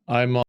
I'm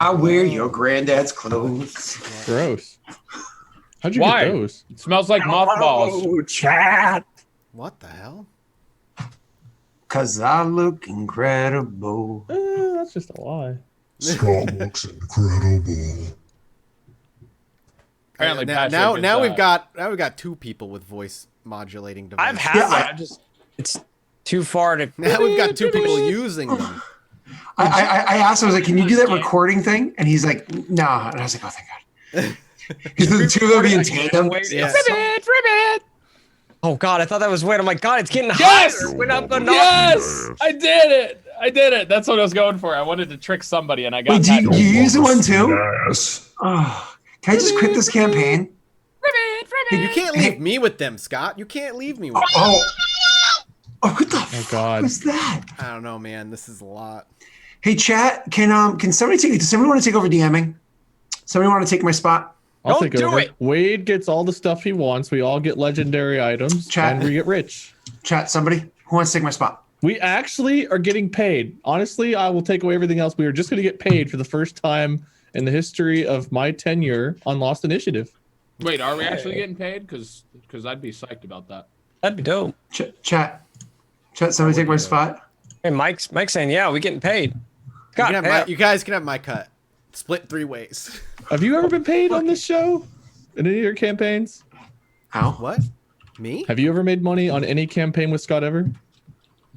I wear your granddad's clothes. gross. How'd you Why? get those? It smells like mothballs. Oh, chat. What the hell? Cause I look incredible. That's just a lie. Scott looks incredible. Apparently, Patrick now is, we've got two people with voice modulating devices. I've had Yeah, one. I just it's too far to. Now we've got two people using them. I asked him, I was like, can you do that recording thing? And he's like, nah. And I was like, oh, thank God. Because the two of them be in tandem. Yeah. Ribbit. Oh God, I thought that was weird. I'm like, God, it's getting Yes! higher. Went up a notch. Yes! I did it! I did it! That's what I was going for. I wanted to trick somebody, and I got Wait, do you Patrick. use the one too? Yes. Oh, can I just quit this campaign? You can't leave me with them, Scott. You can't leave me with them. Oh, what the fuck God. was that? I don't know, man. This is a lot. Hey, chat, can somebody take? Does somebody want to take over DMing? Somebody want to take my spot? I'll Don't take do over. it. Wade gets all the stuff he wants. We all get legendary items, Chat. and we get rich. Chat, somebody who wants to take my spot? We actually are getting paid. Honestly, I will take away everything else. We are just going to get paid for the first time in the history of my tenure on Lost Initiative. Wait, are we actually getting paid? Because I'd be psyched about that. That'd be dope. Chat, somebody take my spot. Hey, Mike's saying, yeah, we getting paid. You guys can have my cut. Split 3 ways. Have you ever been paid on this show? In any of your campaigns? How? What? Me? Have you ever made money on any campaign with Scott ever?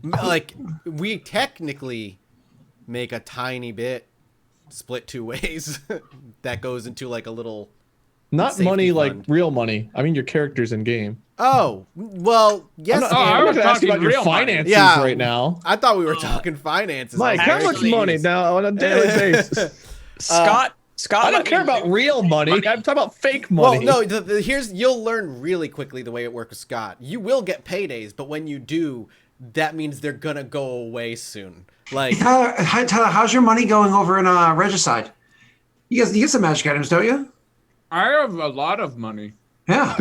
Like, we technically make a tiny bit split 2 ways. That goes into like a little... Not safety money fund. like real money. I mean your characters in game. Oh, well, yes. I'm not going to ask you about your real money. finances Yeah. right now. I thought we were talking finances. Mike, how much money now on a daily basis? Scott, I don't care about real money. I'm talking about fake money. Well, no, you'll learn really quickly the way it works with Scott. You will get paydays, but when you do, that means they're gonna go away soon. Like, Tyler, how's your money going over in Regicide? You get some magic items, don't you? I have a lot of money. Yeah.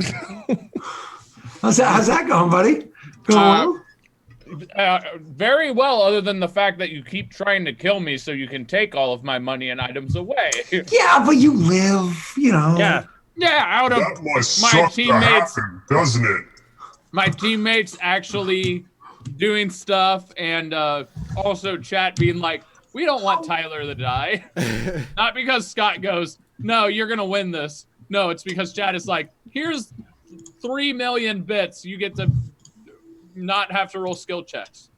How's that going, buddy? Going well? Very well, other than the fact that you keep trying to kill me so you can take all of my money and items away. Yeah, but you live, Yeah. Yeah, out of That must my suck to teammates, happen, doesn't it? my teammates actually doing stuff, and also chat being like, we don't want Tyler to die. Not because Scott goes, no, you're gonna win this. No, it's because chat is like, here's 3 million bits. You get to not have to roll skill checks.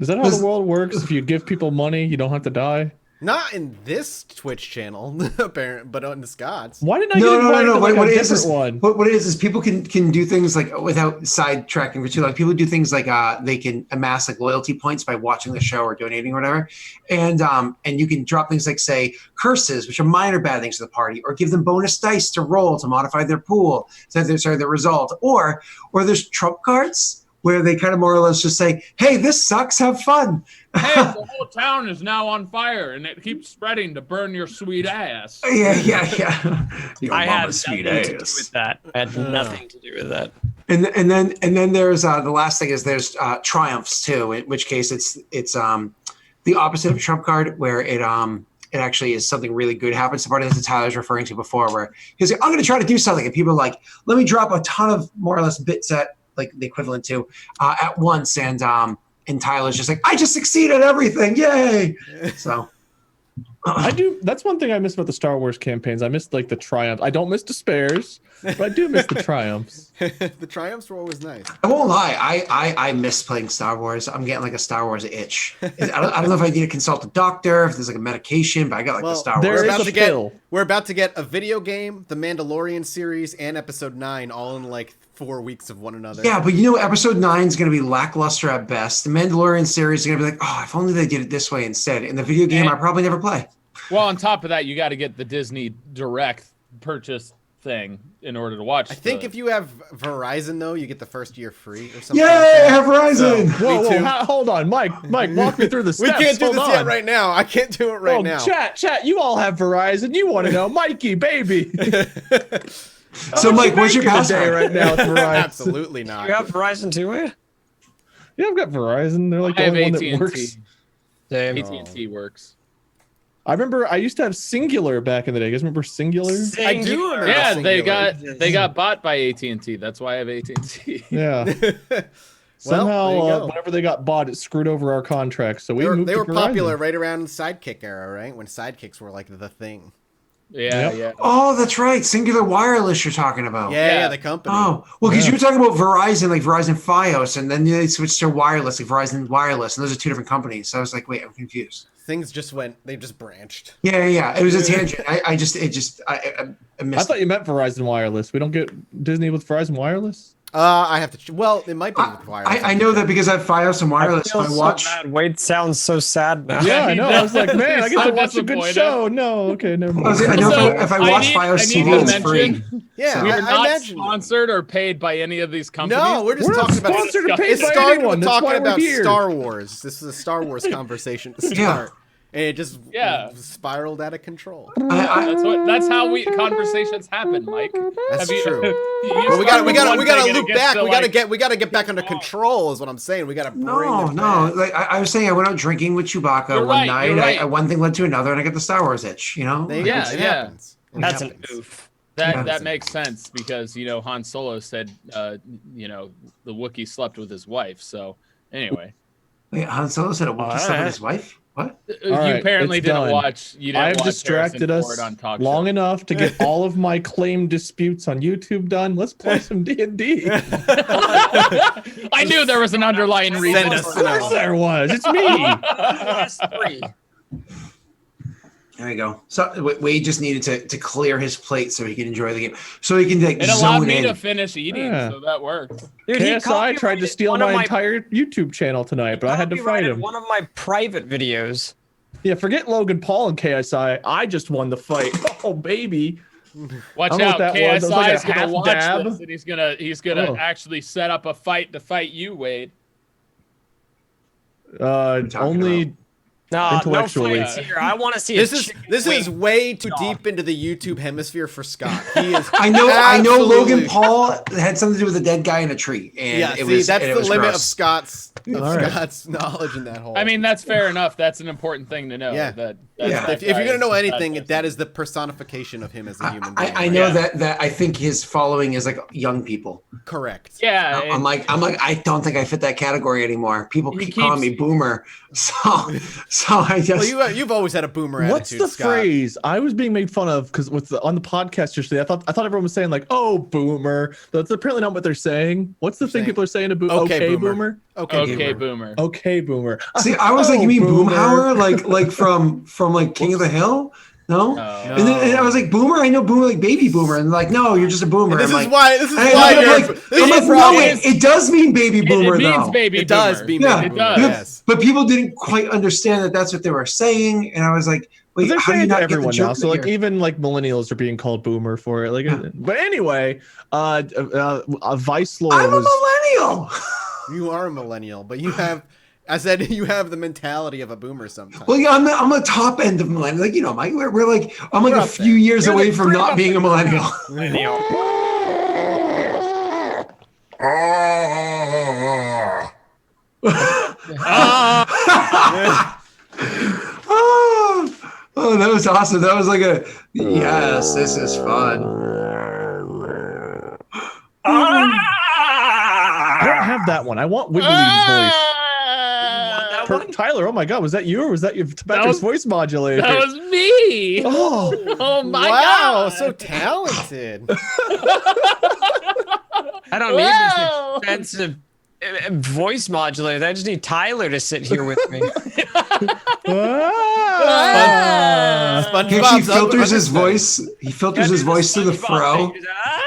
Is that how the world works? If you give people money, you don't have to die? not in this Twitch channel, apparently, but on the Scott's. Why didn't I get invited to like what a it is different one? What it is people can do things like without sidetracking for too long. People do things like they can amass like loyalty points by watching the show or donating or whatever, and you can drop things like say curses, which are minor bad things to the party, or give them bonus dice to roll to modify their pool, so their result, or there's trump cards where they kind of more or less just say, "Hey, this sucks. Have fun." Hey, the whole town is now on fire, and it keeps spreading to burn your sweet ass. Yeah. Your I had mama's nothing sweet to do ass. with that. I had nothing to do with that. And then there's the last thing is there's triumphs too. In which case it's the opposite of a trump card, where it actually is something really good happens. The part that Tyler's referring to before, where he's like, "I'm going to try to do something," and people are like, "Let me drop a ton of more or less bits at like the equivalent to at once," and Tyler's just like, "I just succeeded at everything, yay!" So. I do. That's one thing I miss about the Star Wars campaigns. I miss like the triumphs. I don't miss despairs, but I do miss the triumphs. The triumphs were always nice. I won't lie. I miss playing Star Wars. I'm getting like a Star Wars itch. I don't know if I need to consult a doctor, if there's like a medication, but I got like the Star there Wars. is a pill. We're about to get a video game, the Mandalorian series, and Episode 9 all in like 4 weeks of one another. Yeah, but Episode 9 is going to be lackluster at best. The Mandalorian series is going to be like, oh, if only they did it this way instead. In the video game, I probably never play. Well, on top of that, you got to get the Disney Direct purchase thing in order to watch. I think if you have Verizon, though, you get the first year free or something. Yay, I have Verizon! Whoa, hold on, Mike, walk me through the steps. We can't do Hold this on. yet right now. I can't do it right now. Chat, you all have Verizon. You want to know, Mikey, baby. So, Mike, what's your Day password? right now with Verizon? Absolutely not. You got Verizon too, eh? Yeah, I've got Verizon. They're like the I have only one AT&T. that works. Damn. AT&T works. I remember I used to have Singular back in the day. You guys remember Singular? I do remember Yeah, Singular. they got bought by AT&T. That's why I have AT&T. Yeah. Well, Somehow, there you go. whenever they got bought, it screwed over our contract. So we moved They to were Verizon. popular right around Sidekick era, right? When Sidekicks were like the thing. Yeah, Yep. yeah. Oh, that's right. Singular Wireless you're talking about. Yeah, the company. Oh, well, because you were talking about Verizon, like Verizon Fios, and then they switched to wireless, like Verizon Wireless, and those are two different companies. So I was like, wait, I'm confused. Things just they just branched. Yeah. It was a tangent. I missed I thought you meant Verizon Wireless. We don't get Disney with Verizon Wireless? I have to. Well, it might be with wireless. I know that because I have Fios and Wireless. I I feel watch. so bad. Wade sounds so sad now. Yeah, I he know. does. I was like, man, I get So to watch a good disappointed. show. No, okay, never mind. I know Also, if I watch Fios I need TV, to it's free. mention, Yeah, we are I not imagine. sponsored or paid by any of these companies. No, we're just We're not talking about. sponsored or paid It by started anyone. with That's why talking we're about here. Star Wars. This is a Star Wars conversation to start. and it just spiraled out of control. That's how conversations happen, Mike. That's Have you- true. you But we start with one gotta thing and loop it gets back. to, We gotta get back under control. Is what I'm saying. We gotta bring it back. Like I was saying, I went out drinking with Chewbacca You're one right, night. you're right. One thing led to another, and I got the Star Wars itch. You know? It Yeah. happens. It That's happens. an oof. That makes sense because Han Solo said the Wookiee slept with his wife. So anyway, Wait, Han Solo said a Wookiee slept with his wife. What? you right, apparently it's didn't done. watch. You didn't I've watch distracted Harrison us Ford on talk long show. enough to get all of my claim disputes on YouTube done. Let's play some D&D. I knew there was an underlying reason. Send us Of course there was. It's me. PS3. There we go. So Wade just needed to clear his plate so he can enjoy the game, so he can like It allowed zone me in. to finish eating, Yeah. so that worked. Dude, he KSI tried to copyrighted steal one of my entire YouTube channel tonight, but I had to fight copyrighted him. one of my private videos. Yeah, forget Logan Paul and KSI. I just won the fight. Oh, baby. Watch I don't know out, what that was. It was like KSI a is gonna half watch dab. this, and he's gonna Oh. actually set up a fight to fight you, Wade. talking Only No Intellectually. fights here. I want to see This a is chicken this is wing. way too deep into the YouTube hemisphere for Scott. He is. I know absolutely- Logan Paul had something to do with a dead guy in a tree, and Yeah, it see, was that's and it the was limit gross. of Scott's All right. Scott's knowledge in that whole. I mean, that's fair enough. That's an important thing to know. Yeah. That Yeah. that if you're guy gonna know is a bad anything, person. that is the personification of him as a human being. I know Yeah. that I think his following is like young people. Correct. Yeah, I'm like I don't think I fit that category anymore. People He keep calling me keeps- boomer, so I just Well, you've always had a boomer what's attitude, the Scott. phrase? I was being made fun of because on the podcast yesterday, I thought everyone was saying like, "Oh, boomer." That's apparently not what they're saying. What's the thing saying, people are saying to "Okay, okay, boomer." boomer? okay, boomer. Okay, boomer. see. I was like, Oh, you mean boomer. Boomhauer, like from like King of the Hill? No. No. And then I was like, boomer. I know boomer, like baby boomer, and like, no, you're just a boomer. And this I'm is like, why. This is and why. I'm you're- like, this I'm is like, no, why- it does mean baby boomer It means though. baby It does boomer. mean Yeah. baby It boomer. does. Yes. But people didn't quite understand that that's what they were saying, and I was like, But wait, they're how do you saying to not get the everyone joke now. So like here? even like millennials are being called boomer for it. Like, Yeah. but anyway, Vice Lord I'm a was. millennial. You are a millennial, but you have. I said you have the mentality of a boomer sometimes. Well, yeah, I'm the top end of millennial. Like, you know, Mike, we're like, I'm like You're a up few there. years You're away the- from you're not up being a millennial. Oh, that was awesome. That was like yes, this is fun. I don't have that one. I want Wiggly's voice. That one? Tyler, oh my God, was that you or was that your Patrick's was- voice modulator? That was me. Oh, Oh my wow, god. so talented. I don't need Whoa. this expensive voice modulator. I just need Tyler to sit here with me. Ah. He actually SpongeBob's filters his understudy. voice. He filters his voice through the fro.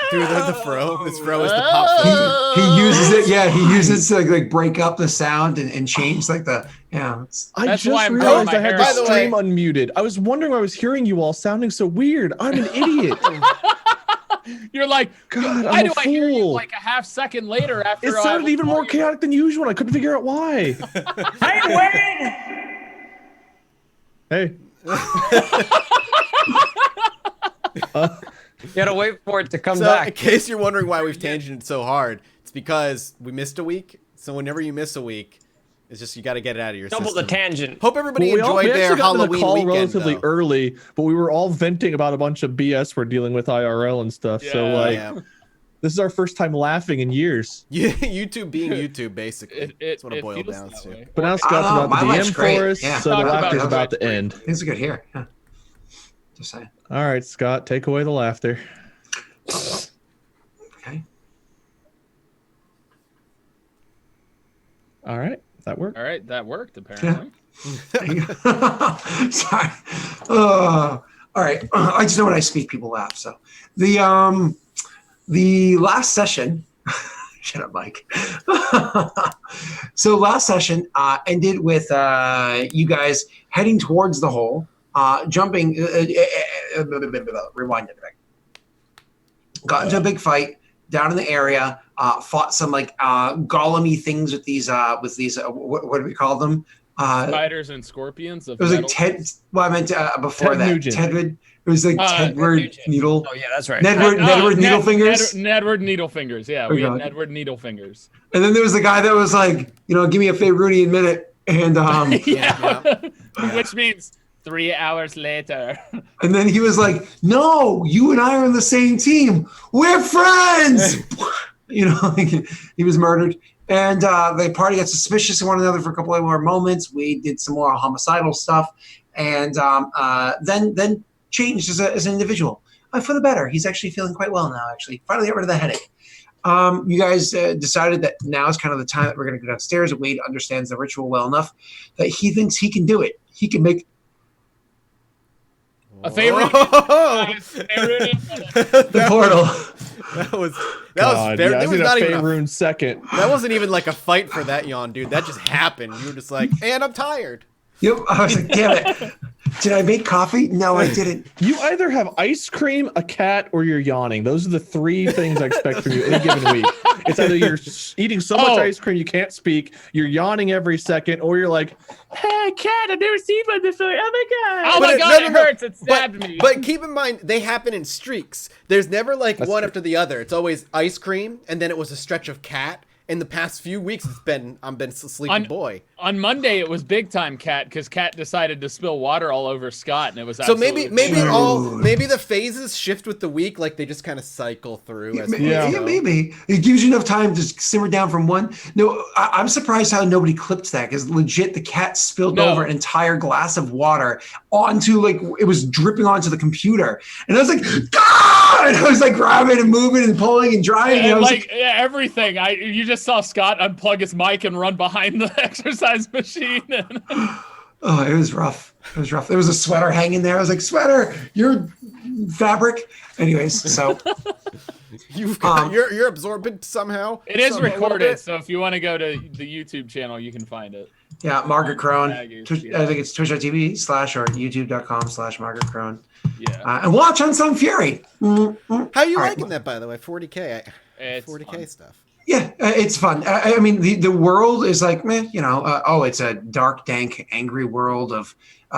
Through the fro. This fro is the pop filter. He uses it. Yeah, he uses it to like break up the sound and change like the it's- I That's just why I'm growing realized my I had hair the out. By the stream way- unmuted. I was wondering why I was hearing you all sounding so weird. I'm an idiot. You're like, God, why I'm do a I hear you fool. like a half second later after It sounded I even more chaotic than usual. And I couldn't figure out why. Hey, Wayne! Hey, You gotta wait for it to come So, in back. case you're wondering why we've tangented so hard, it's because we missed a week. So whenever you miss a week, it's just you got to get it out of your Double the system. tangent. Hope everybody we enjoyed their actually got to the Halloween call weekend. relatively though. early, but we were all venting about a bunch of BS we're dealing with IRL and stuff. So Yeah. like, Yeah. this is our first time laughing in years. Yeah, YouTube being YouTube, basically. That's what it boiled feels down that to. way. But now Scott's Oh, about my to life's DM great. for us, Yeah. so the Talk laughter's about about to it. end. things are good here. Yeah. Just saying. All right, Scott, take away the laughter. Okay. All right, that worked. All right, that worked apparently. Sorry. All right. I just know when I speak, people laugh. So the last session. Shut up, Mike. So last session ended with you guys heading towards the hole, jumping. Rewind it back. Got into a big fight down in the area. Fought some like golem-y things with these what do we call them? Spiders and scorpions of It was like metal. Ted. Well, I meant before Ted that. Nugent. Tedward. It was like Tedward Nugent. Needle. Oh yeah, that's right. Nedward Needlefingers. Nedward Needlefingers. Yeah, Oh, we had God. Nedward Needlefingers. And then there was the guy that was like, give me a Faerunian minute. And Yeah. Which means 3 hours later. and then he was like, no, you and I are on the same team. We're friends. Like, he was murdered. And the party got suspicious of one another for a couple of more moments. We did some more homicidal stuff, and then changed as an individual for the better. He's actually feeling quite well now. Actually, finally got rid of the headache. You guys decided that now is kind of the time that we're going to go downstairs. Wade understands the ritual well enough that he thinks he can do it. He can make A Faerun. the portal. That was God, very. yeah, I There was need not a even. Faerun second. That wasn't even like a fight for that yawn, dude. That just happened. You were just like, and I'm tired. Yep. I was like, damn it. Did I make coffee? No, I didn't. You either have ice cream, a cat, or you're yawning. Those are the three things I expect from you any given week. It's either you're eating so much ice cream you can't speak, you're yawning every second, or you're like, hey, cat, I've never seen one before. Oh my God. Oh my God, it hurts. It stabbed me. But keep in mind, they happen in streaks. There's never like That's one true. after the other. It's always ice cream, and then it was a stretch of cat. In the past few weeks, I've been sleeping boy. On Monday, it was big time Cat because Cat decided to spill water all over Scott, and it was So maybe absolutely maybe the phases shift with the week, like they just kind of cycle through. As we Yeah, go. maybe it gives you enough time to simmer down from one. No, I'm surprised how nobody clipped that because legit the cat spilled over an entire glass of water onto like it was dripping onto the computer, and I was like, God! And I was like grabbing and moving and pulling and drying. And I And was like everything. You just saw Scott unplug his mic and run behind the exercise machine. And oh, it was rough. It was rough. There was a sweater hanging there. I was like, sweater, you're fabric. Anyways, so You're absorbent somehow. it is Somehow, a little recorded, bit. so if you want to go to the YouTube channel, you can find it. yeah, Margaret Crone. Baggies, yeah. I think it's twitch.tv/ or youtube.com/Margaret Crone. Yeah, And watch Unsung Fury. How are you All right. liking that, by the way? 40K, it's 40K fun. stuff. Yeah, it's fun. I mean, the world is like, meh, it's a dark, dank, angry world of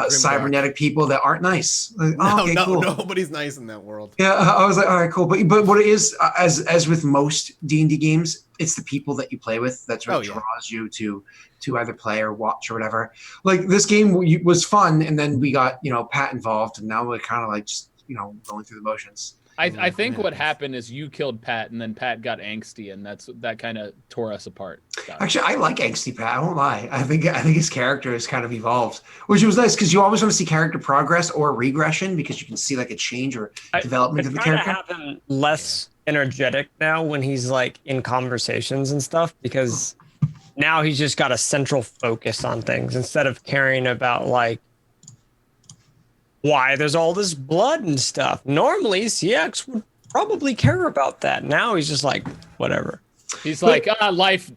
cybernetic people that aren't nice. Like, okay, cool. Nobody's nice in that world. Yeah, I was like, all right, cool. But what it is, as with most D&D games, it's the people that you play with that's what draws you to either play or watch or whatever. Like this game was fun, and then we got Pat involved, and now we're kind of like just going through the motions. I think what happened is you killed Pat, and then Pat got angsty, and that kind of tore us apart. Scott. Actually, I like angsty Pat. I won't lie. I think his character has kind of evolved, which was nice because you always want to see character progress or regression because you can see like a change or development of the character. I try to have him less energetic now when he's like in conversations and stuff because now he's just got a central focus on things instead of caring about like why there's all this blood and stuff. Normally, CX would probably care about that. Now he's just like, whatever. He's like, life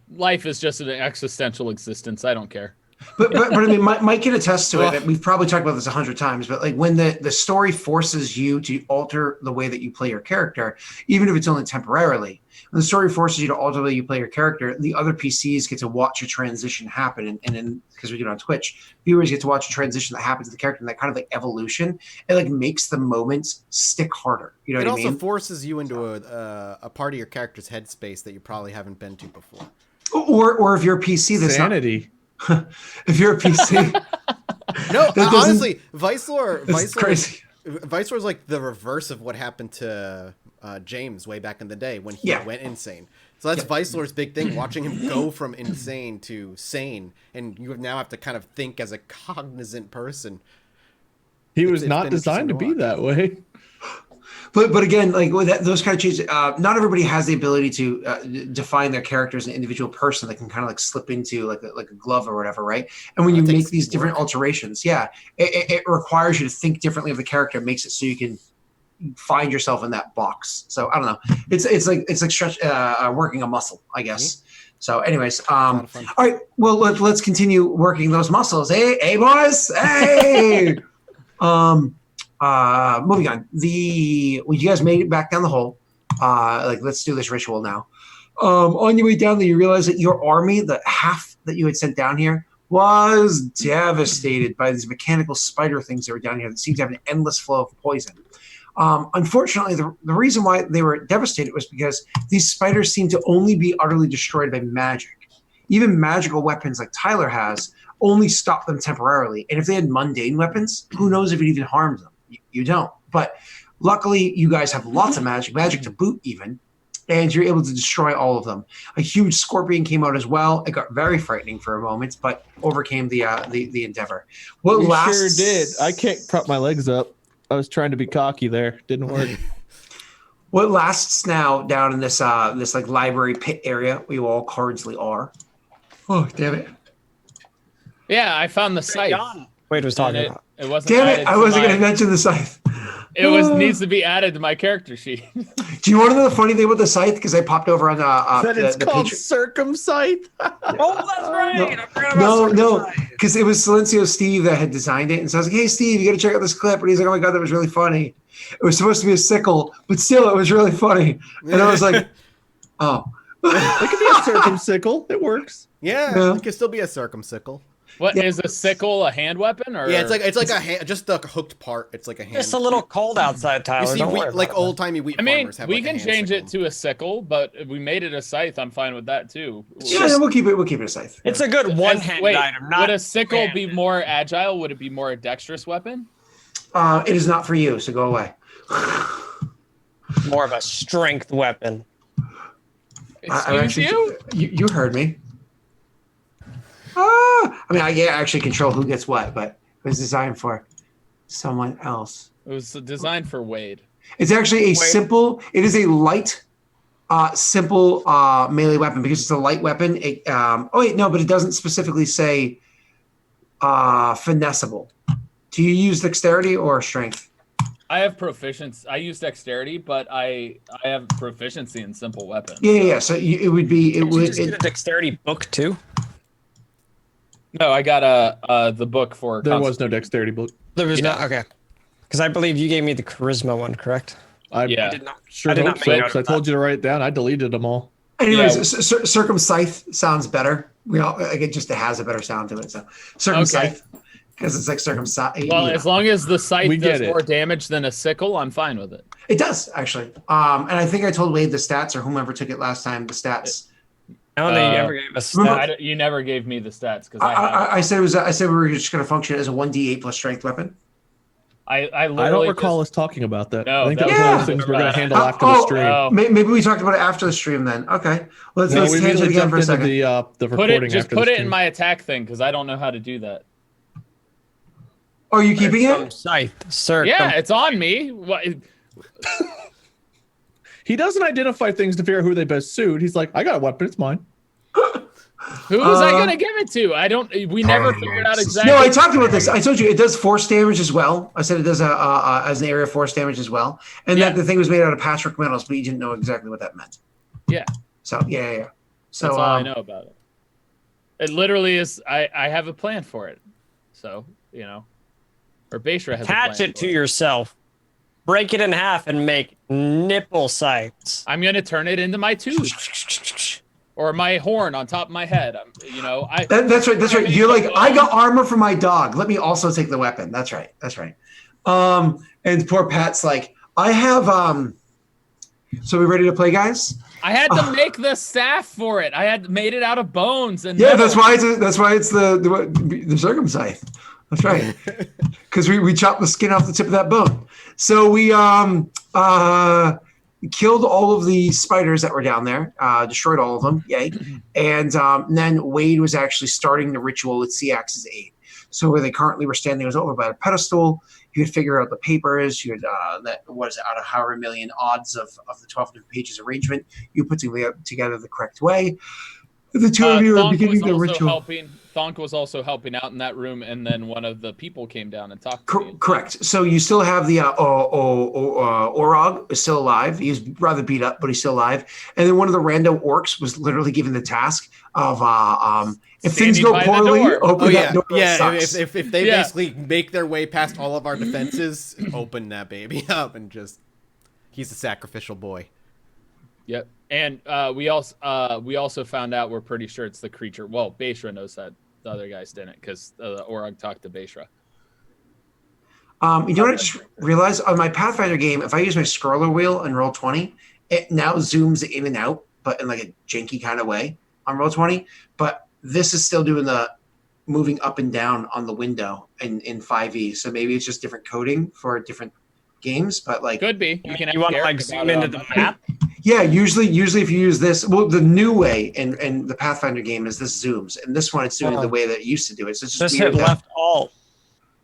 is just an existential existence. I don't care. But I mean, Mike can attest to it. We've probably talked about this 100 times, but like when the story forces you to alter the way that you play your character, even if it's only temporarily, when the story forces you to alter the way you play your character, the other PCs get to watch a transition happen. And then because we do it on Twitch, viewers get to watch a transition that happens to the character, and that kind of like evolution, it like makes the moments stick harder. You know It what I also mean? forces you into a part of your character's headspace that you probably haven't been to before. Or if you're a PC, that's not. Sanity. If you're a PC, No, That doesn't- honestly, Vicelor it's crazy. Vicelor is like the reverse of what happened to James way back in the day when he went insane. So that's Vicelor's big thing, watching him go from insane to sane, and you now have to kind of think as a cognizant person. He was it's not been designed to interesting be to watch. that way. But again, like with those kind of changes, not everybody has the ability to define their character as an individual person that can kind of like slip into like a glove or whatever, right? And when you make these different alterations, it requires you to think differently of the character. It makes it so you can find yourself in that box. So I don't know. It's like stretch working a muscle, I guess. So, anyways, all right. Well, let's continue working those muscles. Hey, boys. Hey. Moving on. When you guys made it back down the hole, let's do this ritual now. On your way down there, you realize that your army, the half that you had sent down here, was devastated by these mechanical spider things that were down here that seemed to have an endless flow of poison. Unfortunately, the reason why they were devastated was because these spiders seem to only be utterly destroyed by magic. Even magical weapons like Tyler has only stop them temporarily. And if they had mundane weapons, who knows if it even harms them? You don't. But luckily, you guys have lots of magic to boot even, and you're able to destroy all of them. A huge scorpion came out as well. It got very frightening for a moment, but overcame the endeavor. What sure did. I can't prop my legs up. I was trying to be cocky there. Didn't work. What lasts now down in this like library pit area we all currently are. Oh, damn it. Yeah, I found the scythe. Wade was talking about. It wasn't. Damn it! I wasn't going to mention the scythe. It needs to be added to my character sheet. Do you want to know the funny thing with the scythe? Because I popped over on that it's called circumscythe. Oh, that's right. No, because it was Silencio Steve that had designed it, and so I was like, "Hey, Steve, you got to check out this clip." And he's like, "Oh my god, that was really funny." It was supposed to be a sickle, but still, it was really funny. And I was like, "Oh." It could be a circumsicle. It works. Yeah, it could still be a circumsicle. What is a sickle? A hand weapon? Or yeah, it's like a hand, just the hooked part. It's like a hand. It's a little cold outside, Tyler. You see, like old timey wheat farmers have. We can change it to a sickle, but if we made it a scythe, I'm fine with that too. Yeah, we'll keep it. We'll keep it a scythe. It's a good one-handed item. Would a sickle be more agile? Would it be more a dexterous weapon? It is not for you, so go away. More of a strength weapon. Excuse you? You heard me. I mean, I can't actually control who gets what, but it was designed for someone else. It was designed for Wade. It's actually it is a light, simple melee weapon because it's a light weapon. But it doesn't specifically say finessable. Do you use dexterity or strength? I have proficiency. I use dexterity, but I have proficiency in simple weapons. Yeah. So it would be. Did you just get a dexterity book too? No, I got the book for. There was no dexterity book. There was not. Okay, because I believe you gave me the charisma one, correct? I did not. Sure, hope so. Because I told you to write it down. I deleted them all. Anyways, circumscythe sounds better. It just has a better sound to it. So circumscythe because it's like circumscythe. Well, as long as the scythe does more damage than a sickle, I'm fine with it. It does actually. And I think I told Wade the stats, or whomever took it last time. The stats. I don't think you ever gave us stats. You never gave me the stats because I said we were just going to function as a 1d8 plus strength weapon. I don't recall us talking about that. No, I think that was one of those things we're going to handle after the stream. Maybe we talked about it after the stream then. Okay, let's tangent again for a second. The recording put it in my attack thing because I don't know how to do that. Are you keeping it? Scythe, yeah, it's on me. What? He doesn't identify things to figure out who they best suit. He's like, I got a weapon, it's mine. Who was I gonna give it to? We never figured out exactly. No, I talked about this. I told you it does force damage as well. I said it does as an area of force damage as well, and that the thing was made out of patchwork metals, but you didn't know exactly what that meant. Yeah. So yeah. So that's all I know about it. It literally is. I have a plan for it. So or Beishra has. Attach it to yourself. Break it in half and make nipple sights. I'm gonna turn it into my tooth. Or my horn on top of my head. That's right. You're like, I got armor for my dog. Let me also take the weapon. That's right. And poor Pat's like, I have. So we ready to play, guys? I had to make the staff for it. I had made it out of bones and. Yeah, that's why it's the circumcised. That's right. Because we chopped the skin off the tip of that bone. So we killed all of the spiders that were down there, destroyed all of them, yay. And then Wade was actually starting the ritual with Seax's aid. So where they currently were standing was over by a pedestal. You could figure out the papers. You had that was out of however million odds of the 12 different pages arrangement. You put together the correct way. The two of you are beginning the ritual. Thonk was also helping out in that room, and then one of the people came down and talked to me. Correct. So you still have the Orog is still alive. He's rather beat up, but he's still alive. And then one of the rando orcs was literally given the task of if things go poorly, open that door. Yeah, if they basically make their way past all of our defenses, open that baby up and just he's a sacrificial boy. Yep. And we also found out, we're pretty sure it's the creature. Well, Beishra knows that the other guys didn't because Orog talked to Beishra. You know what I just realized on my Pathfinder game, if I use my scroller wheel and roll 20, it now zooms in and out, but in like a janky kind of way on roll 20. But this is still doing the moving up and down on the window in 5e. So maybe it's just different coding for different games, but like Could be. You can You want to ask like Eric zoom about it into on the that. map? yeah, usually if you use this, well, the new way in the Pathfinder game is this zooms, and this one it's doing the way that it used to do it. So it's Just weird hit that- left alt.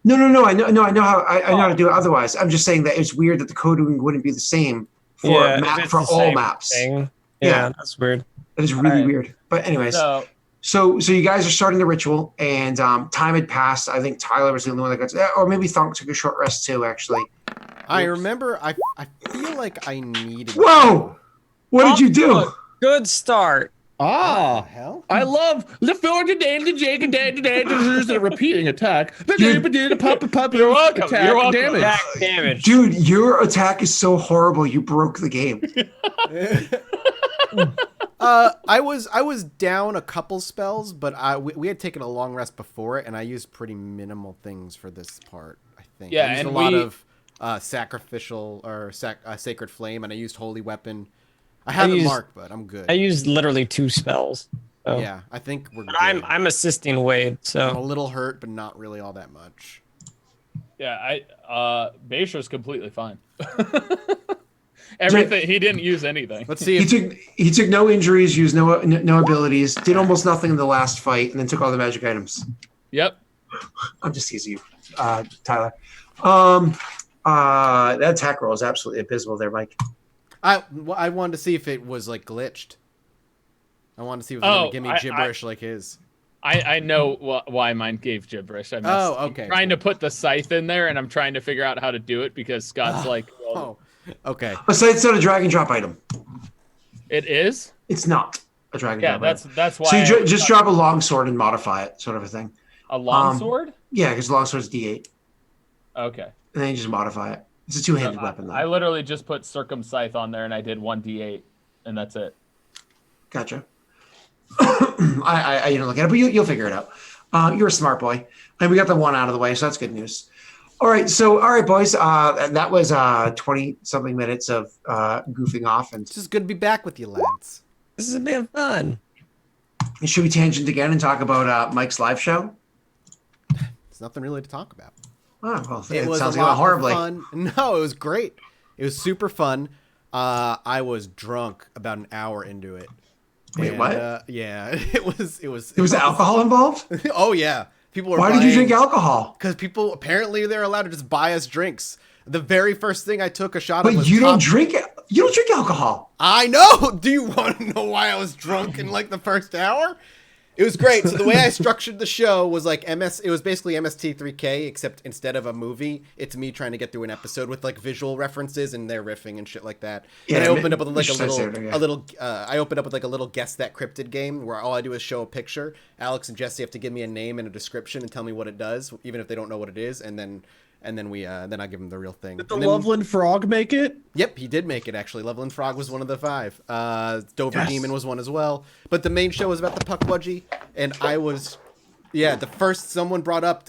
No, I know how I know how to do it otherwise. I'm just saying that it's weird that the coding wouldn't be the same for if map it's for the all same maps. thing. Yeah. Yeah, that's weird. It is really Alright. weird. But anyways, So so you guys are starting the ritual, and time had passed. I think Tyler was the only one that got, or maybe Thonk took a short rest too. Actually, I remember. I feel like I needed. whoa! What did you do? Good start. What the Ah, hell? I love the repeating attack. You're You're welcome. Attack You're welcome. damage. Back damage. Dude, your attack is so horrible. You broke the game. I was down a couple spells, but we had taken a long rest before it, and I used pretty minimal things for this part. I think. Yeah, I used and a lot we- of sacrificial or sacred flame, and I used holy weapon. I haven't used- marked, but I'm good. I used literally 2 spells. So. Yeah, I think we're good. But I'm assisting Wade, I'm a so little hurt, but not really all that much. yeah, Beishra's completely fine. Everything he didn't use anything. Let's see. He took no injuries, used no abilities, did almost nothing in the last fight, and then took all the magic items. Yep. I'm just teasing you, Tyler. That attack roll is absolutely abysmal there, Mike. I wanted to see if it was like glitched. I wanted to see if it was gonna give me I- gibberish like his. I know why mine gave gibberish. I messed, Oh, okay, I'm trying to put the scythe in there, and I'm trying to figure out how to do it because Scott's like, well, Oh, okay. Besides, it's not a drag and drop item. it is. It's not a drag and Yeah, drop item. that's why. So you just drop a long sword and modify it, sort of a thing. a longsword. Yeah, because long sword's D8, Okay. and then you just modify it. It's a two-handed weapon, though. I literally just put circumscythe on there, and I did 1d8, and that's it. Gotcha. I didn't look at it, but you'll figure it out. You're a smart boy, and we got the one out of the way, so that's good news. All right, boys. That was 20-something minutes of goofing off, and It's just good to be back with you, lads. this has been fun. should we tangent again and talk about Mike's live show? There's nothing really to talk about. Oh, well, It it was sounds a like lot horribly. of fun. No, it was great. It was super fun. I was drunk about an hour into it. Wait, And, what? Yeah, it was. There was alcohol involved? Oh yeah, people were. Why did you drink alcohol? Because people apparently they're allowed to just buy us drinks. The very first thing I took a shot of But was you don't Top- drink it. You don't drink alcohol. I know. Do you want to know why I was drunk in like the first hour? It was great. So the way I structured the show was like it was basically MST3K, except instead of a movie, it's me trying to get through an episode with like visual references and their riffing and shit like that. Yeah, and I opened up with like Mr. Sarah, yeah. I opened up with like a little Guess That Cryptid game where all I do is show a picture. Alex and Jesse have to give me a name and a description and tell me what it does, even if they don't know what it is, and then I give them the real thing. Did the And then- Loveland Frog make it? Yep, he did make it actually. Loveland Frog was one of the 5. Dover Yes. Demon was one as well. But the main show was about the Puckwudgie, and I was, the first someone brought up,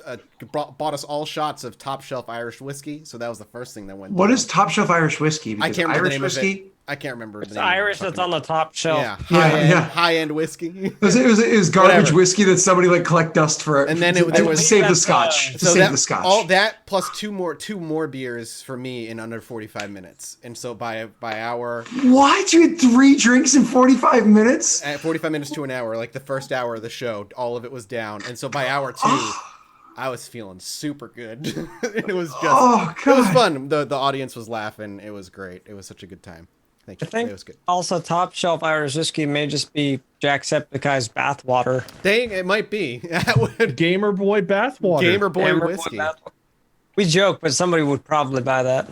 bought us all shots of top shelf Irish whiskey, so that was the first thing that went. What down. is top shelf Irish whiskey? I Because can't remember Irish the name whiskey. of it. I can't remember It's the name. Irish that's on the top shelf. Yeah, Yeah. high end whiskey. It was garbage Whatever. whiskey that somebody like collect dust for. And then to there was- save the That's, scotch. To So save that, the scotch. all that plus two more beers for me in under 45 minutes, and so by hour. What? You had 3 drinks in 45 minutes? At 45 minutes to an hour, like the first hour of the show, all of it was down. And so by hour 2, I was feeling super good. It was just, Oh, it was God. fun. The audience was laughing. It was great. It was such a good time. Thank you. I think It was good. also top shelf Irish whiskey may just be Jacksepticeye's bathwater. Dang, it might be. That would Gamer Boy bathwater. Gamer Boy Gamer Boy whiskey. bathwater. We joke, but somebody would probably buy that.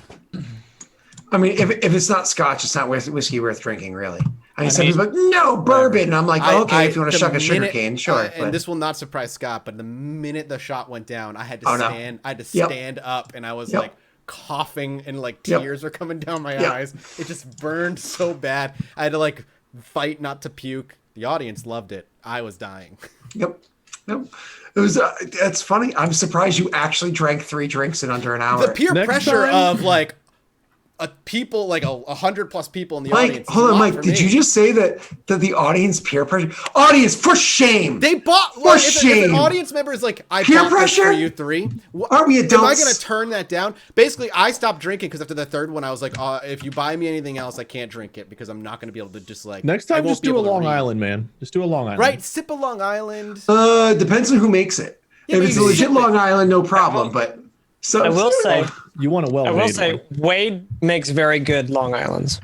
I mean, if it's not scotch, it's not whiskey worth drinking, really. I mean, some people are like, no, bourbon. And I'm like, okay, if you want to the shuck a sugar minute- cane, sure. and but- this will not surprise Scott, but the minute the shot went down, I had to Oh, no. stand. I had to Yep. stand up, and I was Yep. like coughing, and like Yep. tears were coming down my Yep. eyes. It just burned so bad. I had to like fight not to puke. The audience loved it. I was dying. Yep. Nope. It was. That's funny. I'm surprised you actually drank 3 drinks in under an hour. The peer Next pressure time- of like people, like 100+ people in the Mike, audience. is hold a on, lot Mike. for Did me. you just say that the audience peer pressure? Audience, for shame. They bought. For Well, if shame. an audience member is like, I Peer bought this pressure? for you 3. Aren't we Am I adults? going to turn that down? Basically, I stopped drinking because after the 3rd one, I was like, if you buy me anything else, I can't drink it because I'm not going to be able to just like. Next I time, won't just be do a able to Long read. Island, man. Just do a Long Island. Right, sip a Long Island. Depends on who makes it. Yeah, If but it's a you legit sip it. Long Island, no problem. But so I will say, You want a well I will made say, one. Wade makes very good Long Islands.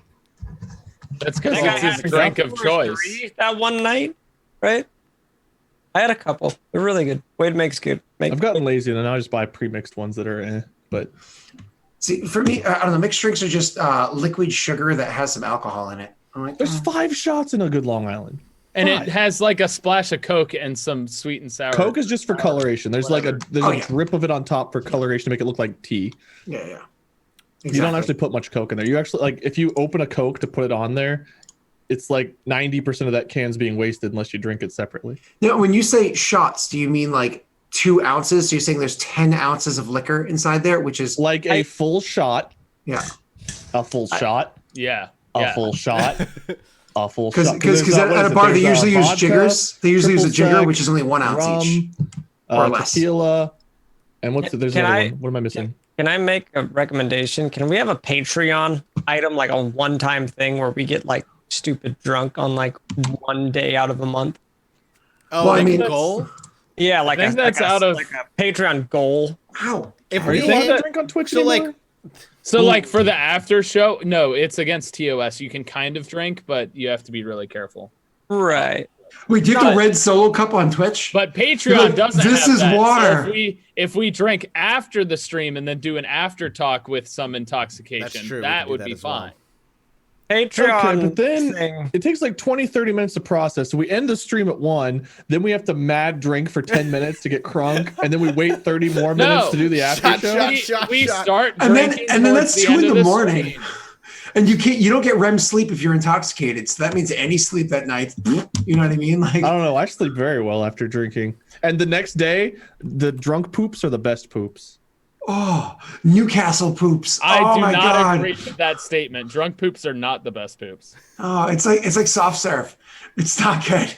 That's because I think I it's his had drink two of or choice. 3 that one night, right? I had a couple. They're really good. Wade makes good. I've gotten lazy and now I just buy pre-mixed ones that are but see, for me, I don't know. Mixed drinks are just liquid sugar that has some alcohol in it. I'm like, there's 5 shots in a good Long Island. And it 5. has like a splash of Coke and some sweet and sour. Coke is just for coloration. There's like a Oh, yeah. drip of it on top for coloration to make it look like tea. yeah. Exactly. You don't actually put much Coke in there. You actually like if you open a Coke to put it on there, it's like 90% of that can's being wasted unless you drink it separately. Now, when you say shots, do you mean like 2 ounces? So you're saying there's 10 ounces of liquor inside there, which is Like a full shot, yeah. a full shot, Yeah. a yeah. full shot, a full Because shot. There's, at what a is it? bar they There's, usually use vodka, jiggers. They usually use a triple jigger, sec, which is only 1 ounce each. or less. Tequila, and what's there's Can another I- one. What am I missing? Can I make a recommendation? Can we have a Patreon item, like a one-time thing where we get like stupid drunk on like one day out of a month? Oh, Well, I like mean- a goal. Yeah, like think that's like out of- like a Patreon goal. How? If Are we you allowed had- to drink on Twitch so like anymore? So like for the after show, no, it's against TOS. You can kind of drink, but you have to be really careful. Right. Wait, do you have the red solo cup on Twitch? But Patreon Like, doesn't this have is that. So water. if we drink after the stream and then do an after talk with some intoxication, That's true, we that can do would that be as well. fine. Patreon Okay, but then thing. it takes like 20, 30 minutes to process. So we end the stream at 1, then we have to mad drink for 10 minutes to get crunk, and then we wait 30 more minutes No. to do the after Shot, show. We shot. start And then- drinking and then towards that's the 2 end in of the morning. stream. And you don't get REM sleep if you're intoxicated. So that means any sleep that night. You know what I mean? Like, I don't know. I sleep very well after drinking. And the next day, the drunk poops are the best poops. oh, Newcastle poops. I oh do my not god. agree with that statement. Drunk poops are not the best poops. Oh, it's like soft serve. It's not good.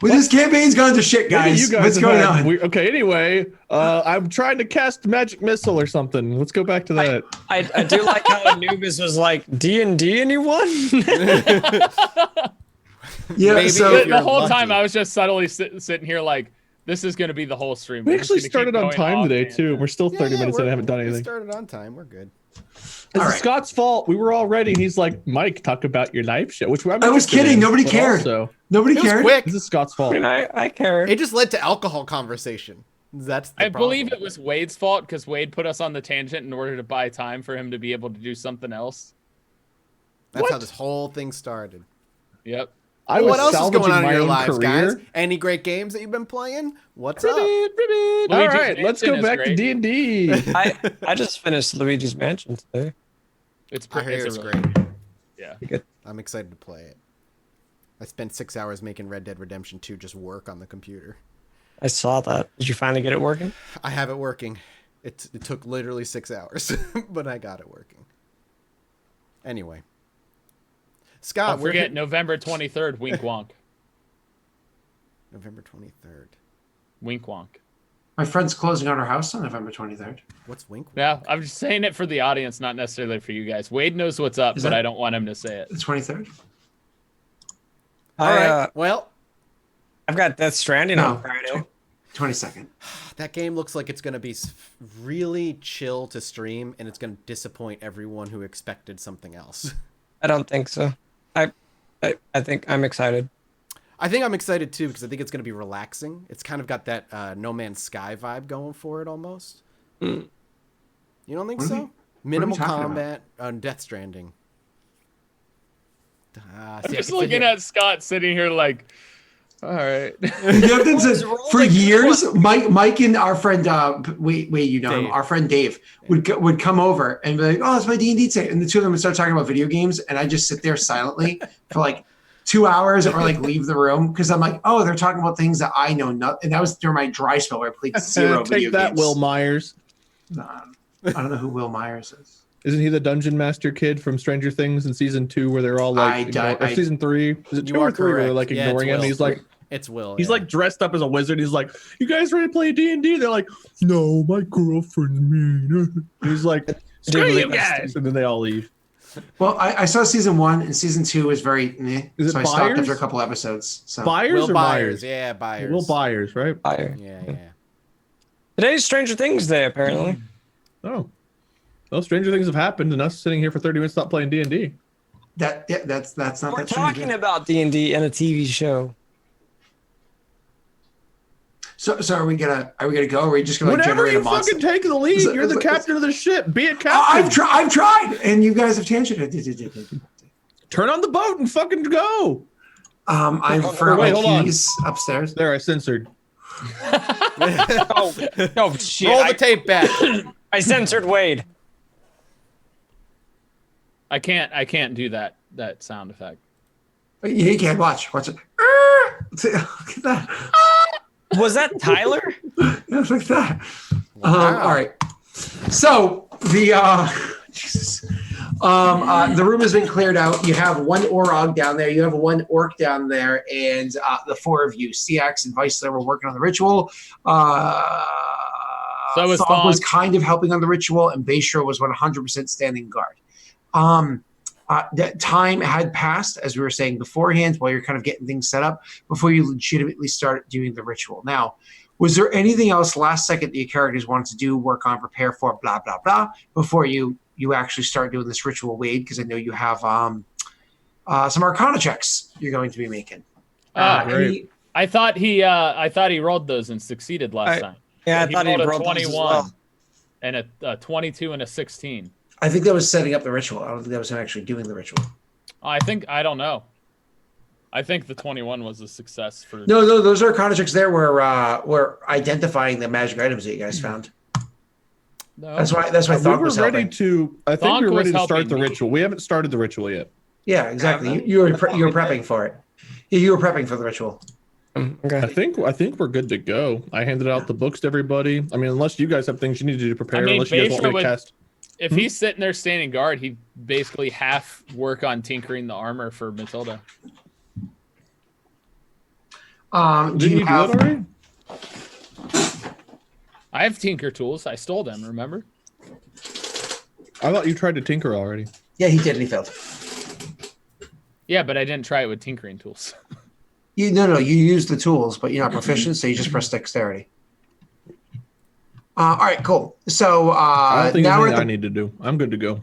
Well, this campaign's gone to shit, Maybe guys. you guys What's have going had on? okay, anyway, I'm trying to cast magic missile or something. Let's go back to that. I do like how Anubis was like, D&D anyone? Yeah, Maybe so if The you're whole lucky. time I was just subtly sitting here like, this is going to be the whole stream. We We're just actually gonna keep started on going time off today, and- too. We're still 30 minutes in and haven't done We anything. started on time. We're good. It's All right. Scott's fault. We were all ready. And he's like, Mike, talk about your knife show, which I'm I was interested kidding. in, Nobody but cared. Also, nobody It was cared. quick. this is Scott's fault. I mean, I care. It just led to alcohol conversation. That's the I problem. believe it was Wade's fault because Wade put us on the tangent in order to buy time for him to be able to do something else. That's how this whole thing started. Yep. I Well, was what else is salvaging going on in my your own lives, career. guys? Any great games that you've been playing? What's up? All Luigi's right, let's Mansion go is back to great. D&D. I just finished Luigi's Mansion today. It's I hear it's it's a really- great. Yeah. I'm excited to play it. I spent 6 hours making Red Dead Redemption 2 just work on the computer. I saw that. Did you finally get it working? I have it working. It took literally 6 hours, but I got it working. Anyway. Scott, Don't forget November 23rd, wink wonk. November 23rd. Wink wonk. My friend's closing on her house on November 23rd. What's Wink? Yeah, I'm just saying it for the audience, not necessarily for you guys. Wade knows what's up, Is but that- I don't want him to say it. The 23rd? All right. Well, I've got Death Stranding No. on Friday. 22nd. that game looks like it's going to be really chill to stream, and it's going to disappoint everyone who expected something else. I don't think so. I think I'm excited. I think I'm excited too because I think it's going to be relaxing. It's kind of got that No Man's Sky vibe going for it almost. You don't think What are so? we- Minimal talking about? combat on Death Stranding. I'm just looking at Scott sitting here like, all right. Captain says, for years, Mike and our friend, wait, you know him, Dave. our friend Dave would come over and be like, "Oh, it's my D&D set," and the two of them would start talking about video games, and I just sit there silently for like 2 hours or like leave the room because I'm like, oh, they're talking about things that I know nothing. And that was during my dry spell where I played zero video Take that, games. Will Myers. I don't know who Will Myers is. Isn't he the dungeon master kid from Stranger Things in season 2 where they're all like, or season 3? Is it 2 or 3 where they're like ignoring him? He's like, it's Will. He's like dressed up as a wizard. He's like, you guys ready to play D&D? They're like, no, my girlfriend's mean. He's like, screw you guys. And then they all leave. Well, I saw season 1 and season 2 is very Is it so I stopped after a couple episodes. So Byers Will or Byers? Myers? Yeah, Byers. Will Byers, right? Byers. Yeah. Today's Stranger Things Day, apparently. Oh. Well, stranger things have happened and us sitting here for 30 minutes not playing D&D. that's not We're that talking about D&D and a TV show. So are we gonna go? Or are we just gonna Whenever generate you a monster? fucking take the lead, you're the captain of the ship. Be a captain. I've tried, and you guys have tangented. Turn on the boat and fucking go. I forgot my keys upstairs. There, I censored. Oh shit! Roll the tape back. I censored Wade. I can't do that sound effect. You can't watch it. Look at that. Was that Tyler? Yeah, like that. All right. So the Jesus. The room has been cleared out. You have one Orog down there. You have one Orc down there, and the 4 of you, CX and Viceler, were working on the ritual. So was Thog was kind of helping on the ritual, and Bayshore was 100% standing guard. That time had passed, as we were saying beforehand, while you're kind of getting things set up before you legitimately start doing the ritual. Now, was there anything else last second that your characters wanted to do, work on, prepare for, blah, blah, blah, before you actually start doing this ritual, Wade? Because I know you have some Arcana checks you're going to be making. Great. I thought he rolled those and succeeded last time. Yeah, He I thought he rolled rolled a those as 21 well. and a 22 and a 16. I think that was setting up the ritual. I don't think that was him actually doing the ritual. I don't know. I think the 21 was a success for. No, those Arcana checks there were identifying the magic items that you guys found. No. That's why Thog was helping. I think we were ready to start the me. ritual. We haven't started the ritual yet. Yeah, exactly. You were prepping for it. Yeah, you were prepping for the ritual. Okay. I think we're good to go. I handed out the books to everybody. I mean, unless you guys have things you need to do to prepare, unless you guys want me to cast. If he's sitting there standing guard, he'd basically half work on tinkering the armor for Matilda. Do Didn't you you have? do it already? I have tinker tools. I stole them, remember? I thought you tried to tinker already. Yeah, he did, and he failed. Yeah, but I didn't try it with tinkering tools. You used the tools, but you're not proficient, so you just press dexterity. All right, cool. So I don't think now there's anything I need to do. I'm good to go.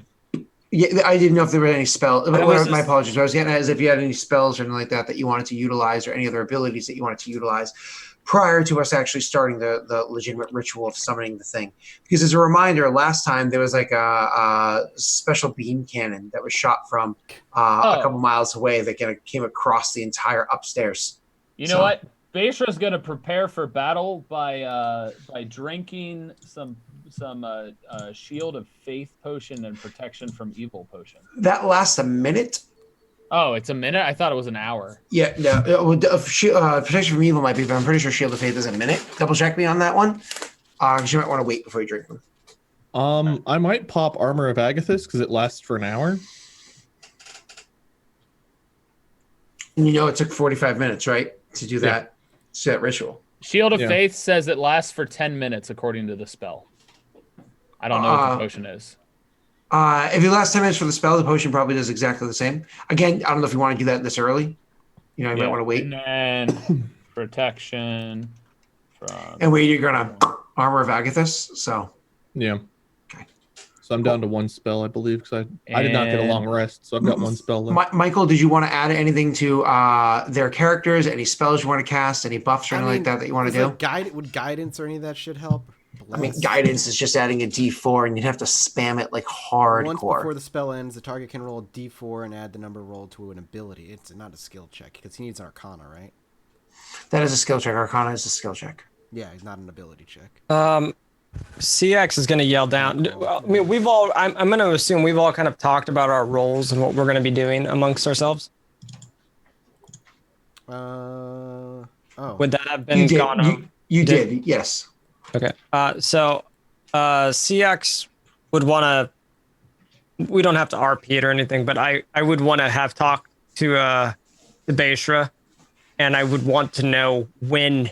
Yeah, I didn't know if there were any spells. was My just- apologies. I was getting at is if you had any spells or anything like that you wanted to utilize, or any other abilities that you wanted to utilize prior to us actually starting the legitimate ritual of summoning the thing. Because as a reminder, last time there was like a special beam cannon that was shot from a couple miles away that kind of came across the entire upstairs. You know what? Baishra's gonna prepare for battle by drinking some shield of faith potion and protection from evil potion. That lasts a minute. Oh, it's a minute? I thought it was an hour. Yeah, no. Protection from evil might be, but I'm pretty sure Shield of Faith is a minute. Double check me on that one. Because you might want to wait before you drink them. I might pop Armor of Agathis because it lasts for an hour. And it took 45 minutes, right, to do that, to that ritual. Shield of Faith says it lasts for 10 minutes according to the spell. I don't know what the potion is. If it lasts 10 minutes for the spell, the potion probably does exactly the same. Again, I don't know if you want to do that this early. You might want to wait. And then protection from... And wait, you're going to Armor of Agathis, so... Yeah. Okay. So I'm down to one spell, I believe, because I did not get a long rest, so I've got one spell left. Michael, did you want to add anything to their characters? Any spells you want to cast? Any buffs or anything like that you want to do? Would guidance or any of that shit help? I mean, guidance is just adding a D4, and you'd have to spam it like hardcore. Once before the spell ends, the target can roll a D4 and add the number rolled to an ability. It's not a skill check, because he needs Arcana, right? That is a skill check. Arcana is a skill check. Yeah, it's not an ability check. CX is going to yell down. I mean, I'm going to assume we've all kind of talked about our roles and what we're going to be doing amongst ourselves. Oh. Would that have been You did. gone over? You did. Yes. Okay. So CX would want to. We don't have to RP it or anything, but I would want to have talked to the Beishra, and I would want to know when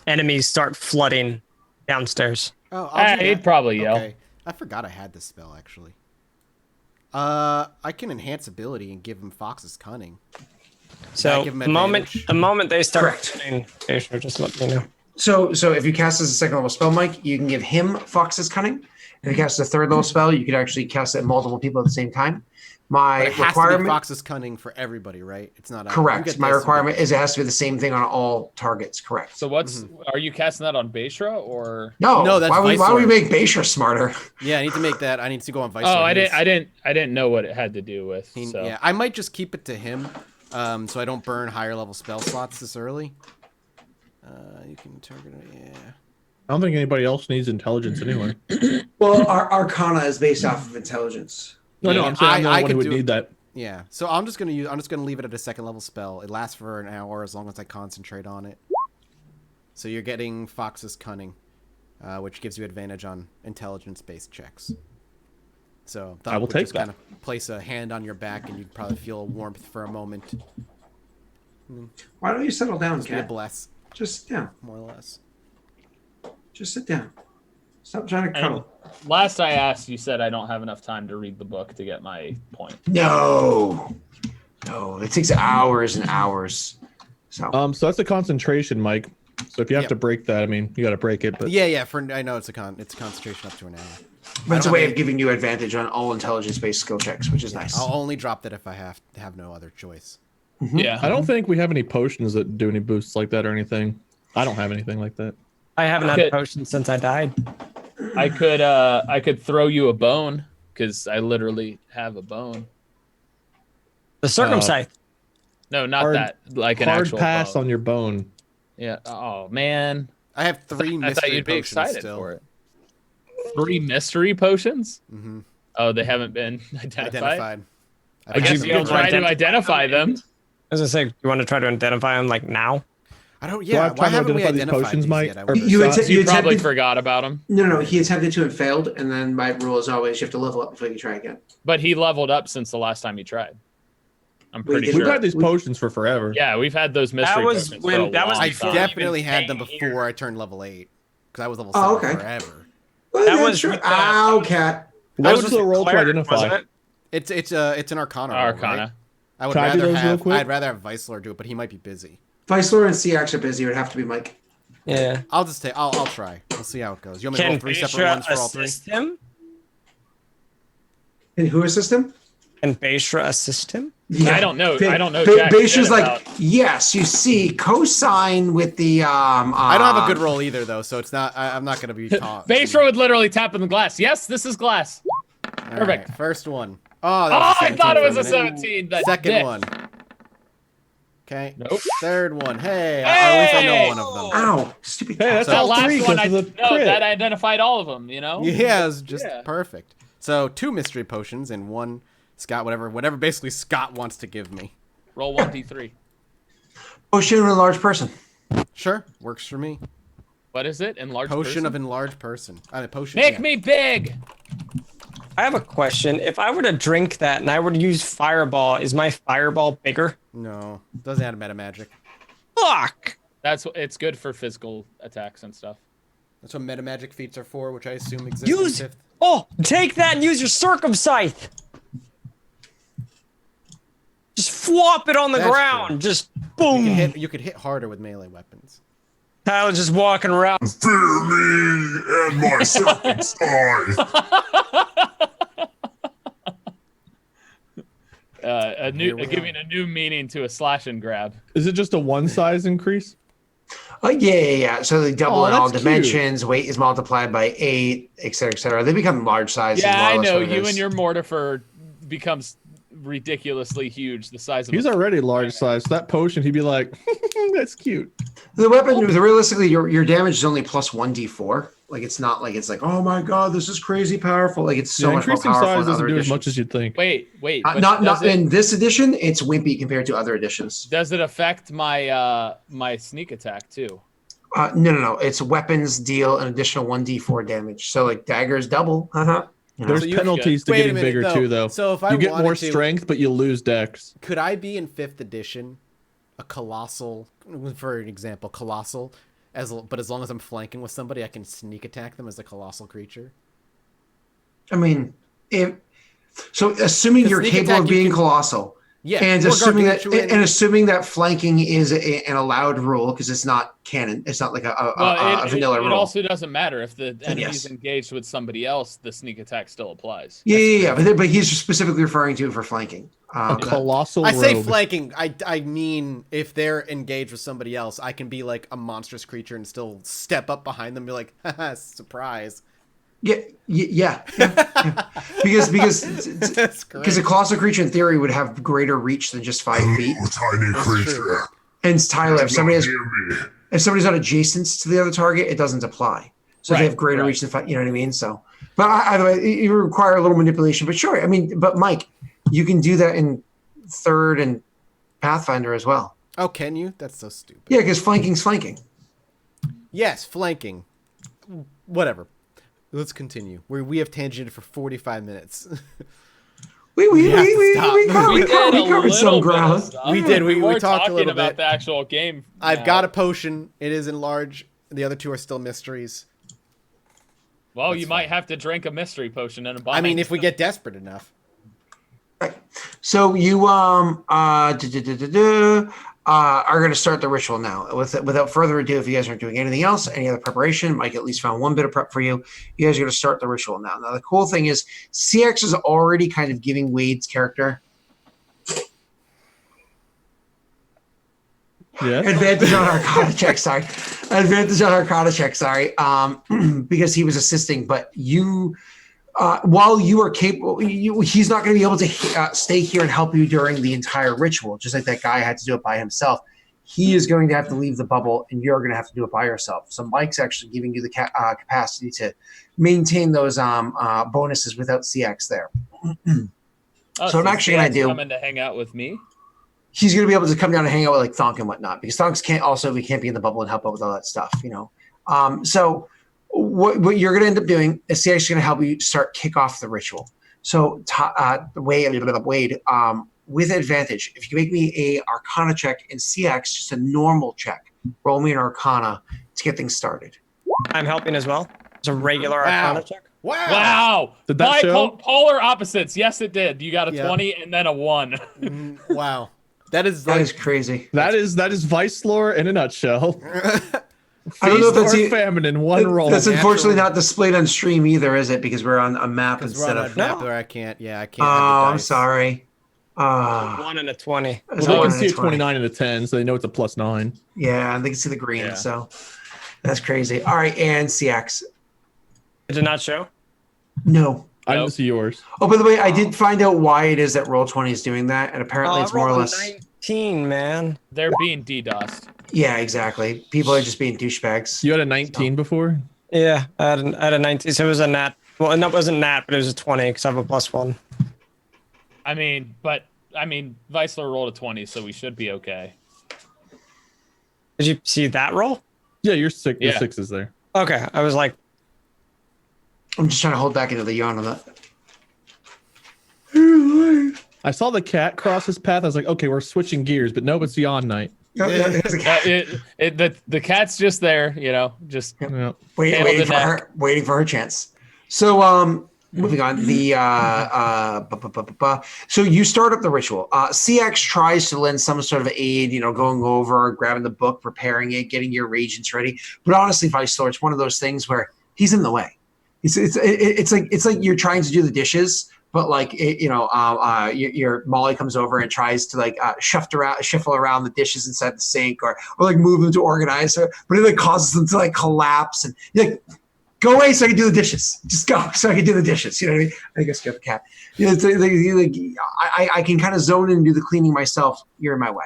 enemies start flooding downstairs. Oh, I'll do He'd that. probably yell. Okay. I forgot I had this spell actually. I can enhance ability and give him Fox's Cunning. So give him the moment advantage? they start Correct. flooding, Beishra, just let me know. So if you cast as a second level spell, Mike, you can give him Fox's Cunning. If you cast a third level spell, you could actually cast it at multiple people at the same time. My But it has to be requirement, Fox's Cunning for everybody, right? It's not correct. My requirement is it has to be the same thing on all targets. Correct. So are you casting that on Beishra or? No, that's why would we Viceroy. make Beishra smarter? Yeah, I need to make that. I need to go on Vice. Oh, I didn't know what it had to do with. So. Yeah, I might just keep it to him, so I don't burn higher level spell slots this early. You can target. Yeah. I don't think anybody else needs intelligence anyway. Well, our Arcana is based off of intelligence. No, Yeah, I'm saying I'm the only one could who would do- need that. Yeah, so I'm just gonna leave it at a second level spell. It lasts for an hour as long as I concentrate on it. So you're getting Fox's Cunning, which gives you advantage on intelligence-based checks. So I will would take just that. kind of place a hand on your back, and you'd probably feel a warmth for a moment. Why don't you settle down, Just be a Cat? bless, Just down. more or less. Just sit down. Stop trying to cuddle. Last I asked, you said I don't have enough time to read the book to get my point. No, it takes hours and hours. So So that's a concentration, Mike. So if you have Yep. to break that, I mean, you got to break it. But Yeah. I know it's a concentration up to an hour. that's a don't way have of giving you advantage on all intelligence-based skill checks, which is nice. I'll only drop that if I have no other choice. Yeah. I don't think we have any potions that do any boosts like that or anything. I don't have anything like that. I haven't had Okay. a potion since I died. I could throw you a bone because I literally have a bone. The circumcised. No, not Hard- that. Like an Hard actual pass bone. on your bone. Yeah. Oh man. I have 3 I thought mystery you'd be potions excited still. for it. 3 mystery potions? Mhm. Oh, they haven't been identified. Identified. I guess you you be could able to try to identify identify them. As I say, you want to try to identify them like now? I don't. Do I Yeah. have Why time to haven't we identify these identified potions, these Mike? yet? I Or- wonder. You Scott, You attempted- probably forgot about him, No, he attempted to and failed, and then my rule is always you have to level up before you try again. but he leveled up since the last time he tried. I'm We pretty did- We've sure. had these potions for forever. Yeah, we've had those mystery was potions when- for a that was long I before time. definitely even had them came before here. I turned level 8 because I was level 7 Oh, okay. forever. Well, That yeah, was sure. with the- Ow, Cat. What was was the roll to cleric, identify? wasn't it? It's an Arcana. roll, Arcana. right? I would Can I do rather those real have. quick? I'd rather have Vicelor do it, but he might be busy. Vicelor and CX are busy. It would have to be Mike. Yeah. I'll just take. I'll try. We'll see how it goes. You want me to Can roll 3 separate Beishra ones for all 3? assist him? And who assist him? Can Beishra assist him? I don't know. I don't know jack Beishra's shit like, about- yes, you see, cosine with the I don't have a good roll either, though, so it's not. I'm not going to be taught. Beishra would literally tap in the glass. Yes, this is glass. All perfect. right, first one. Oh, that Oh, was a I 17 thought it for was a minute. 17. That Second dick. one. Okay. Nope. Third one. Hey, at least I know Hey! one of them. Ow, stupid. Hey, that's That all last three one, because of the no, crit. that identified all of them. You know. Yeah, it was just Yeah. perfect. So 2 mystery potions and 1 Scott, whatever basically Scott wants to give me. Roll 1d3. Potion with a large person. Sure, works for me. What is it? Enlarged Potion person? of enlarged person. I mean, potion. Make yeah. me big. I have a question. If I were to drink that and I were to use Fireball, is my Fireball bigger? No, doesn't have meta magic. Fuck! It's good for physical attacks and stuff. That's what meta magic feats are for, which I assume exists Use in 5th. Oh, take that and use your Circumcise. Just flop it on the That's ground. true. Just You boom. could hit harder with melee weapons. Tyler's just walking around. Fear me and my serpent's eye. Here we Giving a new meaning to a slash and grab. Is it just a one size increase? Yeah. So they double Oh, in all that's cute. dimensions. Weight is multiplied by 8, et cetera, et cetera. They become large sizes. Yeah, more or I less know. what it You is. and your Mortifer becomes ridiculously huge, the size of. He's already large size. So that potion, he'd be like, "That's cute." The weapon, realistically, your damage is only plus 1d4. Like it's not like it's like, oh my god, this is crazy powerful. Like it's so much more increasing powerful. size in doesn't other do as editions. much as you'd think. Wait. But Not in this edition. It's wimpy compared to other editions. Does it affect my my sneak attack too? No. It's weapons deal an additional 1d4 damage. So like daggers double. There's So you penalties to Wait a getting minute, bigger too, though. So if I you get more wanted to- strength, but you lose dex. Could I be in 5th edition, a colossal, for an example, colossal, but as long as I'm flanking with somebody, I can sneak attack them as a colossal creature? I mean, assuming you're sneak capable attack, of you being can- colossal, Yeah, and or assuming gargantuan. that flanking is an allowed rule because it's not canon, it's not like a vanilla it rule. also doesn't matter if the enemy's Yes. engaged with somebody else. The sneak attack still applies. Yeah. But he's specifically referring to it for flanking. A colossal I say rogue. flanking. I mean, if they're engaged with somebody else, I can be like a monstrous creature and still step up behind them and be like, haha, surprise. Yeah. Because That's great. a colossal creature in theory would have greater reach than just 5 feet. Tiny creature. And Tyler, if Don't somebody's hear me. not adjacent to the other target, it doesn't apply. So they Right, have greater right. reach than 5. You know what I mean? So, but either way, it would require a little manipulation. But sure, I mean, but Mike, you can do that in 3rd and Pathfinder as well. Oh, can you? That's so stupid. Yeah, because flanking's flanking. Yes, flanking. Whatever. Let's continue. We have tangented for 45 minutes. We have to stop. covered some ground. We did. We were talked a talking little about bit. the actual game. I've now. got a potion. It is in large. The other two are still mysteries. Well, That's you might have to drink a mystery potion and a I mean, bind. if we get desperate enough. So you are going to start the ritual now. Without further ado, if you guys aren't doing anything else, any other preparation, Mike at least found one bit of prep for you. You guys are going to start the ritual now. Now, the cool thing is CX is already kind of giving Wade's character Yeah. advantage on Arcana check. Sorry, because he was assisting. But you, while you are capable, he's not going to be able to stay here and help you during the entire ritual. Just like that guy had to do it by himself. He is going to have to leave the bubble, and you're going to have to do it by yourself. So Mike's actually giving you the capacity to maintain those bonuses without CX there. So I'm actually going to do. Coming to hang out with me. He's going to be able to come down and hang out with like Thonk and whatnot, because Thonks can't be in the bubble and help out with all that stuff, you know. So what you're going to end up doing is CX is going to help you kick off the ritual. So Wade, with advantage, if you make me a Arcana check in CX, just a normal check, roll me an Arcana to get things started. I'm helping as well. It's a regular Wow. Arcana check. Wow. Did that show? Polar opposites. Yes, it did. You got a Yeah. 20 and then a 1. Wow. That is That like, is crazy. That is Vice lore in a nutshell. I don't know if Feast that's or e- famine in one roll. That's unfortunately not displayed on stream either, is it? Because we're on a map because we're instead on a of. map where I can't have the I'm dice. sorry. 1 and a 20. It's They a one can and see a a 20. 29 and a 10, so they know it's a +9. Yeah, and they can see the green, Yeah. so that's crazy. All right, and CX. It did not show. No. I Nope. didn't see yours. Oh, by the way, I did find out why it is that Roll20 is doing that, and apparently it's I more or rolled a less. 19, man. They're being DDoSed. Yeah, exactly. People are just being douchebags. You had a 19 before? Yeah, I had a 19, so it was a nat. Well, no, it wasn't nat, but it was a 20 because I have a +1. I mean, Weissler rolled a 20, so we should be okay. Did you see that roll? Yeah, you're sick. Yeah. The 6 is there. Okay, I was like, I'm just trying to hold back into the yawn on that. I saw the cat cross his path. I was like, okay, we're switching gears, but nope, it's yawn night. The cat's just there, just Yeah. Handle the neck. waiting for her chance. So, moving on. So you start up the ritual. CX tries to lend some sort of aid, going over, grabbing the book, preparing it, getting your reagents ready. But honestly, Vicelor, it's one of those things where he's in the way. It's like you're trying to do the dishes, but your Molly comes over and tries to shuffle around the dishes inside the sink, or move them to organize, but it causes them to collapse, and you're like, go away so I can do the dishes. Just go so I can do the dishes. You know what I mean? I guess you have a cat. You know, I can kind of zone in and do the cleaning myself. You're in my way.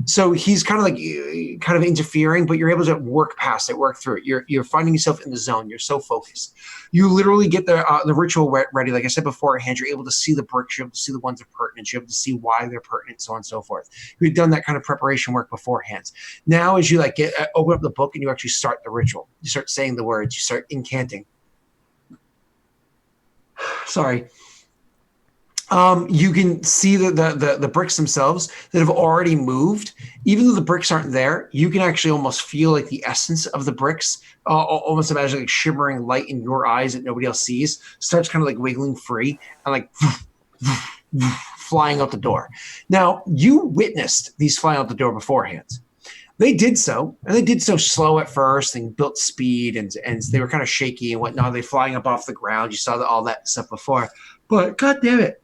So he's kind of interfering, but you're able to work past it, work through it. You're finding yourself in the zone. You're so focused. You literally get the ritual ready. Like I said beforehand, you're able to see the bricks. You're able to see the ones that are pertinent. You're able to see why they're pertinent, so on and so forth. You've done that kind of preparation work beforehand. Now, as you open up the book and you actually start the ritual, you start saying the words. You start incanting. Sorry. You can see the bricks themselves that have already moved. Even though the bricks aren't there, you can actually almost feel like the essence of the bricks, almost imagine like shimmering light in your eyes that nobody else sees, starts kind of like wiggling free and like flying out the door. Now, you witnessed these flying out the door beforehand. They did so, and they did so slow at first and built speed, and they were kind of shaky and whatnot. They flying up off the ground. You saw all that stuff before. But God damn it.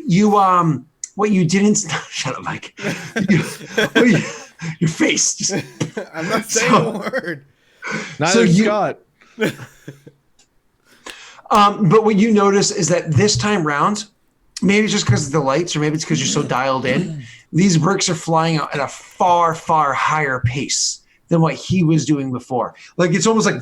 You what you didn't shut up, Mike. Your face just I'm not saying a word. Neither Scott. But what you notice is that this time round, maybe it's just because of the lights, or maybe it's because you're so dialed in, these bricks are flying out at a far, far higher pace than what he was doing before. Like it's almost like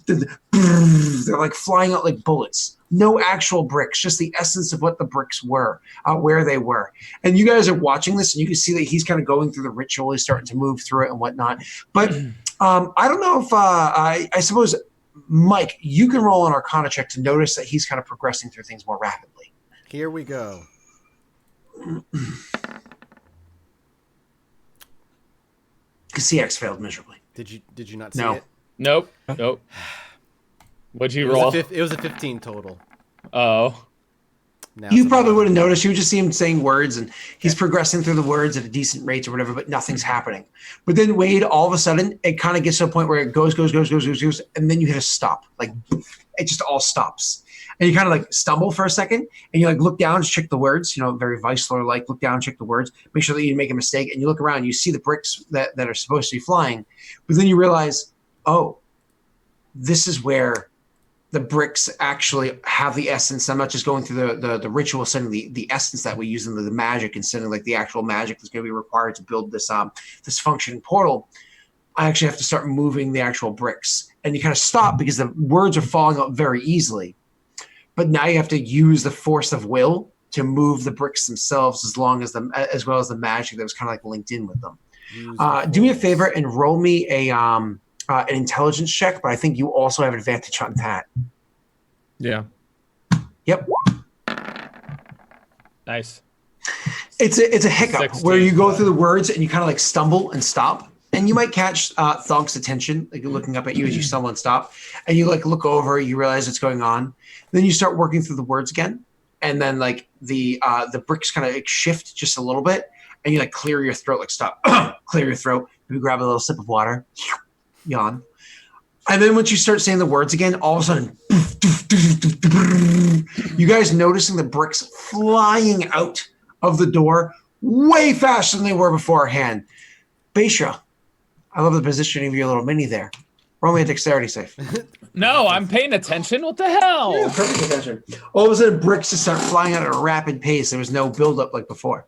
they're like flying out like bullets. No actual bricks, just the essence of what the bricks were, where they were. And you guys are watching this, and you can see that he's kind of going through the ritual. He's starting to move through it and whatnot. But I don't know if I suppose, Mike, you can roll an Arcana check to notice that he's kind of progressing through things more rapidly. Here we go. CX failed miserably. Did you not see No. it? Nope. What'd you roll? It was a 15 total. Oh. Now You it's probably 11. would have noticed. You would just see him saying words, and he's progressing through the words at a decent rate or whatever, but nothing's happening. But then Wade, all of a sudden, it kind of gets to a point where it goes, and then you hit a stop. Like, it just all stops. And you kind of like stumble for a second, and you like look down, just check the words, very Weissler-like, look down, check the words, make sure that you didn't make a mistake, and you look around, you see the bricks that are supposed to be flying, but then you realize, oh, this is where the bricks actually have the essence. I'm not just going through the ritual, sending the essence that we use in the magic, and sending like the actual magic that's going to be required to build this this functioning portal. I actually have to start moving the actual bricks, and you kind of stop because the words are falling out very easily. But now you have to use the force of will to move the bricks themselves, as well as the magic that was kind of like linked in with them. Do me a favor and roll me an intelligence check, but I think you also have advantage on that. Yeah. Yep. Nice. It's a hiccup 16. where you go through the words and you kind of like stumble and stop. And you might catch Thonk's attention, like looking up at you as you stumble and stop. And you like look over, you realize what's going on. Then you start working through the words again. And then like the bricks kind of like shift just a little bit. And you like clear your throat, like stop, clear your throat. Maybe grab a little sip of water, yawn. And then once you start saying the words again, all of a sudden, you guys noticing the bricks flying out of the door way faster than they were beforehand. Baisha, I love the positioning of your little mini there. Roll me a dexterity save. No, I'm paying attention. What the hell? Yeah, perfect attention. All of a sudden, bricks just start flying out at a rapid pace. There was no buildup like before.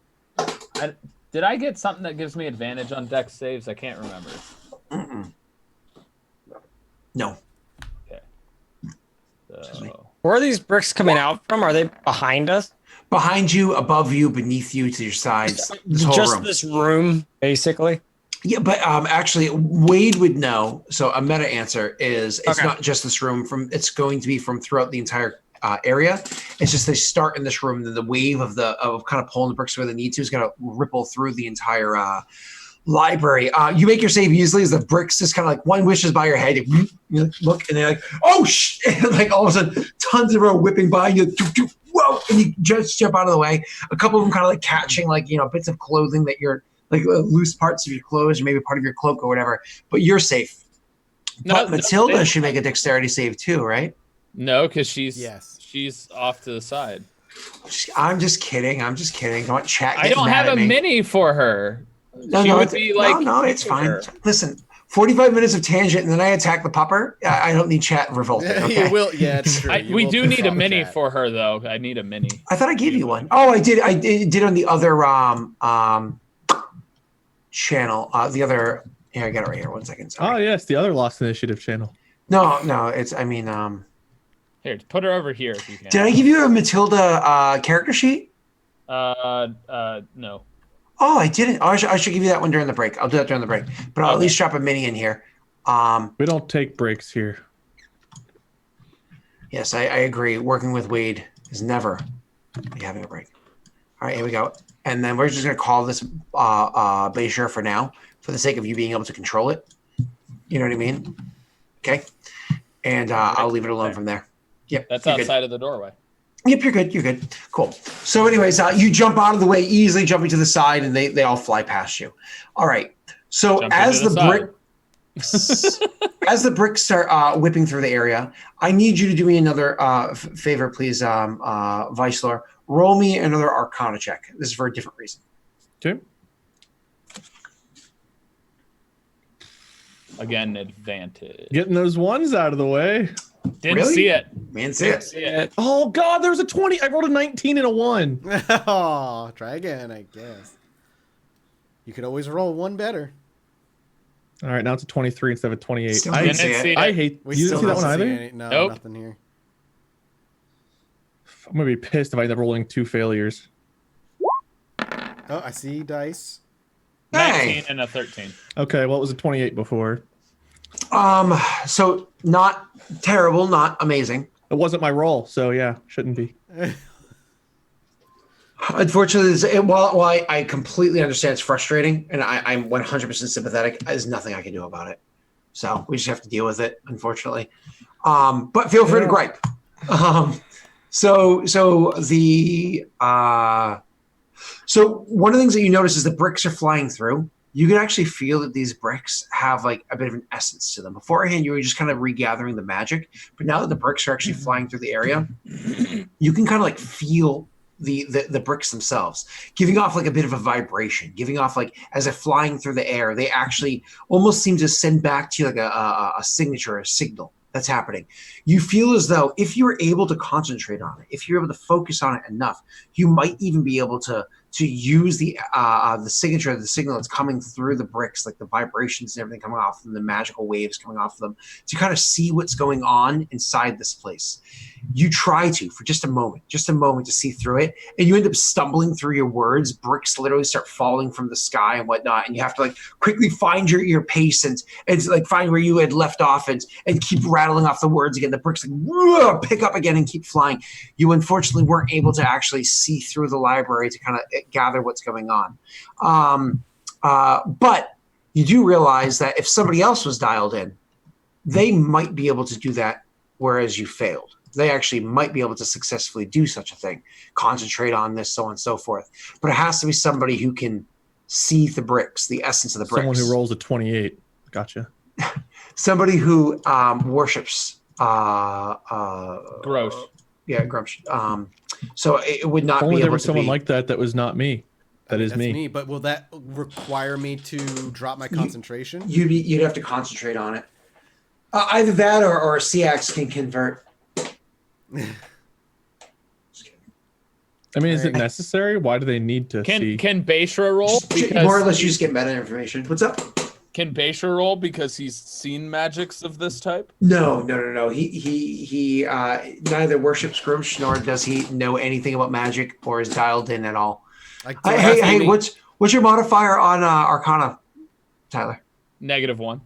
Did I get something that gives me advantage on dex saves? I can't remember. Mm-mm. No. Okay. So, Where are these bricks coming out from? Are they behind us? Behind you, above you, beneath you, to your sides. This whole Just room. this room, basically. Yeah, but actually, Wade would know. So a meta answer is it's Okay. not just this room. It's going to be from throughout the entire area. It's just they start in this room, and then the wave of kind of pulling the bricks where they need to is going to ripple through the entire library. You make your save easily as the bricks just kind of like one wishes by your head. You look, and they're like, oh shit! Like all of a sudden, tons of them are whipping by you. Whoa! And you just jump out of the way. A couple of them kind of like catching like bits of clothing that you're like loose parts of your clothes or maybe part of your cloak or whatever. But you're safe. But Matilda should make a dexterity save too, right? no, because she's off to the side. I'm just kidding. Don't want chat. I don't have a mini for her. No, She no, would it's, be like, no, it's fine. her. Listen, 45 minutes of tangent, and then I attack the pupper. I don't need chat revolting. Okay? You will. Yeah, it's true. We do need a mini for her though. I need a mini. I thought I gave you one. Oh, I did. I did on the other channel. The other. Here, I got it right here. 1 second. Sorry. Oh yes, the other Lost Initiative channel. No. It's. I mean. Here, put her over here if you can. Did I give you a Matilda character sheet? No. Oh, I didn't. Oh, I should give you that one during the break. I'll do that during the break. But I'll at least drop a mini in here. We don't take breaks here. Yes, I agree. Working with Wade is never like having a break. All right, here we go. And then we're just going to call this Bayshore for now, for the sake of you being able to control it. You know what I mean? Okay. And I'll leave it alone from there. Yep. That's outside of the doorway. Yep, you're good. You're good. Cool. So anyways, you jump out of the way, easily jumping to the side, and they all fly past you. All right. So Jump as into the the brick as the bricks start whipping through the area, I need you to do me another favor, please, Vice Lord. Roll me another Arcana check. This is for a different reason. Okay. Again, advantage. Getting those ones out of the way. Didn't Really? see it. Man, see it. See it. Oh God, there was a 20. I rolled a 19 and a 1. Oh, try again, I guess. You could always roll one better. All right, now it's a 23 instead of a 28. Still I, didn't see it. I hate. We You still didn't see that don't one see either? any- no, Nope. nothing here. I'm gonna be pissed if I end up rolling 2 failures. Oh, I see dice. 19 Hey. and a 13. Okay, well it was a 28 before. So not terrible, not amazing. It wasn't my roll, so yeah, shouldn't be. Unfortunately, while I completely understand it's frustrating, and I'm 100% sympathetic, there's nothing I can do about it. So we just have to deal with it, unfortunately. But feel free to gripe. So one of the things that you notice is the bricks are flying through. You can actually feel that these bricks have like a bit of an essence to them. Beforehand, you were just kind of regathering the magic, but now that the bricks are actually flying through the area, you can kind of like feel the bricks themselves giving off like a bit of a vibration, giving off like as they're flying through the air, they actually almost seem to send back to you like a signature, a signal that's happening. You feel as though if you're able to concentrate on it, if you're able to focus on it enough, you might even be able to use the signature, the signal that's coming through the bricks, like the vibrations and everything coming off them, the magical waves coming off of them, to kind of see what's going on inside this place. You try to, for just a moment to see through it, and you end up stumbling through your words. Bricks literally start falling from the sky and whatnot, and you have to like quickly find your pace and like find where you had left off and keep rattling off the words again. The bricks like pick up again and keep flying. You unfortunately weren't able to actually see through the library to kind of gather what's going on. But you do realize that if somebody else was dialed in, they might be able to do that, whereas you failed. They actually might be able to successfully do such a thing, concentrate on this, so on and so forth. But it has to be somebody who can see the bricks, the essence of the bricks. Someone who rolls a 28. Gotcha. Somebody who worships Gross. Yeah, Grumsh. So it would not If only be there able was to someone be like that was not me. That is That's me. me. But will that require me to drop my concentration? You'd have to concentrate on it. Either that or CX can convert. I mean, is it necessary? Why do they need to see? Can Bayshore roll? More or less, you just get meta information. What's up? Can Bayshore roll because he's seen magics of this type? No. He neither worships Grumsh nor does he know anything about magic or is dialed in at all. Hey, what's your modifier on Arcana, Tyler? -1.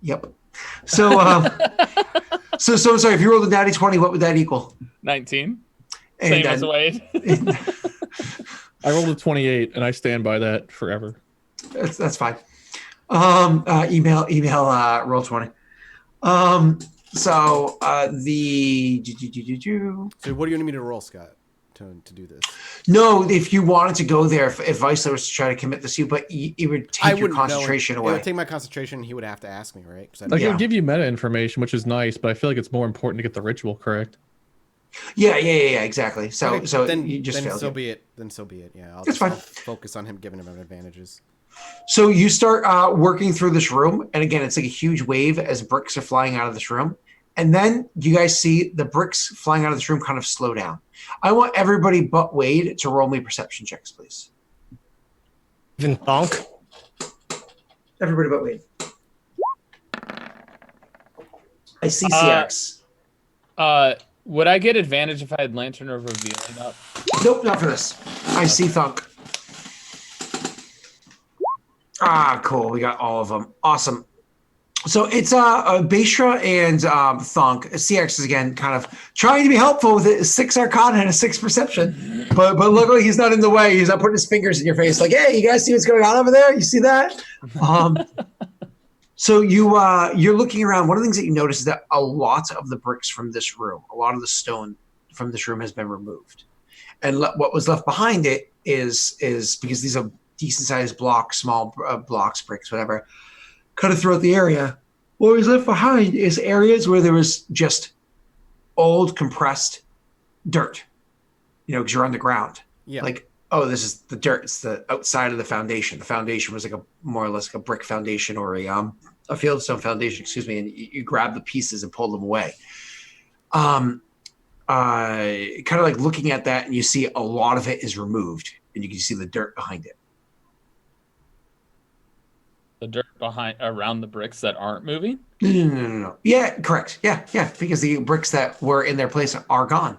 Yep. So, so I'm sorry. If you rolled a natty 20, what would that equal? 19. And Same as Wade. I rolled a 28, and I stand by that forever. That's fine. Email roll 20. So what do you need me to roll, Scott, to do this? No, if you wanted to go there, if Vice was to try to commit this to you, but it would take your concentration away. It would take my concentration. He would have to ask me, right? Like it would give you meta information, which is nice, but I feel like it's more important to get the ritual correct. Yeah, exactly. So then you just failed. So be it. Then so be it. Yeah, I'll That's fine. I'll focus on him, giving him advantages. So you start working through this room, and again, it's like a huge wave as bricks are flying out of this room. And then you guys see the bricks flying out of this room kind of slow down. I want everybody but Wade to roll me perception checks, please. Even Thonk? Everybody but Wade. I see CX. Would I get advantage if I had Lantern or Revealing up? Nope, not for this. I see Thunk. Ah, cool. We got all of them. Awesome. So it's Baishra and Thunk. CX is again kind of trying to be helpful with a 6 Arcana and a 6 Perception, but luckily he's not in the way. He's not putting his fingers in your face like, "Hey, you guys see what's going on over there? You see that?" So you're looking around. One of the things that you notice is that a lot of the bricks from this room, a lot of the stone from this room has been removed, and what was left behind it is because these are decent sized blocks, small blocks, bricks, whatever. Kind of throughout the area. What was left behind is areas where there was just old compressed dirt, because you're on the ground. Yeah. Like, oh, this is the dirt. It's the outside of the foundation. The foundation was like more or less like a brick foundation or a fieldstone foundation, excuse me, and you grab the pieces and pull them away. Kind of like looking at that, and you see a lot of it is removed, and you can see the dirt behind it. The dirt around the bricks that aren't moving? No. Yeah, correct. Yeah, because the bricks that were in their place are gone.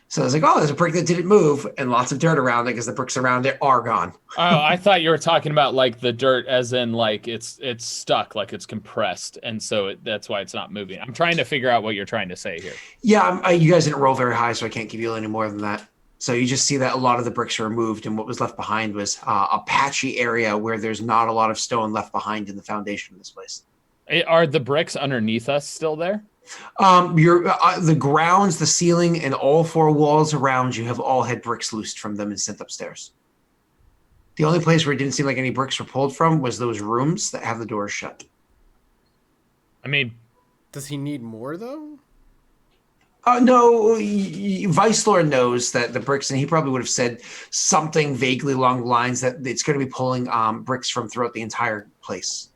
So it's like, oh, there's a brick that didn't move and lots of dirt around it because the bricks around it are gone. Oh, I thought you were talking about like the dirt as in like it's stuck, like it's compressed. And so that's why it's not moving. I'm trying to figure out what you're trying to say here. Yeah, you guys didn't roll very high, so I can't give you any more than that. So you just see that a lot of the bricks are removed, and what was left behind was a patchy area where there's not a lot of stone left behind in the foundation of this place. Are the bricks underneath us still there? The grounds, the ceiling, and all 4 walls around you have all had bricks loosed from them and sent upstairs. The only place where it didn't seem like any bricks were pulled from was those rooms that have the doors shut. I mean, does he need more though? No, Vice Lord knows that the bricks, and he probably would have said something vaguely along the lines that it's going to be pulling bricks from throughout the entire place.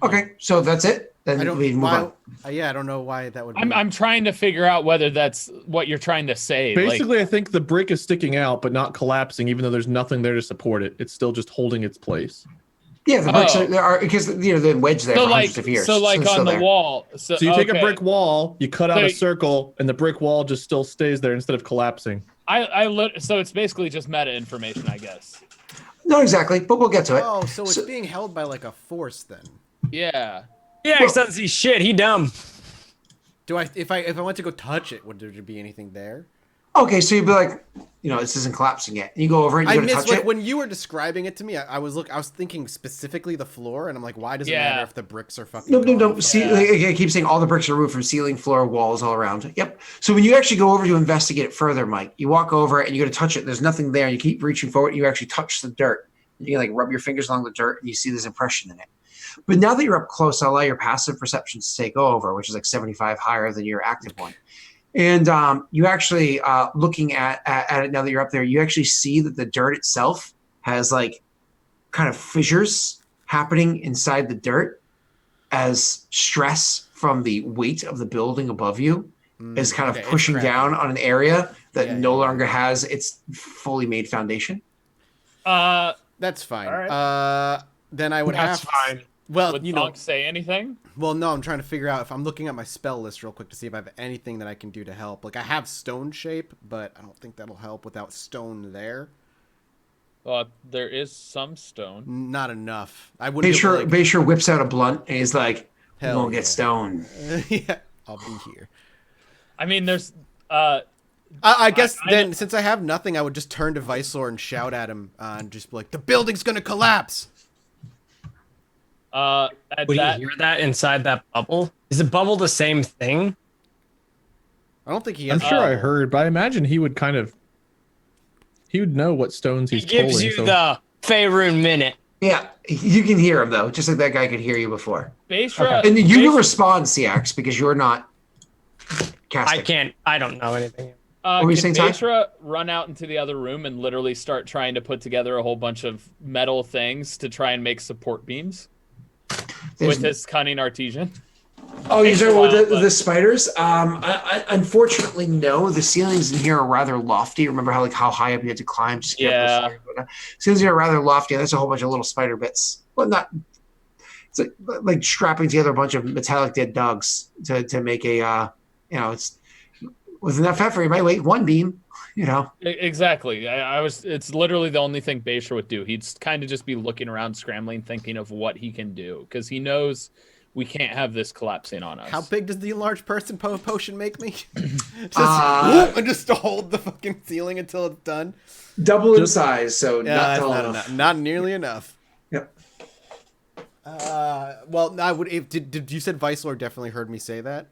Okay, so that's it. Then we move on. I don't know why that would be. I'm trying to figure out whether that's what you're trying to say. Basically, I think the brick is sticking out, but not collapsing, even though there's nothing there to support it. It's still just holding its place. Yeah, the bricks are because they're wedged there for hundreds of years. So like on the wall. So you take a brick wall, you cut out a circle, and the brick wall just still stays there instead of collapsing. So it's basically just meta information, I guess. Not exactly, but we'll get to it. Oh, so it's being held by like a force then. Yeah. Yeah, he doesn't see shit. He dumb. If I went to go touch it, would there be anything there? Okay, so you'd be like, this isn't collapsing yet. And you go over and you go to touch it. When you were describing it to me, I was thinking specifically the floor, and I'm like, why does it matter if the bricks are fucking No. See, I keep saying all the bricks are removed from ceiling, floor, walls, all around. Yep. So when you actually go over to investigate it further, Mike, you walk over and you go to touch it. There's nothing there. And you keep reaching forward, and you actually touch the dirt. You can like rub your fingers along the dirt, and you see this impression in it. But now that you're up close, I'll allow your passive perceptions to take over, which is like 75 higher than your active one. And you actually, looking at it now that you're up there, you actually see that the dirt itself has like kind of fissures happening inside the dirt as stress from the weight of the building above you is kind of pushing down on an area that no longer has its fully made foundation. That's fine. Right. Then I would have. That's fine. Well, would Thonk say anything? Well, no, I'm trying to figure out if I'm looking at my spell list real quick to see if I have anything that I can do to help. Like, I have stone shape, but I don't think that'll help without stone there. There is some stone. Not enough. I wouldn't. Baishra whips out a blunt and he's like, "You won't get stone." Yeah, I'll be here. I mean, there's. I guess then, since I have nothing, I would just turn to Vicelor and shout at him and just be like, "The building's gonna collapse." Would you hear that inside that bubble? Is the bubble the same thing? I don't think he I'm has. sure I heard, but I imagine he would know what stones he's pulling. He gives you the Faerun minute. Yeah, you can hear him though, just like that guy could hear you before. Baishra, and you can respond, CX, because you're not casting. I don't know anything. What were you saying, Ty? Baishra run out into the other room and literally start trying to put together a whole bunch of metal things to try and make support beams with his cunning artesian? Oh, you're talking about but- the spiders? I unfortunately, no. The ceilings in here are rather lofty. Remember how high up you had to climb? Just to get those Yeah. spiders? Ceilings here are rather lofty. And there's a whole bunch of little spider bits. Well, not. It's like strapping together a bunch of metallic dead dogs to make a. It's with enough effort, you might wait one beam. Exactly. It's literally the only thing Baishra would do. He'd kind of just be looking around, scrambling, thinking of what he can do because he knows we can't have this collapsing on us. How big does the enlarged person potion make me? just to hold the fucking ceiling until it's done. Double in size, so not tall enough. Not nearly enough. Yep. Well, I would. Did you said Vicelor definitely heard me say that?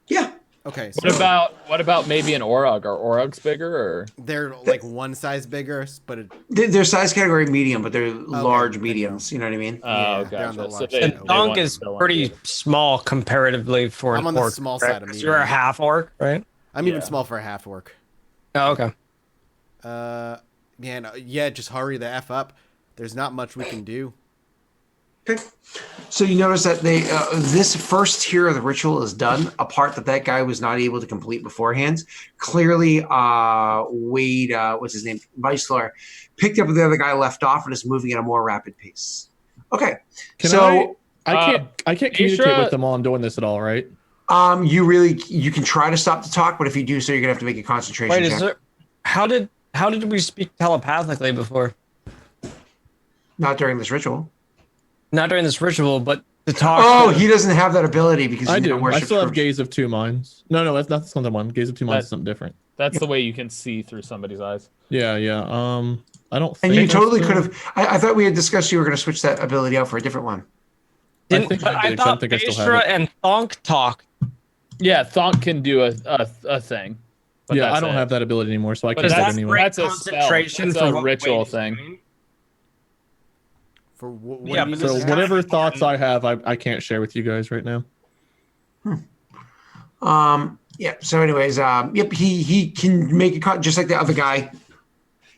Yeah. Okay. What about maybe an Orug? Are Orugs bigger or? They're like one size bigger, but They're size category medium, but they're large mediums. You know what I mean? Oh, they're on the gotcha. So large they- side. And they Donk want is to go pretty under. small comparatively for an I'm on the orc. small right? side of 'Cause medium. You're a half orc, right? I'm even Yeah. small for a half orc. Oh, okay. Just hurry the F up. There's not much we can do. Okay. So you notice that this first tier of the ritual is done. A part that guy was not able to complete beforehand. Clearly, Wade, what's his name, Vicelor, picked up where the other guy left off and is moving at a more rapid pace. Okay. I can't communicate Baishra- with them while I'm doing this at all, right? You can try to stop the talk, but if you do so, you're gonna have to make a concentration Wait, check. how did we speak telepathically before? Not during this ritual. Not during this ritual, but to talk. Oh, he doesn't have that ability because I he do. don't I worship still have Scrooge. gaze of two minds. No, that's not something one. Gaze of two minds is something different. That's the way you can see through somebody's eyes. Yeah. I don't. And think you I totally still- could have. I thought we had discussed you were going to switch that ability out for a different one. I think I I did, 'cause I thought think I still have Baishra it. and Thonk talk. Yeah, Thonk can do a thing. But Yeah, I that's don't it. have that ability anymore, so I But can't do it that's anymore. great. That's a spell. concentration That's for a what ritual Wade is thing. doing. For what Yeah, do you but So this is whatever kind of thoughts I important. have, I can't share with you guys right now. Yeah. So, anyways, yep. He can make just like the other guy.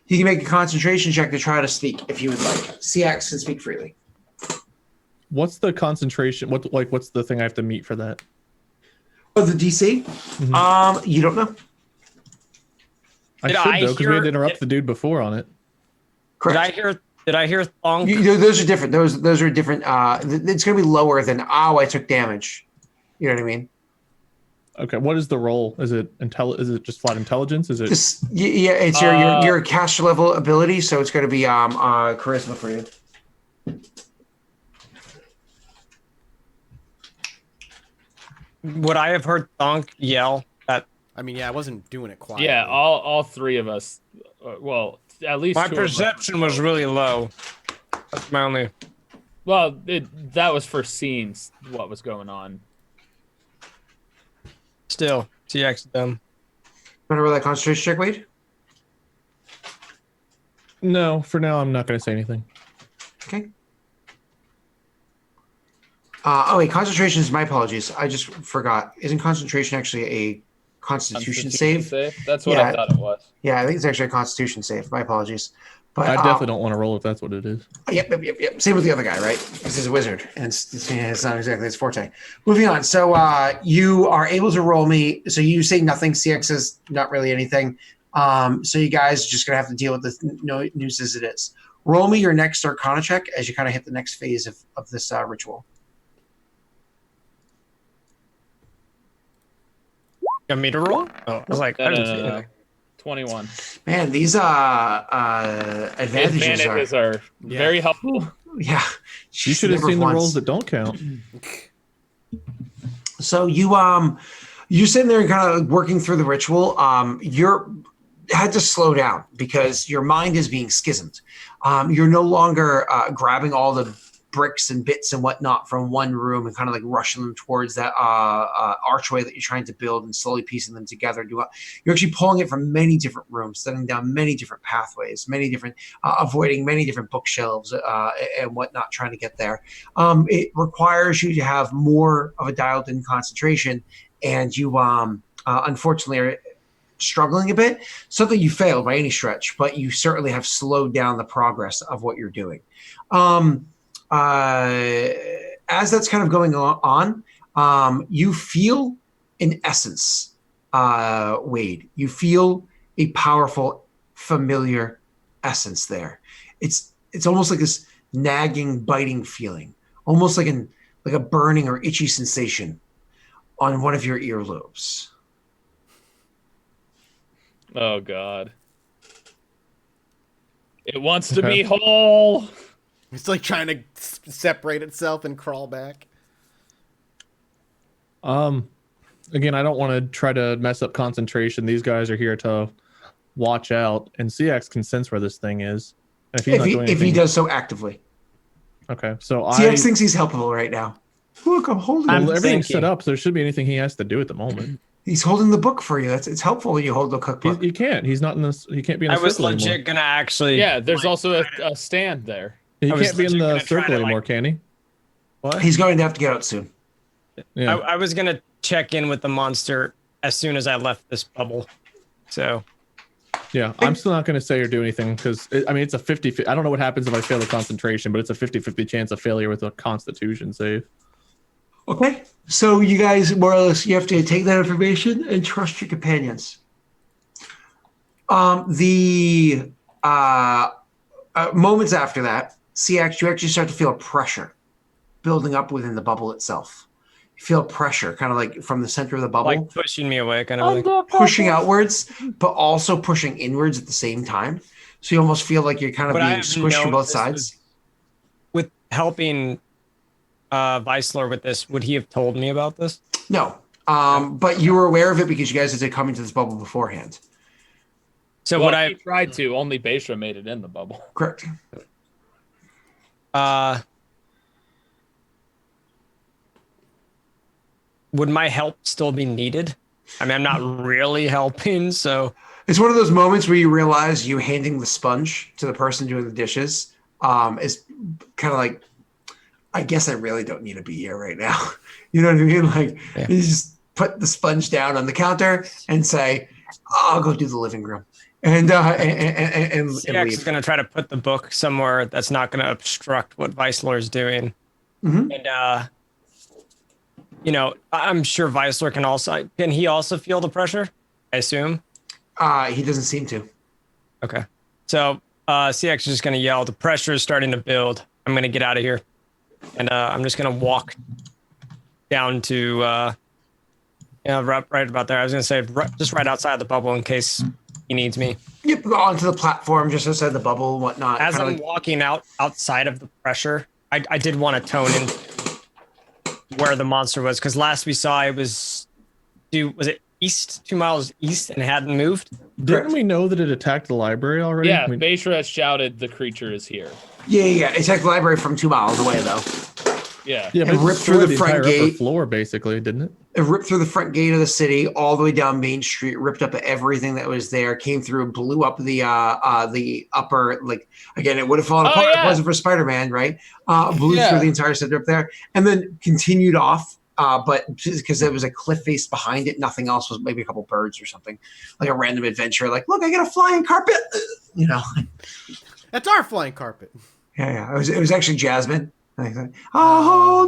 He can make a concentration check to try to speak if you would like. CX can speak freely. What's the concentration? What's the thing I have to meet for that? Oh, the DC. You don't know. I Did should I though, because we had to hear- interrupt the dude before on it. Correct. Did I hear Thonk? Those are different. Those are different. It's going to be lower than I took damage. You know what I mean? Okay, what is the role? Is it Is it just flat intelligence? Is it? Yeah, it's your caster level ability, so it's going to be charisma for you. Would I have heard Thonk yell at I mean, I wasn't doing it quietly. Yeah, all three of us. Well, at least my two of us. perception was really low. That's my only. Well, that was for seeing what was going on. Still, TX them. Want to roll that concentration check, Wade? No, for now I'm not going to say anything. Okay. Wait, concentration is my apologies. I just forgot. Isn't concentration actually a constitution save? That's what I thought it was. Yeah, I think it's actually a constitution save. My apologies. But I definitely don't want to roll if that's what it is. Yep. Same with the other guy, right? This is a wizard, and it's not exactly his forte. Moving on. So you are able to roll me. So you say nothing. CX says not really anything. So you guys are just going to have to deal with the news as it is. Roll me your next Arcana check as you kind of hit the next phase of this ritual. You want me to roll? Oh, I was like, I didn't see anything. 21. Man, these advantages are are very helpful. yeah. You should have Never seen the once. rolls that don't count. So you're sitting there and kind of working through the ritual. You're had to slow down because your mind is being schismed. You're no longer grabbing all the bricks and bits and whatnot from one room and kind of like rushing them towards that archway that you're trying to build and slowly piecing them together. You're actually pulling it from many different rooms, setting down many different pathways, many different, avoiding many different bookshelves and whatnot, trying to get there. It requires you to have more of a dialed in concentration, and you unfortunately struggling a bit. It's not that you failed by any stretch, but you certainly have slowed down the progress of what you're doing. As that's kind of going on, you feel, in essence, Wade, you feel a powerful, familiar essence there. It's almost like this nagging, biting feeling, almost like a burning or itchy sensation on one of your earlobes. Oh God. It wants to be whole. It's like trying to separate itself and crawl back. Again, I don't want to try to mess up concentration. These guys are here to watch out, and CX can sense where this thing is. And If he does so actively. Okay, so CX thinks he's helpful right now. Look, I'm holding. Everything's set up, so there should be anything he has to do at the moment. He's holding the book for you. It's helpful when you hold the cookbook. He can't. He's not in this. He can't be in the I was circle legit anymore. gonna actually. Yeah, there's also a stand there. He I was can't be in legit the gonna try circle to, anymore, can he? What? He's going to have to get out soon. Yeah. I was gonna check in with the monster as soon as I left this bubble. So Yeah, I'm still not going to say or do anything because, it's a 50. I don't know what happens if I fail the concentration, but it's a 50-50 chance of failure with a constitution save. Okay. So you guys, more or less, you have to take that information and trust your companions. Moments after that, CX, you actually start to feel pressure building up within the bubble itself. You feel pressure kind of like from the center of the bubble. like pushing me away, kind of like. Pushing outwards, but also pushing inwards at the same time. So you almost feel like you're kind of But I being have squished from known both this sides. With helping Weissler with this, would he have told me about this? No. But you were aware of it because you guys had to come into this bubble beforehand. So Well, would I? he tried to. Only Beisha made it in the bubble. Correct. Would my help still be needed? I mean, I'm not really helping, so. It's one of those moments where you realize you handing the sponge to the person doing the dishes is kind of like, I guess I really don't need to be here right now. You know what I mean? Like, Yeah. You just put the sponge down on the counter and say, I'll go do the living room. And CX leave. is going to try to put the book somewhere that's not going to obstruct what Weissler is doing. Mhm. And, I'm sure Weissler can he also feel the pressure? I assume. He doesn't seem to. Okay. So CX is just going to yell, the pressure is starting to build. I'm going to get out of here. And I'm just going to walk down to, right about there. I was going to say just right outside the bubble in case he needs me. Yep, onto the platform just outside the bubble and whatnot. As I'm walking outside of the pressure, I did want to tone in where the monster was, because last we saw it was it east, 2 miles east, and hadn't moved? Didn't we know that it attacked the library already? Yeah, Beisha has shouted the creature is here. Yeah. It's like the library from 2 miles away, though. Yeah. Yeah, but It it ripped through the destroyed front entire upper gate. floor, basically, didn't it? It ripped through the front gate of the city, all the way down Main Street, ripped up everything that was there, came through, blew up the upper, like, again, it would have fallen apart if it wasn't for Spider-Man, right? Blew through the entire center up there, and then continued off. But because there was a cliff face behind it, nothing else was, maybe a couple birds or something, like a random adventure. Like, look, I got a flying carpet, you know. That's our flying carpet. Yeah. It was actually Jasmine. Like, oh,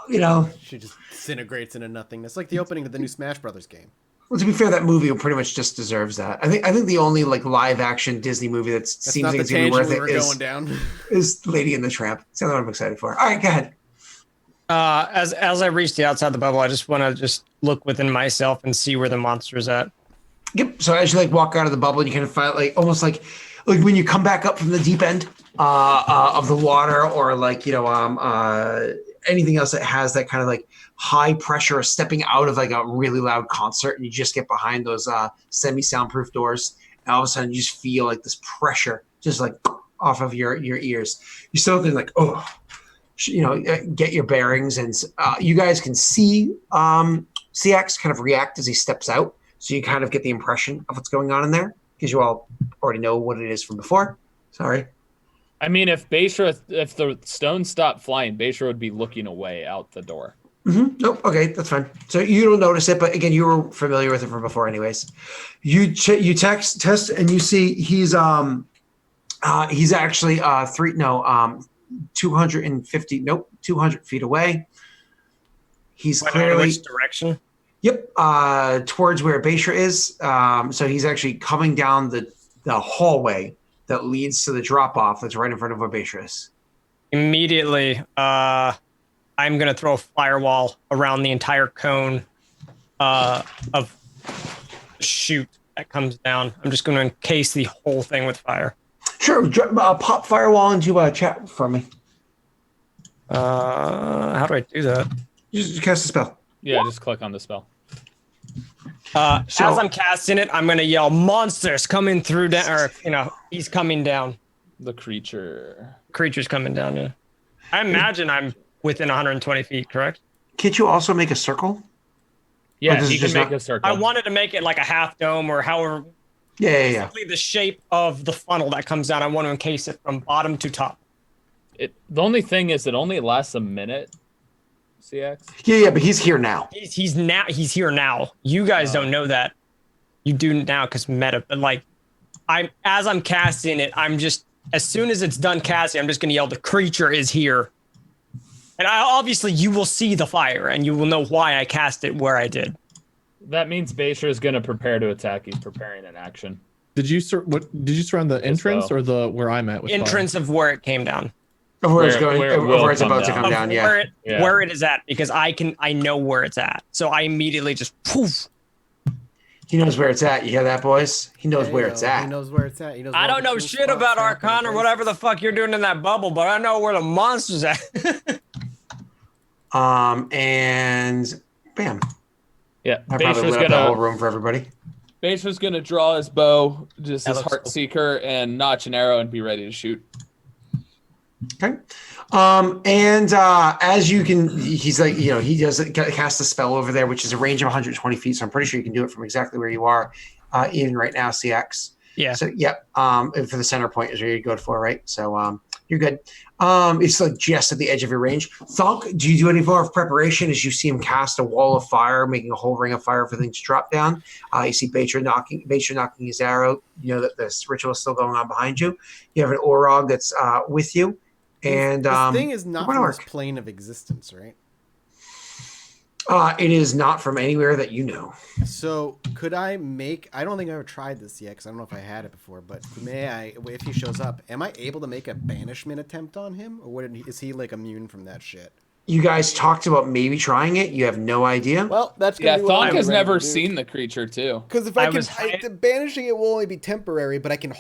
new, you know. She just disintegrates into nothingness, like the opening of the new Smash Brothers game. Well, to be fair, that movie pretty much just deserves that. I think the only like live action Disney movie that seems like it's gonna be worth it is Lady and the Tramp. It's the other one I'm excited for. All right, go ahead. As I reach the outside the bubble, I just want to just look within myself and see where the monster is at. Yep. So as you like walk out of the bubble, and you kind of find like almost like when you come back up from the deep end of the water, or like anything else that has that kind of like high pressure, or stepping out of like a really loud concert, and you just get behind those semi-soundproof doors, and all of a sudden you just feel like this pressure just like off of your ears. You still think like, oh, get your bearings, and you guys can see CX kind of react as he steps out, so you kind of get the impression of what's going on in there because you all already know what it is from before. Sorry. I mean, if the stone stopped flying, Beisha would be looking away out the door. Nope. Okay, that's fine. So you don't notice it, but again, you were familiar with it from before, anyways. You test, and you see he's actually 250 200 feet away. He's clearly Which direction? Yep, towards where Basher is. So he's actually coming down the hallway that leads to the drop off that's right in front of where Basher is. Immediately, I'm gonna throw a firewall around the entire cone of chute that comes down. I'm just gonna encase the whole thing with fire. Sure, pop firewall into chat for me. How do I do that? Just cast a spell. Yeah, just click on the spell. As I'm casting it, I'm gonna yell, "Monsters coming through down!" Or he's coming down. The creature. Creature's coming down. Yeah. I imagine I'm within 120 feet. Correct? Can't you also make a circle? Yeah, he can make a circle. I wanted to make it like a half dome or however. Yeah. Basically, the shape of the funnel that comes down. I want to encase it from bottom to top. The only thing is, it only lasts a minute. CX. Yeah, but he's here now. He's here now. You guys don't know that. You do now because meta. But as I'm casting it, I'm just as soon as it's done casting, I'm just gonna yell, "The creature is here," and obviously you will see the fire and you will know why I cast it where I did. That means Basher is going to prepare to attack. He's preparing an action. Did you surround the entrance or the where I'm at? With entrance fire? of where it came down. Where it's about to come down. Yeah. Where it is at, because I know where it's at. So I immediately just poof. He knows where it's at. You hear that, boys? He knows where it's at. He knows where it's at. He knows. I don't know shit about Arcana or whatever the fuck you're doing in that bubble, but I know where the monster's at. And bam. Yeah, I probably lit up the whole room for everybody. Basher's gonna draw his bow, just his heart seeker, and notch an arrow and be ready to shoot. Okay. And as you can, he's like, he does cast a spell over there, which is a range of 120 feet. So I'm pretty sure you can do it from exactly where you are, even right now, CX. Yeah. So, yep. And for the center point is where you go for, right? So, you're good. It's like just at the edge of your range. Thunk, do you do any more of preparation as you see him cast a wall of fire, making a whole ring of fire for things to drop down? You see Bacher knocking his arrow. You know that this ritual is still going on behind you. You have an Orog that's with you. And this thing is not from this plane of existence, right? It is not from anywhere that you know. So could I make? I don't think I ever tried this yet because I don't know if I had it before. But may I? If he shows up, am I able to make a banishment attempt on him, or is he like immune from that shit? You guys talked about maybe trying it. You have no idea. Well, that's Thonk has never seen the creature too. Because if banishing it will only be temporary, but I can.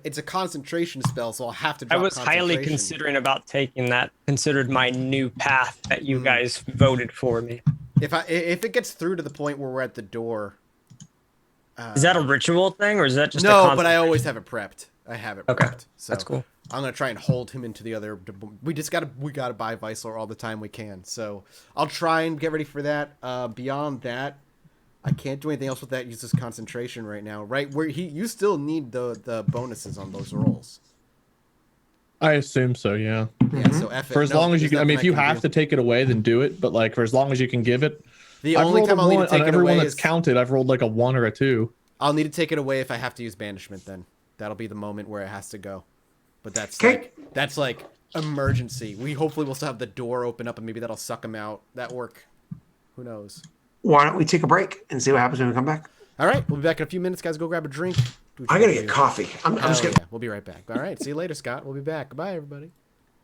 It's a concentration spell, so I'll have to. Drop I was highly considering about taking that. Considered my new path that you guys voted for me. If it gets through to the point where we're at the door. Is that a ritual thing, or is that just no? But I always have it prepped. I have it prepped. Okay, so that's cool. I'm gonna try and hold him into the other. We gotta buy Viceler all the time we can. So I'll try and get ready for that. Beyond that, I can't do anything else with that. Use this concentration right now. Right where you still need the bonuses on those rolls. I assume so. Yeah. Yeah. So for as long as you can. I mean, if you have to take it away, then do it. But for as long as you can give it. The only time I'll need to take it away everyone that's counted, I've rolled like a 1 or a 2. I'll need to take it away if I have to use banishment. Then that'll be the moment where it has to go. But that's like emergency. We hopefully will still have the door open up and maybe that'll suck him out. That work. Who knows? Why don't we take a break and see what happens when we come back? All right, we'll be back in a few minutes, guys. Go grab a drink. I gotta get coffee. I'm just gonna. Yeah. We'll be right back. All right, see you later, Scott. We'll be back. Goodbye, everybody.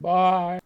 Bye.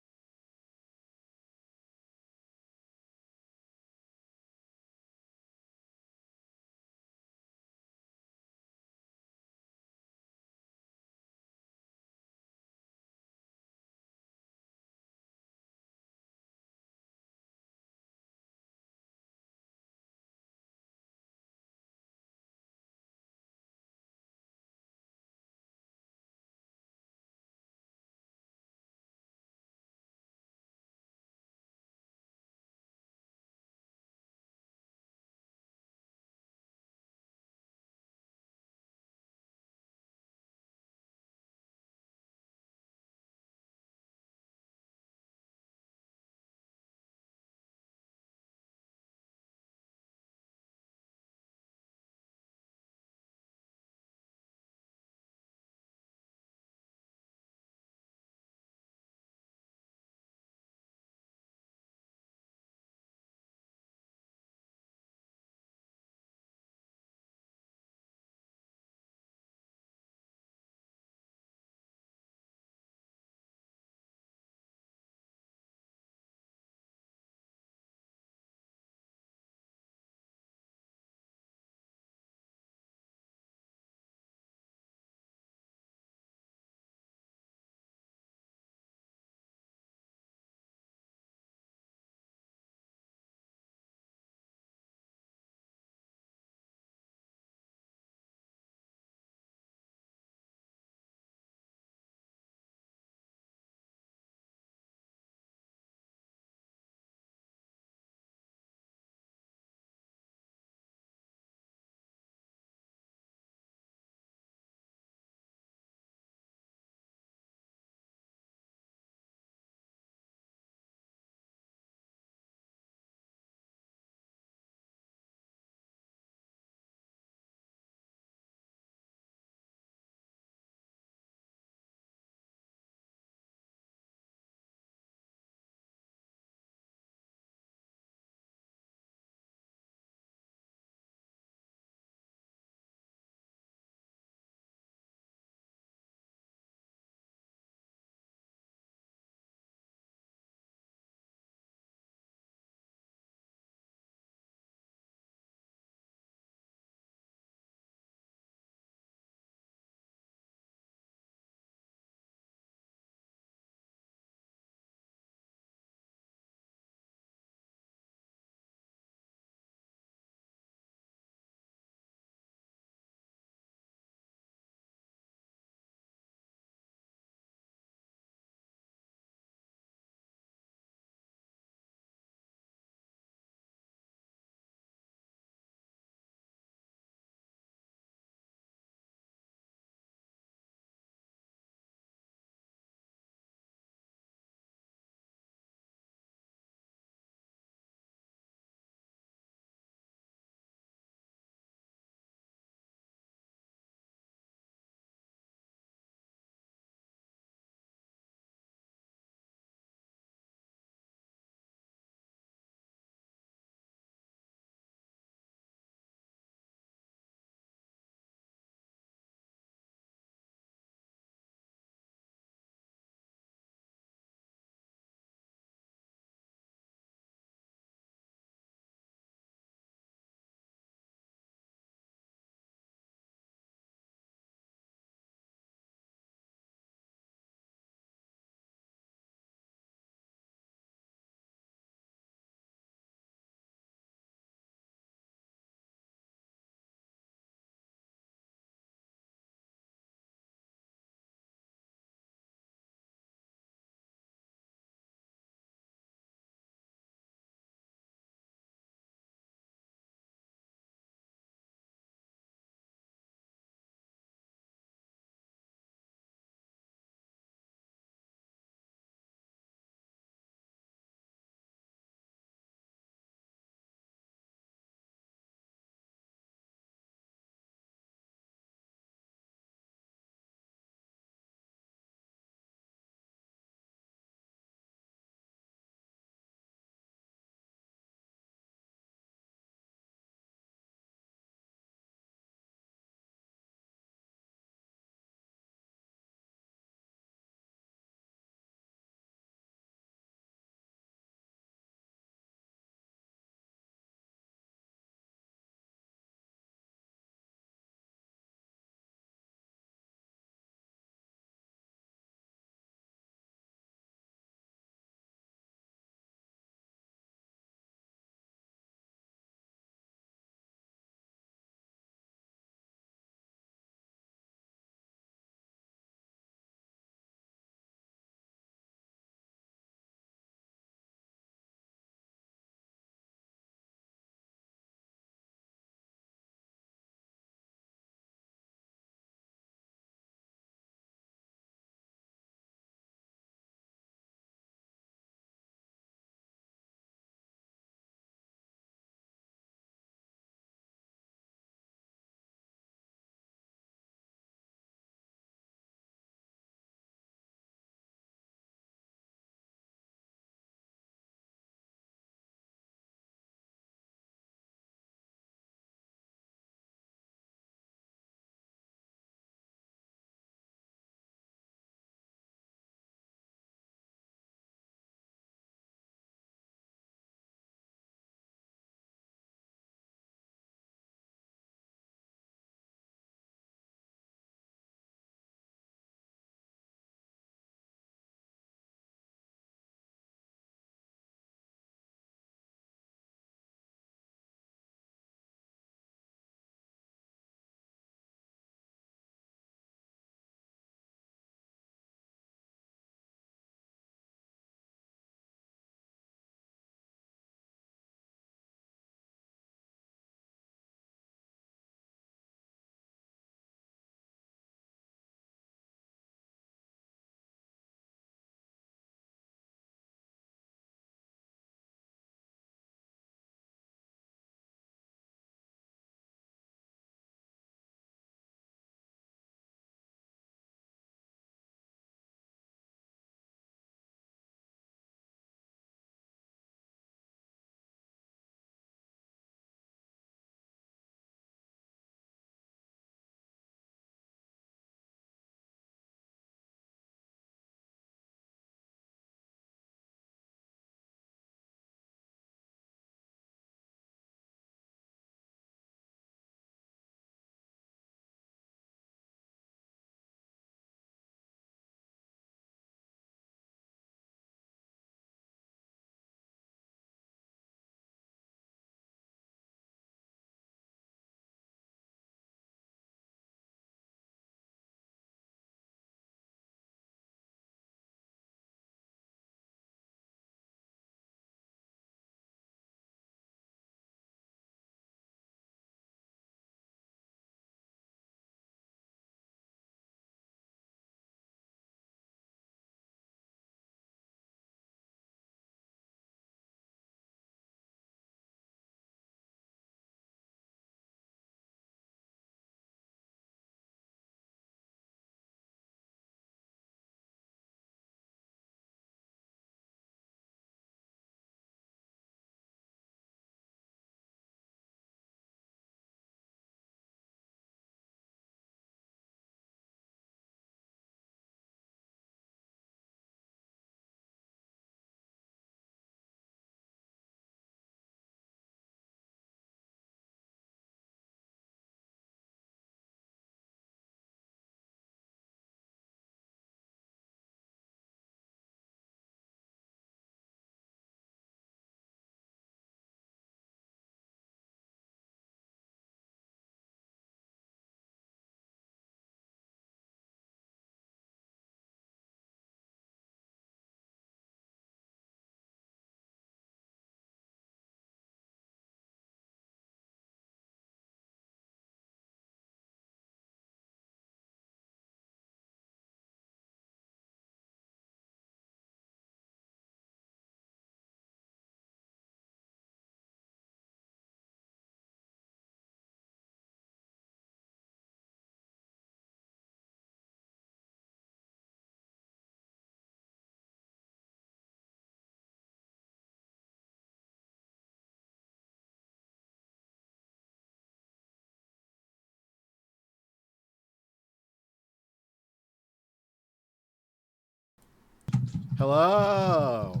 Hello.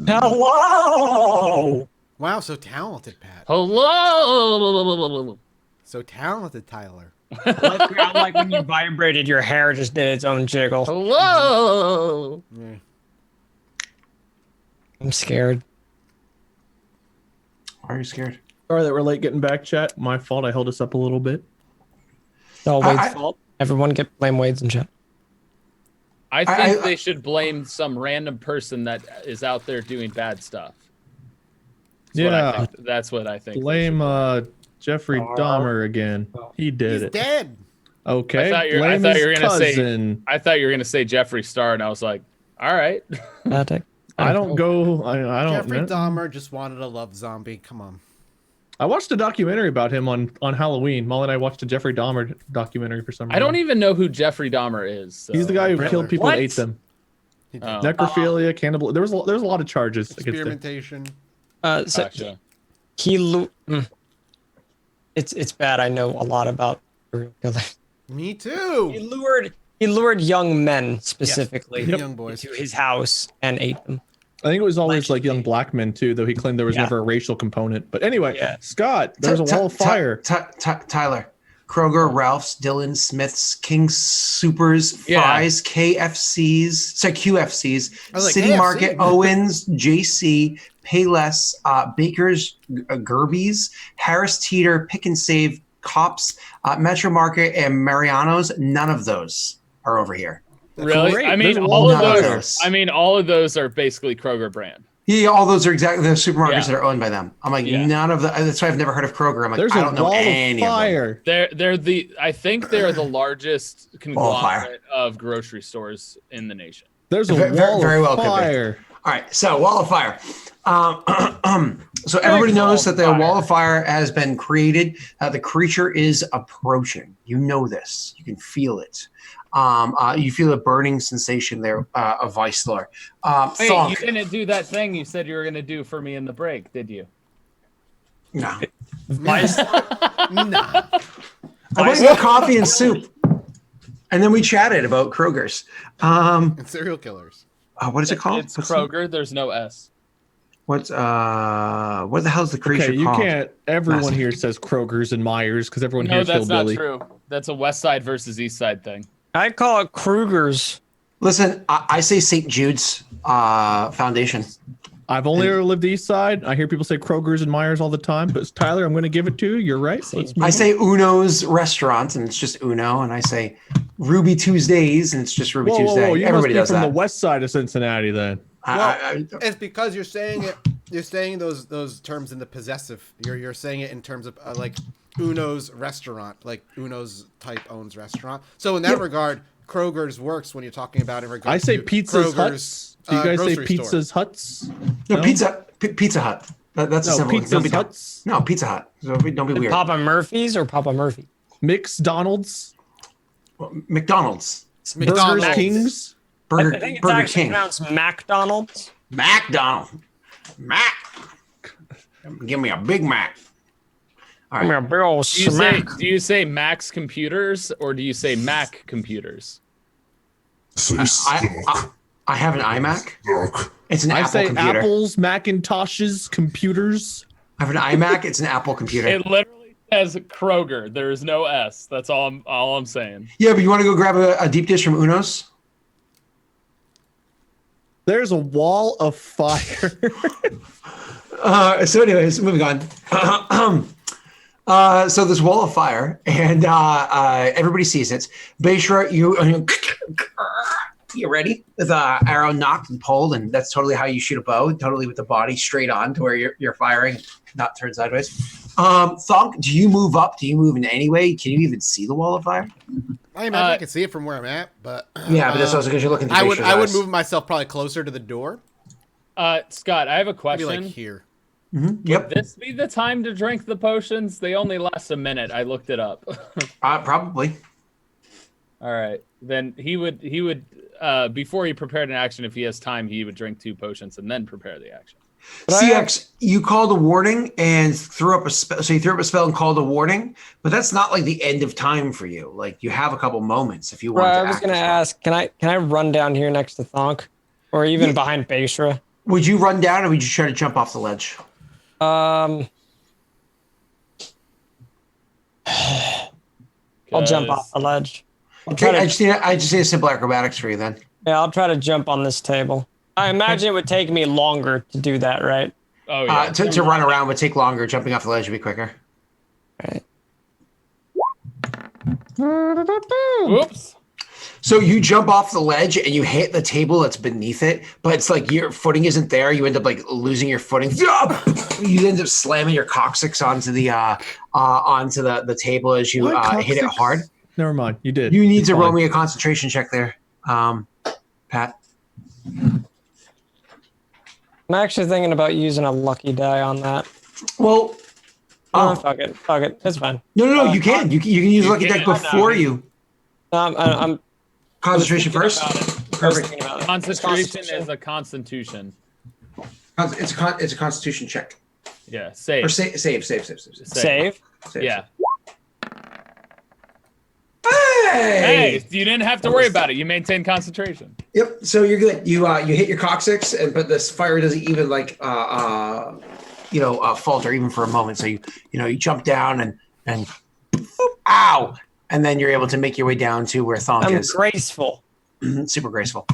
Hello. Wow, so talented, Pat. Hello. So talented, Tyler. I like when you vibrated, your hair just did its own jiggle. Hello. Yeah. I'm scared. Why are you scared? Sorry that we're late getting back, chat. My fault. I held us up a little bit. It's all Wade's fault. Everyone blame Wade's in chat. I think they should blame some random person that is out there doing bad stuff. That's what I think. Blame Jeffrey Dahmer again. He did He's it. dead. Okay. I Blame thought you were his gonna cousin. I thought you were gonna say Jeffree Star, and I was like, all right. I don't go. I don't. Jeffrey know. Dahmer just wanted a love zombie. Come on. I watched a documentary about him on Halloween. Molly and I watched a Jeffrey Dahmer documentary for some reason. I don't even know who Jeffrey Dahmer is. So. He's the guy who killed people and ate them. Oh. Necrophilia, cannibal. There was a lot of charges against him. Experimentation. Gotcha. It's bad. I know a lot about serial killers. Me too. He lured young men specifically young boys to his house and ate them. I think it was always like young black men too, though he claimed there was never a racial component. But anyway, Scott, there's a wall of fire. Tyler, Kroger, Ralph's, Dillon, Smith's, King Supers, Fry's, KFC's, QFC's, like, City KFC, Market, man. Owens, JC, Payless, Baker's, Gerby's, Harris Teeter, Pick and Save, Cops, Metro Market, and Mariano's. None of those are over here. Really? Great. I mean, There's all of none of those. those. I mean, all of those are basically Kroger brand. Yeah, all those are exactly the supermarkets Yeah. that are owned by them. I'm like, Yeah. none of the. That's why I've never heard of Kroger. I'm like, There's I a don't know wall any of of them. fire. I think they're the largest Wall of fire. conglomerate of grocery stores in the nation. There's a Very- wall very of well could be. fire. All right, so wall of fire. So everybody knows that the wall of fire has been created. The creature is approaching. You know this. You can feel it. You feel a burning sensation there of Vice Lord. Wait, Thonk. you didn't do that thing you said you were going to do for me in the break, did you? No. Vice. Nah. I went and got coffee and soup. And then we chatted about Kroger's. And serial killers. What is it called? It's Kroger. There's no S. What the hell's the creature Okay, you called? can't. Everyone Massive. here says Kroger's and Myers because everyone No, here's that's not hillbilly. true. That's a West Side versus East Side thing. I call it Kruger's. Listen, I say St. Jude's Foundation. I've only ever lived East Side. I hear people say Kroger's and Myers all the time, but Tyler, I'm going to give it to you. You're right. Let's move I on. say Uno's restaurant, and it's just Uno, and I say Ruby Tuesdays, and it's just Ruby Tuesday. You Everybody must does be from that. the west side of Cincinnati then. It's because you're saying it. You're saying those terms in the possessive. You're saying it in terms of like Uno's restaurant, like Uno's type owns restaurant. So in that regard, Kroger's works when you're talking about in regards. I say to Pizza's Kroger's, Huts. Do you guys say grocery store. Pizza's Huts? No, Pizza Hut. That's a No, simple. Don't Pizza's be dumb. Huts. No, Pizza Hut. So don't be weird. Papa Murphy's or Papa Murphy? McDonald's. McDonald's. Burger McDonald's. Kings. I think it's Burger actually King. pronounced McDonald's. McDonald. Mac. Give me a Big Mac. All Give me right. a big old smack. Do you say Max Computers or do you say Mac Computers? Say I have an iMac. stuck. It's an I Apple say computer. Apples, Macintoshes, computers. I have an iMac. It's an Apple computer. It literally says Kroger. There is no S. That's all I'm saying. Yeah, but you want to go grab a deep dish from Uno's? There's a wall of fire. So anyways, moving on. So this wall of fire, and everybody sees it. Beishra, you ready? With arrow knocked and pulled, and that's totally how you shoot a bow, totally with the body straight on to where you're firing, not turned sideways. Thonk, do you move up? Do you move in any way? Can you even see the wall of fire? I imagine I can see it from where I'm at, but Yeah, but that's also because you're looking through I would Beishra's eyes. move myself probably closer to the door. Scott, I have a Maybe question. like here. Yep, This be the time to drink the potions? They only last a minute. I looked it up. probably. All right. Then he would before he prepared an action, if he has time, he would drink 2 potions and then prepare the action. CX, you called a warning and threw up a spell. So you threw up a spell and called a warning, but that's not like the end of time for you. Like you have a couple moments if you want to. I was gonna ask, can I run down here next to Thonk, or even behind Beishra? Would you run down, or would you try to jump off the ledge? I'll jump off the ledge. Okay, I just need a simple acrobatics for you then. Yeah, I'll try to jump on this table. I imagine it would take me longer to do that, right? Oh yeah. To run around would take longer. Jumping off the ledge would be quicker. Right. Whoops. So you jump off the ledge and you hit the table that's beneath it, but it's like your footing isn't there. You end up like losing your footing. You end up slamming your coccyx onto the table as you hit it hard. Never mind, you did. You need to roll me a concentration check there, Pat. I'm actually thinking about using a lucky die on that. Well, fuck it, it's fine. No, you can. You can use lucky die before you. I'm Concentration first. Perfect. Concentration is a constitution. It's a constitution check. Yeah, save. Or save. Save? Yeah. Hey, you didn't have to worry about it. You maintain concentration. Yep. So you're good. You hit your coccyx, but this fire doesn't even falter even for a moment. So you jump down and ow, and then you're able to make your way down to where Thonk is. Graceful. Super graceful.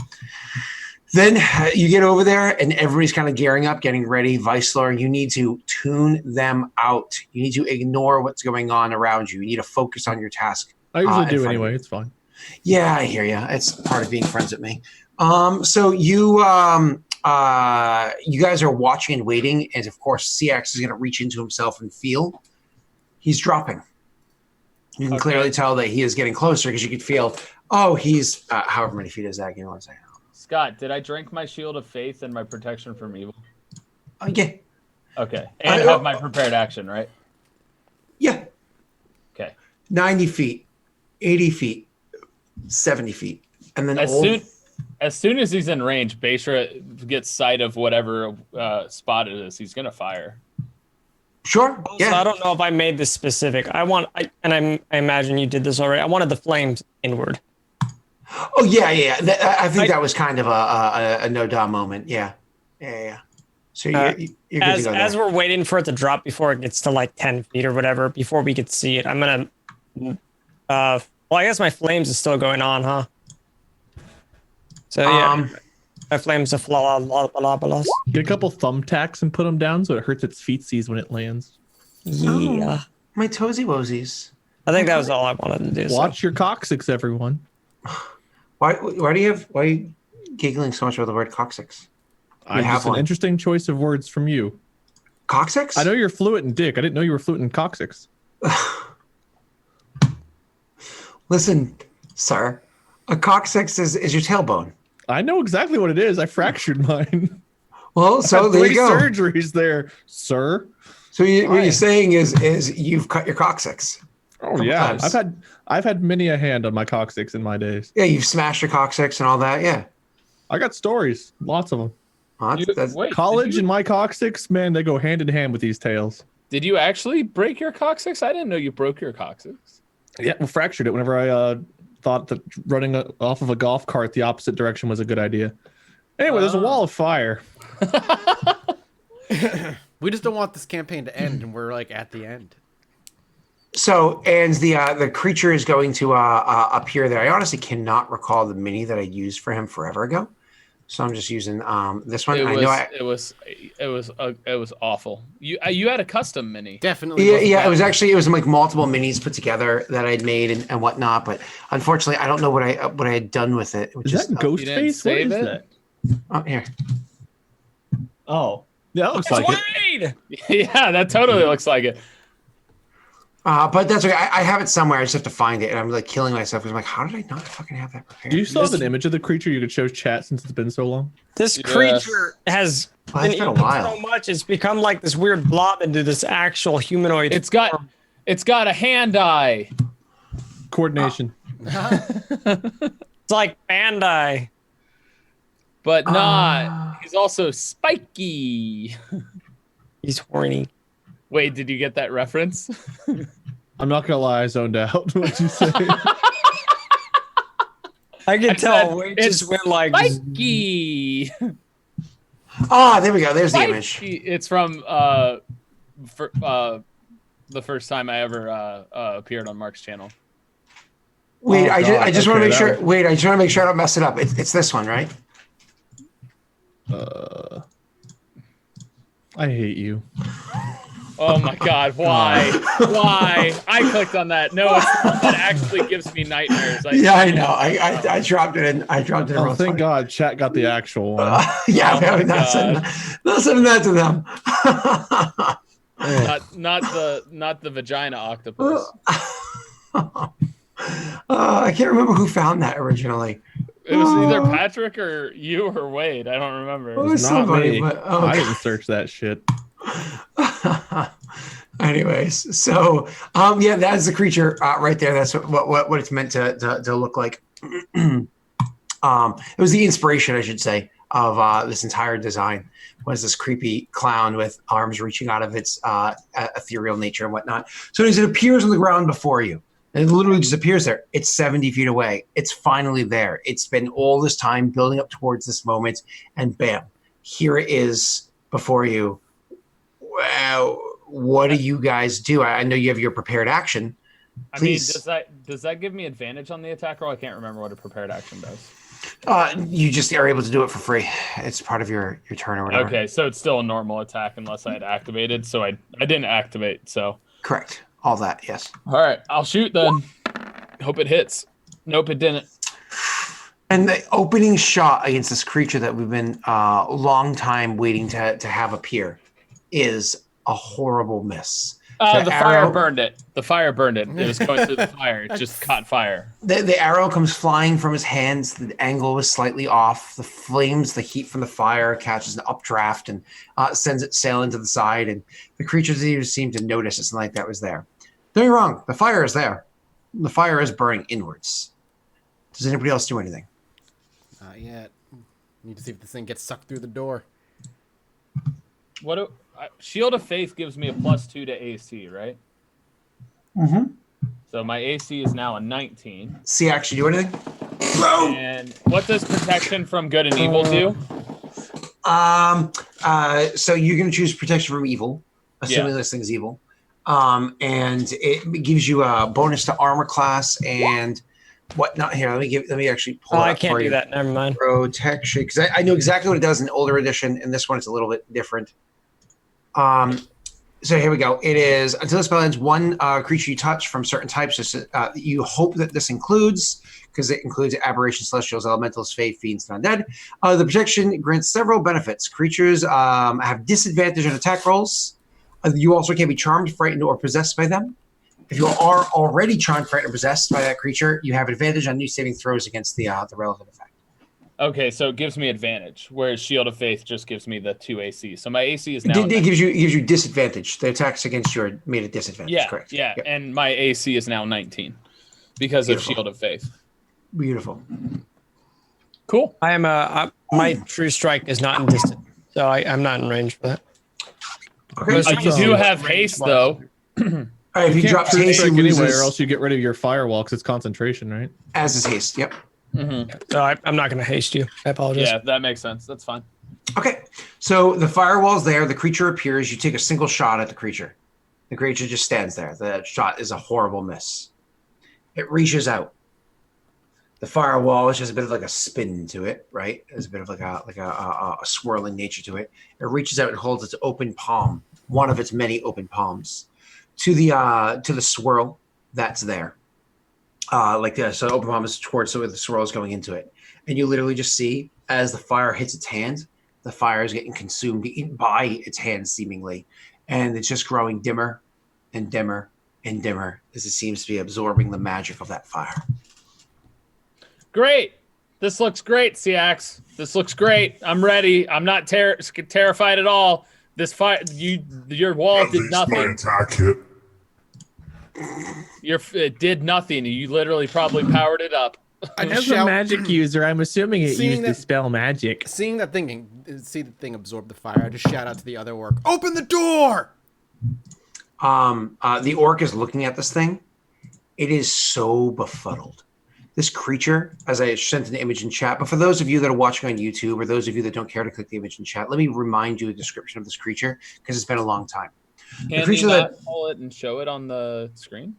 Then you get over there, and everybody's kind of gearing up, getting ready. Vicelor, you need to tune them out. You need to ignore what's going on around you. You need to focus on your task. I usually do anyway. It's fine. Yeah, I hear you. It's part of being friends with me. So you guys are watching and waiting, and of course, CX is going to reach into himself and feel. He's dropping. You can clearly tell that he is getting closer because you can feel. Oh, he's however many feet is that? Give me 1 second. Scott, did I drink my shield of faith and my protection from evil? Oh yeah. Okay, and have my prepared action, right? Yeah. Okay. 90 feet, 80 feet, 70 feet, and then as soon as he's in range, Beishra gets sight of whatever spot it is. He's gonna fire. Sure. Yeah. So I don't know if I made this specific. I imagine you did this already. I wanted the flames inward. Oh yeah. I think that was kind of a no-duh moment. Yeah. So you're good to go there. As we're waiting for it to drop before it gets to like 10 feet or whatever, before we could see it, I'm gonna. Well, I guess my flames is still going on, huh? So yeah, my flames are Get a couple thumbtacks and put them down so it hurts its feetsies when it lands. Yeah. My toesy woesies. I think that was all I wanted to do. Watch your coccyx, everyone. Why are you giggling so much over the word coccyx? I have an interesting choice of words from you. Coccyx? I know you're fluent in dick. I didn't know you were fluent in coccyx. Listen, sir, a coccyx is your tailbone. I know exactly what it is. I fractured mine. Well, so there you go. 3 surgeries there, sir. So what you're saying is you've cut your coccyx. Oh yeah, times. I've had many a hand on my coccyx in my days. Yeah, you've smashed your coccyx and all that. Yeah, I got stories, lots of them. Wait, college and my coccyx, man, they go hand in hand with these tales. Did you actually break your coccyx? I didn't know you broke your coccyx. Yeah, well, fractured it whenever I thought that running off of a golf cart the opposite direction was a good idea. Anyway, there's a wall of fire. We just don't want this campaign to end, and we're like at the end. So, and the creature is going to appear there. I honestly cannot recall the mini that I used for him forever ago, so I'm just using this one. It was awful. You had a custom mini. Definitely. Yeah. It was like multiple minis put together that I'd made and whatnot. But unfortunately, I don't know what I had done with it. Is that Ghostface? What is that? Oh, here. Oh, yeah, that looks like it. Yeah, that totally looks like it. But that's okay. I have it somewhere. I just have to find it, and I'm like killing myself because I'm like, how did I not fucking have that prepared? Do you still have an image of the creature you could show chat since it's been so long? This creature has been a while. so much. It's become like this weird blob into this actual humanoid. It's got a hand eye. Coordination. It's like Bandai. but not. He's also spiky. He's horny. Wait, did you get that reference? I'm not gonna lie, I zoned out. What'd you say? I can I tell. said We it's just went like. Spiky. There we go. There's the image. It's from the first time I ever appeared on Mark's channel. Wait, Oh, I just want to okay, make sure. that Wait, I just want to make sure I don't mess it up. It's this one, right? I hate you. Oh my God! Why? Why? I clicked on that. No, it's the one that actually gives me nightmares. I know. I dropped it in. I dropped it in. Oh, real thank quick. God, chat got the actual one. Yeah, Oh my I'm not sending that to them. Not the vagina octopus. I can't remember who found that originally. It was either Patrick or you or Wade. I don't remember. It was Not somebody, me. but I didn't search that shit. anyways, so yeah, that's the creature right there. That's what it's meant to look like. It was the inspiration, I should say, of this entire design. Was this creepy clown with arms reaching out of its ethereal nature and whatnot. So as it appears on the ground before you, and it literally just appears there. It's 70 feet away. It's finally there. It's been all this time building up towards this moment, and bam, here it is before you. Wow, what do you guys do? I know you have your prepared action. Please. I mean, does that give me advantage on the attack roll? I can't remember what a prepared action does. You just are able to do it for free. It's part of your turn or whatever. Okay, so it's still a normal attack unless I had activated. So I didn't activate. So Correct. All that, yes. all right, I'll shoot then. Hope it hits. Nope, it didn't. And the opening shot against this creature that we've been a long time waiting to have appear is a horrible miss. The fire burned it. The fire burned it. It was going through the fire. It just caught fire. The arrow comes flying from his hands. The angle was slightly off. The flames, the heat from the fire catches an updraft and sends it sailing to the side. And the creature doesn't even seem to notice that something like that was there. Don't get me wrong. The fire is there. The fire is burning inwards. Does anybody else do anything? Not yet. Need to see if this thing gets sucked through the door. Shield of Faith gives me a +2 to AC, right? Mm-hmm. So my AC is now a 19. See, actually do anything? And what does protection from good and evil do? So you're going to choose protection from evil, assuming this thing's evil. And it gives you a bonus to armor class and whatnot. Here, let me actually pull it up I can't for do you. that. Never mind. Protection, because I know exactly what it does in the older edition, and this one it's a little bit different. So here we go. It is until the spell ends, one creature you touch from certain types. You hope that this includes, because it includes aberrations, celestials, elementals, fae, fiends, and undead. The protection grants several benefits. Creatures have disadvantage on attack rolls. You also can be charmed, frightened, or possessed by them. If you are already charmed, frightened, or possessed by that creature, you have advantage on new saving throws against the relevant effect. Okay, so it gives me advantage, whereas Shield of Faith just gives me the 2 AC. So my AC is now... It gives you disadvantage. The attacks against you are made at disadvantage, yeah, correct? Yeah, Yep. and my AC is now 19 because of Shield of Faith. Beautiful. Cool. I am my true strike is not in distance, so I'm not in range for that. Okay. You do have haste, though. All right, if you drop True haste, strike you lose anyway, or else you get rid of your firewall because it's concentration, right? as is haste. Yep. Mm-hmm. So I'm not going to haste you. I apologize. Yeah, that makes sense. That's fine. Okay, so the firewall's there. The creature appears. You take a single shot at the creature. The creature just stands there. The shot is a horrible miss. It reaches out. The firewall is just a bit of like a spin to it, right? There's a bit of like a swirling nature to it. It reaches out and holds its open palm, one of its many open palms, to the swirl that's there. So open palm is towards so the swirl is going into it. And you literally just see as the fire hits its hand, the fire is getting consumed by its hand seemingly. And it's just growing dimmer and dimmer and dimmer as it seems to be absorbing the magic of that fire. Great. This looks great, Ciax. This looks great. I'm ready. I'm not terrified at all. This fire, your wall did My nothing. attack hit. It did nothing. You literally probably powered it up. I just As a shout, magic user, I'm assuming it Seeing used that- to spell magic. seeing that thing, see the thing absorb the fire. I just shout out to the other orc, "Open the door!" The orc is looking at this thing. It is so befuddled. This creature, as I sent an image in chat, but for those of you that are watching on YouTube or those of you that don't care to click the image in chat, let me remind you a description of this creature because it's been a long time. Can creature you not that- pull it and show it on the screen?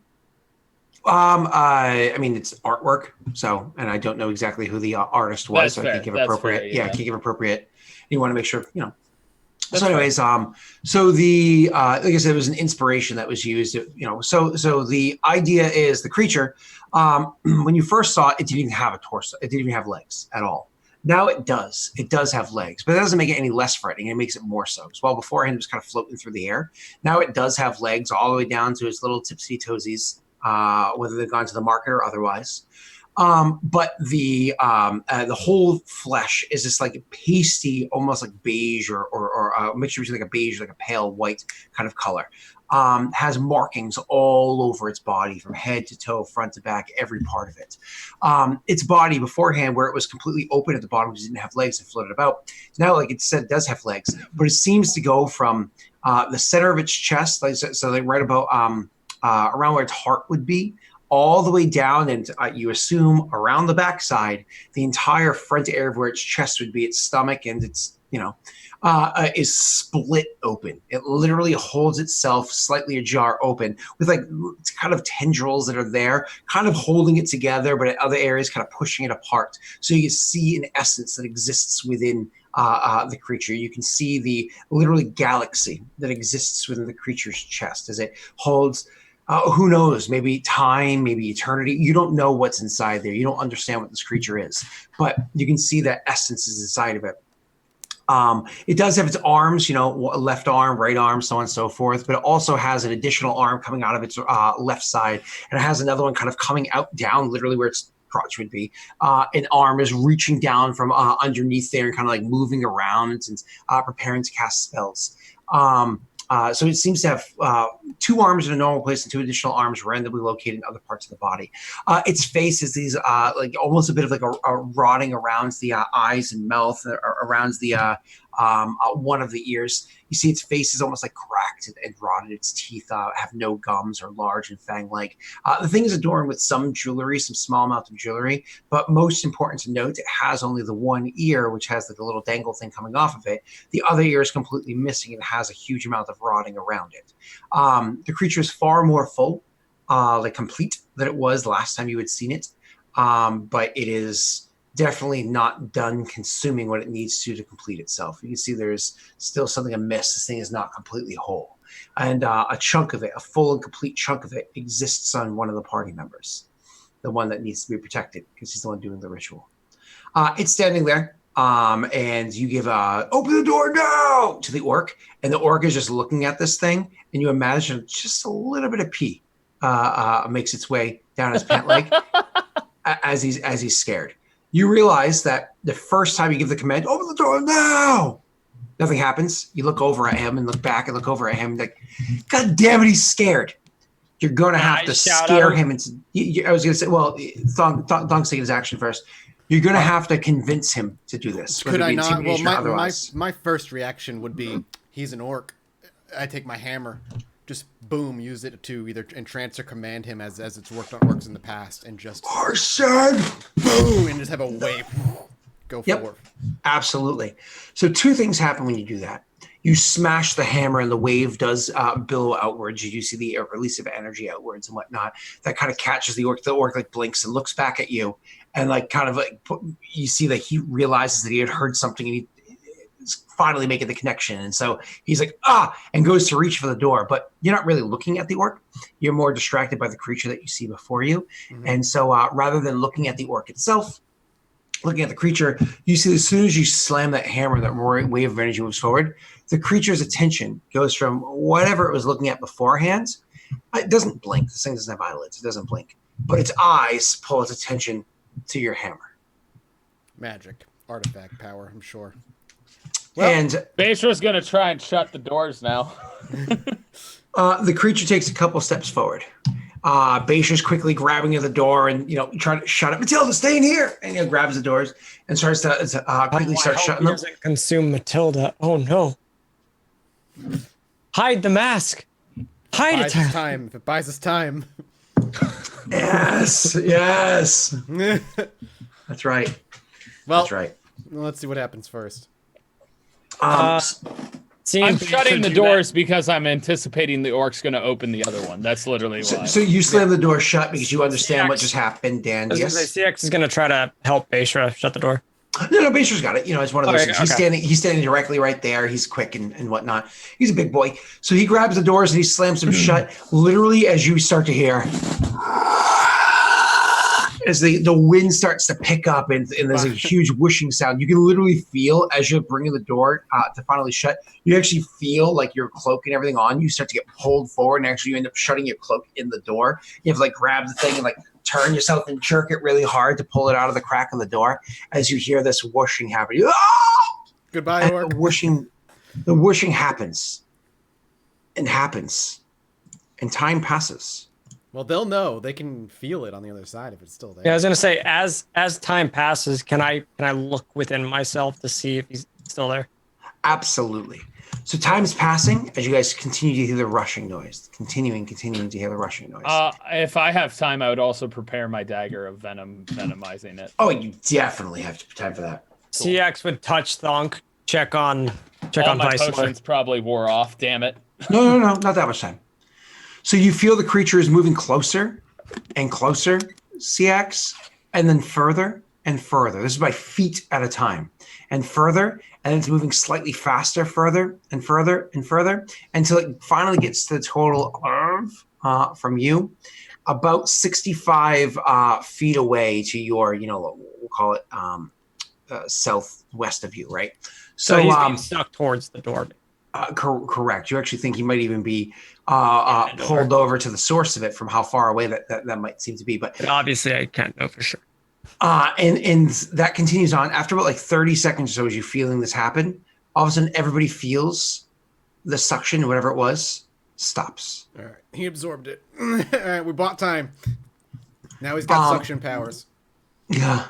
I mean, it's artwork, so, and I don't know exactly who the artist was, That's so I fair. can't give That's appropriate. fair, Yeah, I yeah. can't give appropriate. You want to make sure, That's so anyways, so the like I said, it was an inspiration that was used. So the idea is the creature. When you first saw it, it didn't even have a torso. It didn't even have legs at all. Now it does. It does have legs, but that doesn't make it any less frightening. It makes it more so. As well, beforehand it was kind of floating through the air. Now it does have legs all the way down to its little tipsy toesies, whether they've gone to the market or otherwise. But the whole flesh is just like pasty, almost like beige or a mixture between like a beige, like a pale white kind of color. Has markings all over its body from head to toe, front to back, every part of it. Its body beforehand, where it was completely open at the bottom because it didn't have legs and floated about. Now, like it said, it does have legs, but it seems to go from the center of its chest, like so like right about around where its heart would be, all the way down, and you assume around the backside, the entire front area of where its chest would be, its stomach, and its is split open. It literally holds itself slightly ajar open with like kind of tendrils that are there, kind of holding it together, but at other areas kind of pushing it apart. So you can see an essence that exists within the creature. You can see the literally galaxy that exists within the creature's chest as it holds. Who knows? Maybe time, maybe eternity. You don't know what's inside there. You don't understand what this creature is, but you can see that essence is inside of it. It does have its arms, left arm, right arm, so on and so forth, but it also has an additional arm coming out of its left side, and it has another one kind of coming out down, literally where its crotch would be. An arm is reaching down from underneath there and kind of like moving around and preparing to cast spells. So it seems to have 2 arms in a normal place and 2 additional arms randomly located in other parts of the body. Its face is these like almost a bit of like a rotting around the eyes and mouth, around the one of the ears. You see its face is almost like cracked and rotted. Its teeth have no gums, or large and fang-like. The thing is adorned with some jewelry, some small amount of jewelry, but most important to note, it has only the one ear, which has like a little dangle thing coming off of it. The other ear is completely missing and has a huge amount of rotting around it. The creature is far more full, like complete, than it was last time you had seen it, but it is definitely not done consuming what it needs to complete itself. You can see there's still something amiss. This thing is not completely whole. And a chunk of it, a full and complete chunk of it, exists on one of the party members, the one that needs to be protected because he's the one doing the ritual. It's standing there, and you give open the door now to the orc, and the orc is just looking at this thing, and you imagine just a little bit of pee makes its way down his pant leg as he's scared. You realize that the first time you give the command, open the door now, nothing happens. You look over at him and look back and look over at him. Like, God damn it, he's scared. You're going to have to scare him. I was going to say, well, Thong's taking his action first. You're going to have to convince him to do this. Could I not? Well, my first reaction would be, he's an orc. I take my hammer, just boom, use it to either entrance or command him as it's worked on orcs in the past, and just Arson! boom, and just have a wave go forward. Absolutely. So 2 things happen when you do that. You smash the hammer and the wave does billow outwards. You do see the release of energy outwards and whatnot. That kind of catches the orc. The orc like blinks and looks back at you, and like kind of like you see that he realizes that he had heard something, and he's finally making the connection. And so he's like, and goes to reach for the door, but you're not really looking at the orc. You're more distracted by the creature that you see before you. Mm-hmm. And so rather than looking at the orc itself, looking at the creature, you see as soon as you slam that hammer, that wave of energy moves forward, the creature's attention goes from whatever it was looking at beforehand. It doesn't blink. This thing doesn't have eyelids. It doesn't blink. But its eyes pull its attention to your hammer. Magic. Artifact power, I'm sure. Well, and Bastra's going to try and shut the doors now. The creature takes a couple steps forward. Baisha's quickly grabbing at the door and trying to shut it. Matilda, stay in here, and grabs the doors and starts to quickly start shutting them. Doesn't consume Matilda. Oh no! Hide the mask. Hide it. Time. If it buys us time. Yes. That's right. Well, that's right. Let's see what happens first. I'm shutting the doors because I'm anticipating the orc's going to open the other one. That's literally why. So you slam the door shut because you understand what just happened, Dan. Yes. CX is going to try to help Baishra shut the door. No, Baisha's got it. It's one of those things. Okay. He's standing directly right there. He's quick and whatnot. He's a big boy. So he grabs the doors and he slams them shut. Literally, as you start to hear, as the wind starts to pick up and there's a huge whooshing sound, you can literally feel as you're bringing the door to finally shut, you actually feel like your cloak and everything on you start to get pulled forward, and actually you end up shutting your cloak in the door. You have to grab the thing and turn yourself and jerk it really hard to pull it out of the crack of the door as you hear this whooshing happen. Goodbye, orc. The whooshing happens and time passes. Well, they'll know. They can feel it on the other side if it's still there. Yeah, I was gonna say, as time passes, can I look within myself to see if he's still there? Absolutely. So time's passing as you guys continue to hear the rushing noise. Continuing to hear the rushing noise. If I have time, I would also prepare my dagger of venomizing it. Oh, you definitely have time for that. Cool. CX would touch Thonk, check on my Viceroy. potions probably wore off. Damn it. No, not that much time. So you feel the creature is moving closer and closer, CX, and then further and further. This is by feet at a time. And further, and it's moving slightly faster, further and further and further, until it finally gets to the total of, from you, about 65 feet away to your, we'll call it southwest of you, right? So he's being stuck towards the door. Correct. You actually think he might even be pulled over to the source of it from how far away that might seem to be. But obviously, I can't know for sure. And that continues on. After about 30 seconds or so, as you're feeling this happen, all of a sudden everybody feels the suction, whatever it was, stops. All right. He absorbed it. All right. We bought time. Now he's got suction powers. Yeah.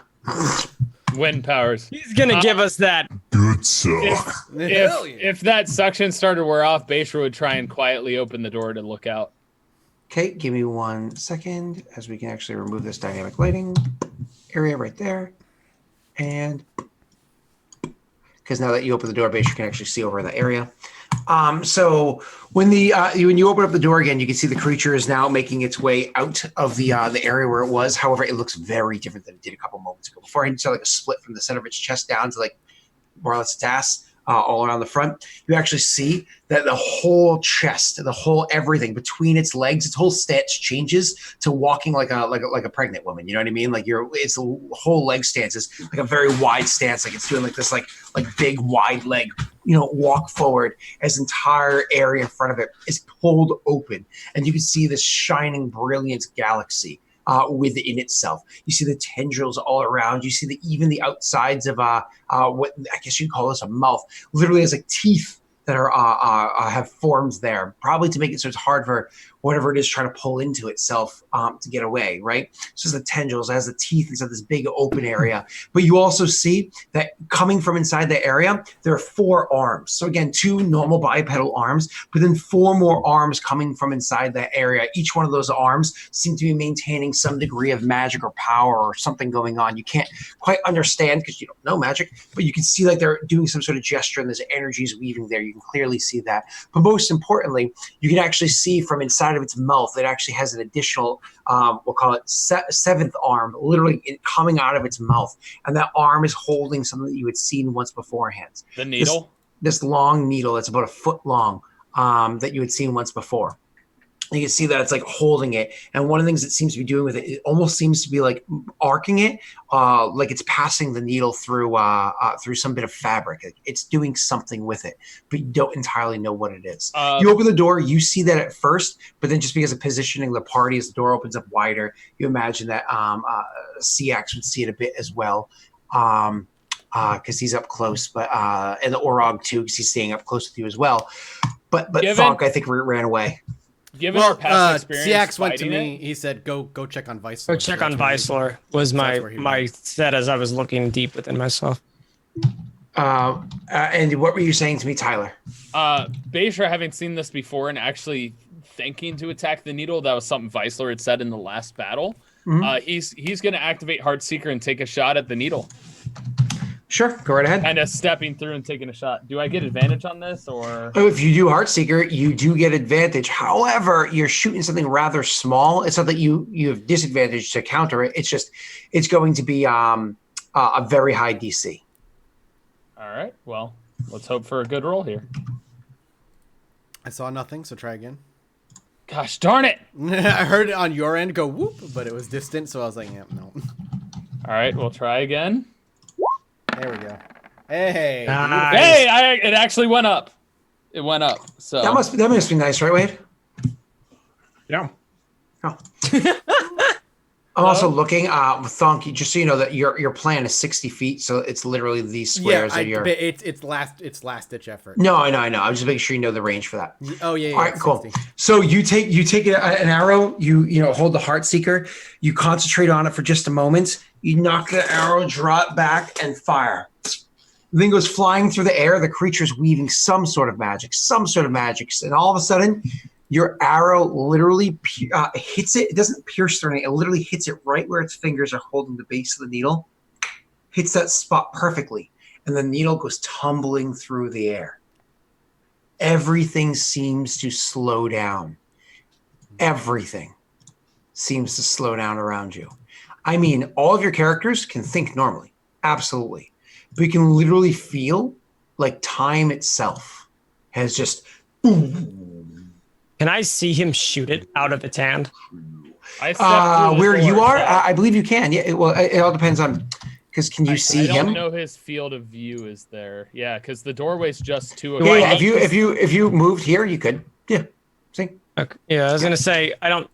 Wind powers. He's gonna give us that. Good stuff. If that suction started to wear off, Baishra would try and quietly open the door to look out. Okay, give me 1 second as we can actually remove this dynamic lighting area right there. And because now that you open the door, Baishra can actually see over that area. So when when you open up the door again, you can see the creature is now making its way out of the area where it was. However, it looks very different than it did a couple moments ago. Before, you saw a split from the center of its chest down to more or less its ass, all around the front. You actually see that the whole chest, the whole everything between its legs, its whole stance changes to walking like a pregnant woman. You know what I mean? It's the whole leg stance is like a very wide stance, like it's doing this big wide leg, walk forward as entire area in front of it is pulled open, and you can see this shining, brilliant galaxy within itself. You see the tendrils all around. You see even the outsides of what I guess you'd call this a mouth. Literally has teeth that are have forms there, probably to make it so it's hard for whatever it is trying to pull into itself to get away, right? So it's the tendrils, it has the teeth inside this big open area. But you also see that coming from inside the area, there are 4 arms. So again, 2 normal bipedal arms, but then 4 more arms coming from inside that area. Each one of those arms seem to be maintaining some degree of magic or power or something going on. You can't quite understand because you don't know magic, but you can see they're doing some sort of gesture and there's energies weaving there. You can clearly see that. But most importantly, you can actually see from inside of its mouth, it actually has an additional, we'll call it 7th arm, literally coming out of its mouth. And that arm is holding something that you had seen once beforehand. The needle? This long needle that's about a foot long that you had seen once before. You can see that it's holding it. And one of the things it seems to be doing with it, it almost seems to be arcing it, like it's passing the needle through some bit of fabric. It's doing something with it, but you don't entirely know what it is. You open the door, you see that at first, but then just because of positioning the party, as the door opens up wider, you imagine that CX would see it a bit as well. Because he's up close, but and the Orog too, because he's staying up close with you as well. But Thonk, I think, ran away. Given our past experience CX went to fighting me. it, He said, "Go check on Vice." Go check on Vicelor was my set as I was looking deep within myself. And what were you saying to me, Tyler? Beishra, having seen this before and actually thinking to attack the needle, that was something Vicelor had said in the last battle. He's going to activate Heartseeker and take a shot at the needle. Sure, go right ahead. Kind of stepping through and taking a shot. Do I get advantage on this, or? Oh, if you do Heartseeker, you do get advantage. However, you're shooting something rather small. It's not that you have disadvantage to counter it. It's just it's going to be a very high DC. All right. Well, let's hope for a good roll here. I saw nothing, so try again. Gosh darn it! I heard it on your end go whoop, but it was distant, so I was like, yeah, no. All right, we'll try again. There we go. Hey. Nice. Hey, it actually went up. It went up. So That must be nice, right, Wade? Yeah. Oh. I'm also looking, Thonk, just so you know that your plan is 60 feet, so it's literally these squares that you're. It's last ditch effort. No, I know. I'm just making sure you know the range for that. Oh yeah. All right, cool. 60. So you take an arrow, you hold the Heartseeker, you concentrate on it for just a moment, you knock the arrow, draw it back, and fire. The thing goes flying through the air. The creature's weaving some sort of magic, and all of a sudden, your arrow literally hits it. It doesn't pierce through anything. It literally hits it right where its fingers are holding the base of the needle. Hits that spot perfectly. And the needle goes tumbling through the air. Everything seems to slow down. Everything seems to slow down around you. I mean, all of your characters can think normally. Absolutely. But you can literally feel like time itself has just... Can I see him shoot it out of its hand? Where you are, I believe you can. Yeah. Well, it all depends on because can you see him? I don't know his field of view is there. Yeah, because the doorway's just too. Yeah. If you moved here, you could. Yeah. See. Okay. Yeah, I was gonna say I don't.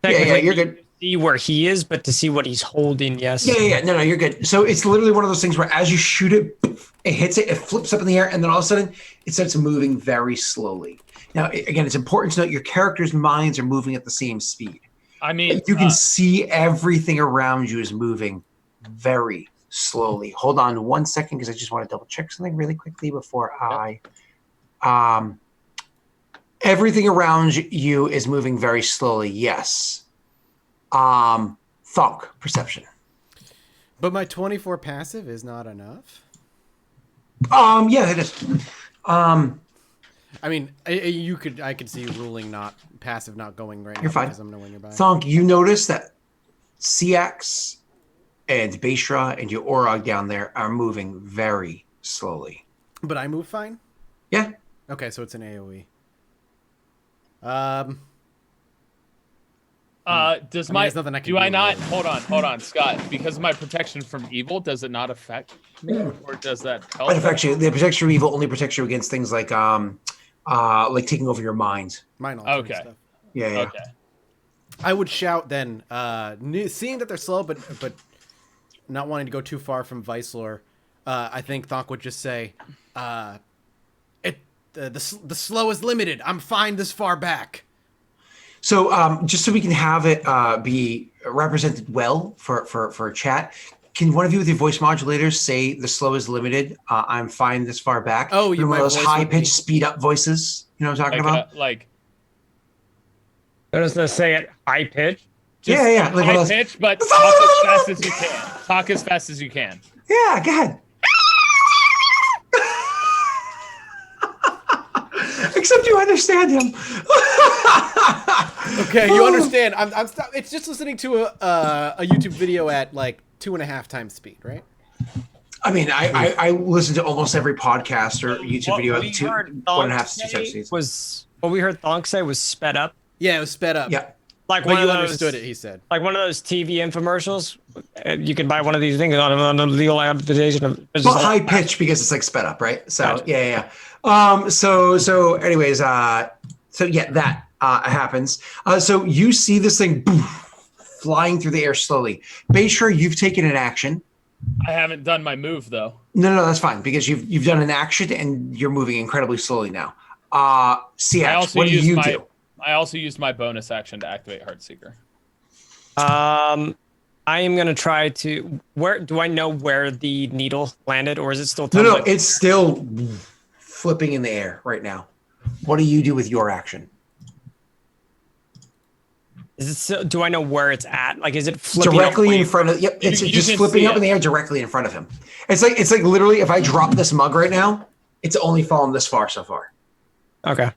Yeah, you're good. See where he is, but to see what he's holding, yes. Yeah. No, you're good. So it's literally one of those things where as you shoot it, it hits it, it flips up in the air, and then all of a sudden it starts moving very slowly. Now, again, it's important to note your characters' minds are moving at the same speed. I mean, you can see everything around you is moving very slowly. Hold on 1 second because I just want to double check something really quickly before I. Everything around you is moving very slowly. Yes. Thunk perception. But my 24 passive is not enough. Yeah, it is. I mean, I could see ruling not passive not going right. You're fine. Because I'm gonna win your back. Thonk, you notice that CX and Beishra and your Orog down there are moving very slowly. But I move fine? Yeah. Okay, so it's an AoE. Does there's nothing I can do I do not really. hold on, Scott? Because of my protection from evil, does it not affect me, or does that help? It affects you. The protection from evil only protects you against things like taking over your mind. Mind altering Okay. stuff. Yeah. Okay. I would shout then, seeing that they're slow, but not wanting to go too far from Vicelor, I think Thonk would just say, the slow is limited. I'm fine this far back. So just so we can have it be represented well for chat, can one of you with your voice modulators say the slow is limited? I'm fine this far back. Oh, you one of those high pitched speed up voices. You know what I'm talking about? I was gonna say it high pitch. Yeah. Like high pitch, but talk as fast as you can. Talk as fast as you can. Yeah, go ahead. Except you understand him. Okay, you understand. I'm it's just listening to a YouTube video at like 2.5 times speed, right? I mean, I listen to almost every podcast or YouTube video at 1.5 to 2 times speed. Was what we heard Thonk say was sped up. Yeah, it was sped up. Yeah. Like but you understood it, he said. Like one of those TV infomercials. You can buy one of these things on the legal adaptation of. Well, high pitch because it's like sped up, right? So gotcha. Yeah. So anyways, so yeah, that happens. So you see this thing flying through the air slowly. Beishra, you've taken an action. I haven't done my move though. No, that's fine because you've done an action and you're moving incredibly slowly now. CX, what do you do? I also used my bonus action to activate Heartseeker. I am gonna try to. Where do I know where the needle landed, or is it still? No, tumbling? it's still flipping in the air right now. What do you do with your action? Is it still, do I know where it's at? Like, is it flipping Directly away in front of? Yep, it's You just can flipping see up in it. the air directly in front of him. It's like literally, if I drop this mug right now, it's only fallen this far so far. Okay.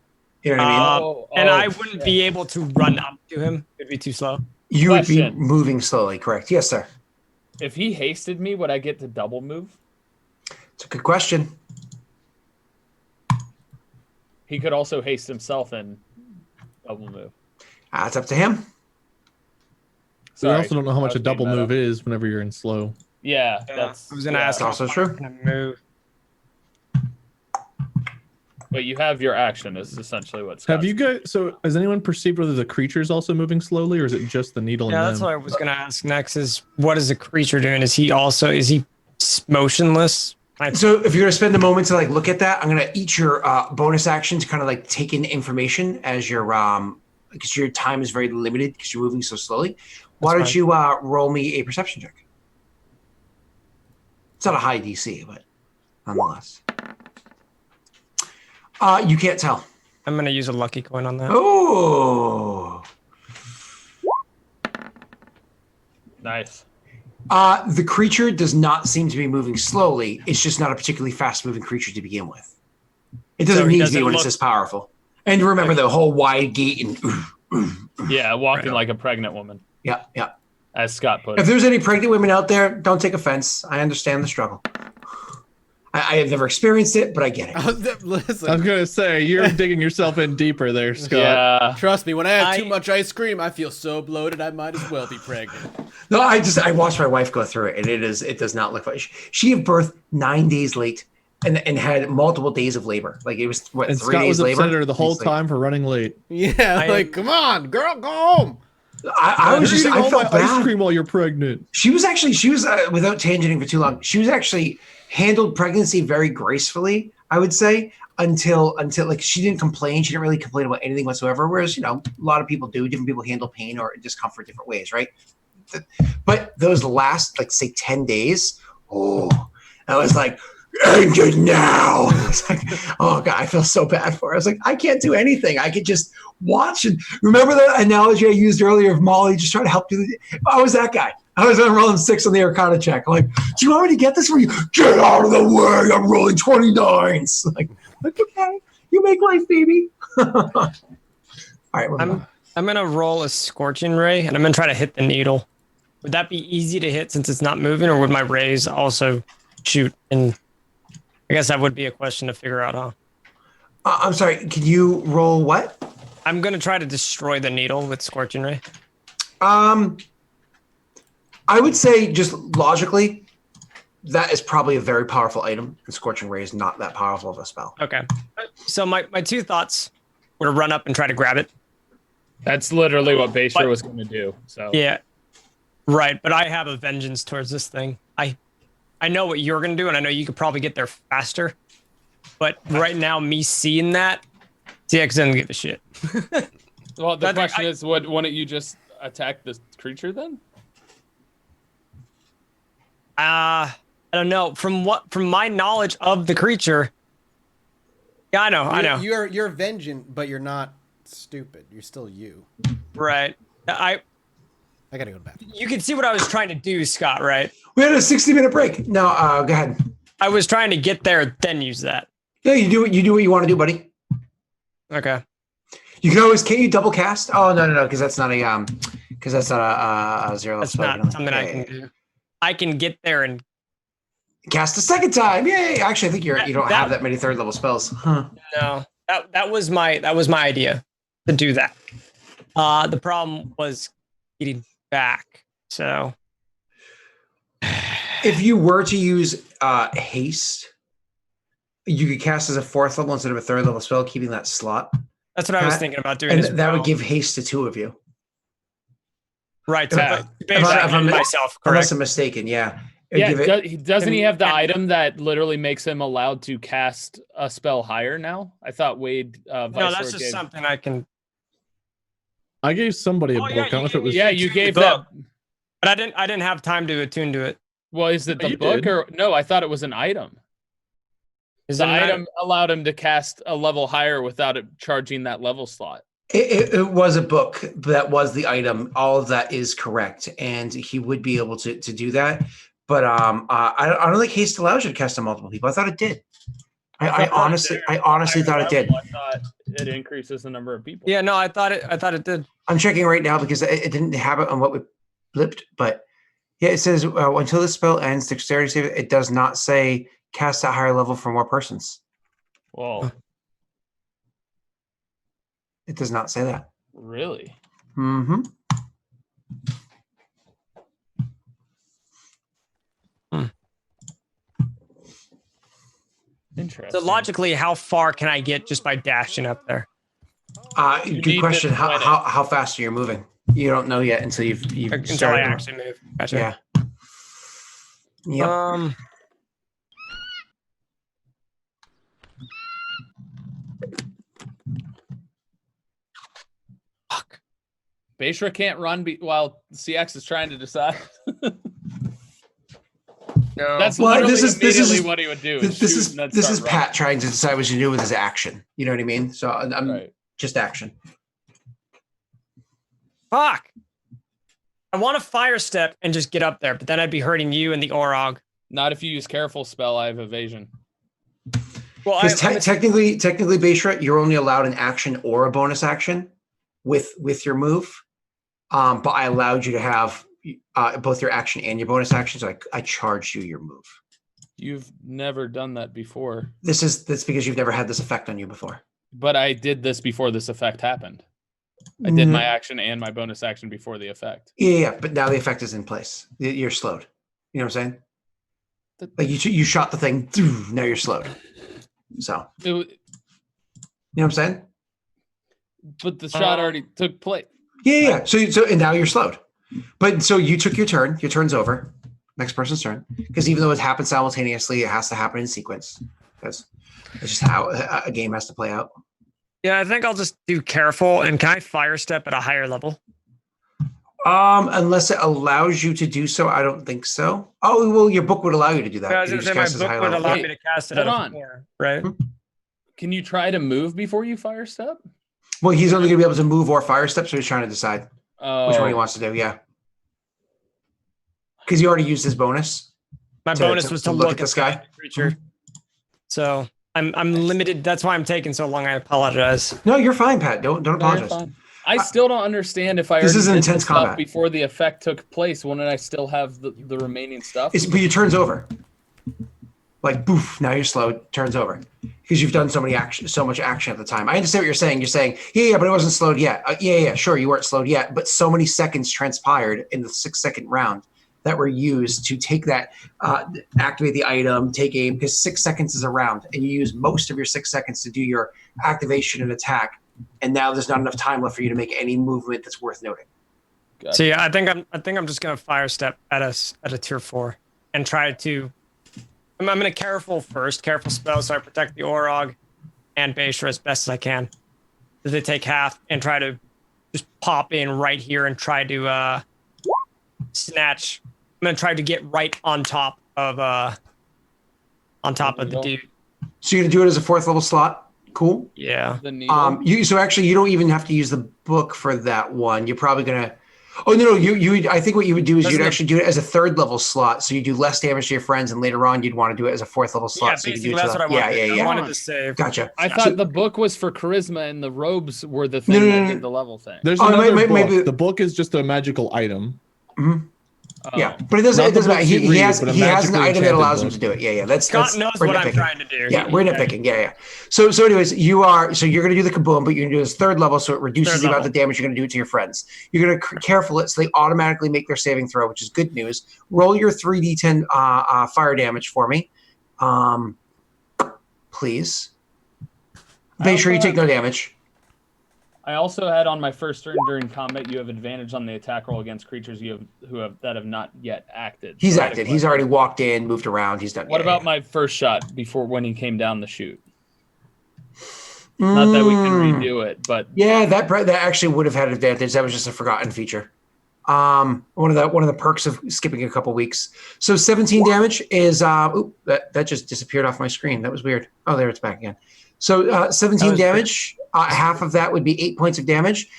You know what I mean? And I wouldn't be able to run up to him. It'd be too slow. You would be Question. moving slowly, correct? Yes, sir. If he hasted me, would I get to double move? It's a good question. He could also haste himself and double move. That's up to him. So you Sorry, also don't know how I much a was being double meta. move is whenever you're in slow. Yeah, that's. I was gonna yeah. ask. That's also how far true. can I move? But you have your action. Is essentially what's. Have you guys? So has anyone perceived whether the creature's also moving slowly, or is it just the needle? Yeah, in that's them? what I was gonna ask next. Is what is the creature doing? Is he motionless? So if you're gonna spend a moment to like look at that, I'm gonna eat your bonus action to kind of like take in information as your because your time is very limited because you're moving so slowly. Why don't you roll me a perception check? It's not a high DC, but nonetheless. You can't tell. I'm gonna use a lucky coin on that. Oh. Nice. The creature does not seem to be moving slowly. It's just not a particularly fast-moving creature to begin with. It doesn't So he need to doesn't be when look- it's this powerful. And remember the whole wide gate and Yeah, walking like a pregnant woman, yeah, yeah. as Scott put If it. there's any pregnant women out there, don't take offense. I understand the struggle. I have never experienced it, but I get it. Listen, I was gonna say you're digging yourself in deeper there, Scott. Yeah. trust me, when I have too I- much ice cream, I feel so bloated I might as well be pregnant. No, I watched my wife go through it, and it does not look fun. She gave birth 9 days late and had multiple days of labor. Like it was what And 3 Scott days was labor. upset at her the whole He's like- time for running late. Yeah, like, come on, girl, go home. I was You're just eating I all felt my ice bad. cream while you're pregnant. She was without tangenting for too long. She was actually handled pregnancy very gracefully, I would say, until like she didn't complain. She didn't really complain about anything whatsoever. Whereas, a lot of people do. Different people handle pain or discomfort different ways, right? But those last, like, say 10 days, I was like, end it now. It's like, oh God, I feel so bad for her. I was like, I can't do anything. I could just watch. And remember the analogy I used earlier of Molly just trying to help you? I was that guy. I was on rolling 6 on the Arcana check. I'm like, do you want me to get this for you? Get out of the way. I'm rolling 29s. Like, okay. You make life, baby. All right. I'm gonna roll a scorching ray, and I'm gonna try to hit the needle. Would that be easy to hit since it's not moving, or would my rays also shoot? And I guess that would be a question to figure out, huh? I'm sorry. Can you roll what? I'm gonna try to destroy the needle with scorching ray. I would say just logically, that is probably a very powerful item, and Scorching Ray is not that powerful of a spell. Okay. So my two thoughts were to run up and try to grab it. That's literally what Baser But- was going to do. So Yeah. Right, but I have a vengeance towards this thing. I know what you're gonna do, and I know you could probably get there faster. But right now, me seeing that, TX doesn't give a shit. well, the I think question is, why don't you just attack this creature then? I don't know. From my knowledge of the creature, yeah, I know. You're vengeant, but you're not stupid. You're still you. Right. I gotta go to bed. You can see what I was trying to do, Scott. Right. We had a 60-minute break. No, go ahead. I was trying to get there, then use that. Yeah, you do what you want to do, buddy. Okay. You can always. Can't you double cast? Oh no, because that's not a a zero. That's spell. not something I can do. I can get there and Cast a second time. Yay! Actually, I think you don't That- have that many 3rd level spells. Huh. no. That was my idea to do that. The problem was getting back. So If you were to use haste, you could cast as a 4th level instead of a 3rd level spell, keeping that slot, that's what I was Pat, thinking about doing. and as that well. would give haste to 2 of you. right. Yeah. So basically, If I'm- myself Unless correct. I'm mistaken, yeah. It would Yeah, give it- doesn't he have the and- item that literally makes him allowed to cast a spell higher now? I thought Wade. No, that's just something I can. I gave somebody a Oh, book. yeah, I don't know if it was. Yeah, you gave book. that. But I didn't have time to attune to it. Well, is it Oh, the you book did. or no? I thought it was an item. Is The it an item allowed him to cast a level higher without it charging that level slot. It was a book that was the item. All of that is correct, and he would be able to do that. But I don't think haste allows you to cast on multiple people. I thought it did. I honestly thought it did. I thought it increases the number of people. Yeah, no, I thought it did. I'm checking right now because it didn't have it on what we flipped, but yeah, it says until the spell ends, dexterity save. It does not say cast at higher level for more persons. Whoa. It does not say that. Really? Mm-hmm. Interesting. So logically, how far can I get just by dashing up there? Good question. How fast are you moving? You don't know yet until you've Until started. I actually move. Gotcha. Yeah. Yep. Fuck. Beishra can't run while CX is trying to decide. No. That's Well, literally this is what he would do. This is Pat trying to decide what to do with his action. You know what I mean? So I'm Right. just action. Fuck. I want to fire step and just get up there, but then I'd be hurting you and the Orog. Not if you use careful spell. I have evasion. Well, Because technically, Beishra, you're only allowed an action or a bonus action with your move. But I allowed you to have both your action and your bonus action, so I charged you your move. You've never done that before. That's because you've never had this effect on you before. But I did this before this effect happened. I did my action and my bonus action before the effect. Yeah, but now the effect is in place. You're slowed. You know what I'm saying? Like you shot the thing, now you're slowed. So you know what I'm saying? But the shot already took place. Yeah. So and now you're slowed. But so you took your turn. Your turn's over. Next person's turn. Because even though it happens simultaneously, it has to happen in sequence. Because it's just how a game has to play out. Yeah, I think I'll just do careful. And can I fire step at a higher level? Unless it allows you to do so, I don't think so. Oh, well, your book would allow you to do that. Yeah, I was gonna say my book would allow me to cast it at hold a 4, right? Can you try to move before you fire step? Well, he's only going to be able to move or fire step, so he's trying to decide which one he Oh, wants to do. Yeah, because he already used his bonus. My bonus was to look at this guy. creature. So I'm limited. That's why I'm taking so long. I apologize. No, you're fine, Pat. Don't no, you're apologize. fine. I still don't understand if I This already is did intense stuff combat. before the effect took place. Wouldn't I still have the remaining stuff? But your turn's over. Like boof, now you're slowed. Turns over because you've done so much action at the time. I understand what you're saying. You're saying, yeah, but it wasn't slowed yet. Yeah, sure, you weren't slowed yet, but so many seconds transpired in the 6-second round that were used to take that, activate the item, take aim, because 6 seconds is a round, and you use most of your 6 seconds to do your activation and attack, and now there's not enough time left for you to make any movement that's worth noting. Gotcha. So yeah, I think I'm just gonna fire step at a tier 4 and try to. I'm gonna careful spell so I protect the Orog and Beishra as best as I can. So they take half and try to just pop in right here and try to snatch. I'm gonna try to get right on top of the dude. So you're gonna do it as a 4th level slot. Cool. Yeah. The needle. So actually you don't even have to use the book for that one. You're probably gonna. Oh no! You. I think what you would do is you'd actually do it as a 3rd level slot, so you do less damage to your friends, and later on you'd want to do it as a 4th level slot. Yeah, so you basically can do it that's what I wanted. Yeah. I wanted to save. Gotcha. I thought the book was for charisma and the robes were the thing that did the level thing. There's Oh, another book. maybe- The book is just a magical item. Mhm. Oh. Yeah, but it doesn't. Not It the doesn't matter. books you He read, has but a an magically item that enchanted allows him book. to do it. Yeah. That's Scott knows we're what I'm nitpicking. trying to do. Yeah, we're nitpicking. Yeah. So anyways, you're gonna do the kaboom, but you're gonna do this 3rd level, so it reduces Third the amount level. of damage you're gonna do it to your friends. You're gonna careful it so they automatically make their saving throw, which is good news. Roll your 3d10 fire damage for me, please. Make sure you take no damage. I also had on my first turn during combat, you have advantage on the attack roll against creatures that have not yet acted. He's So I had a acted. He's question. already walked in, moved around. He's done. What yeah, about yeah. my first shot before when he came down the chute? Not that we can redo it, but Yeah, that actually would have had advantage. That was just a forgotten feature. One of the perks of skipping a couple weeks. So 17 damage is that just disappeared off my screen. That was weird. Oh, there it's back again. So 17 damage. Half of that would be 8 points of damage.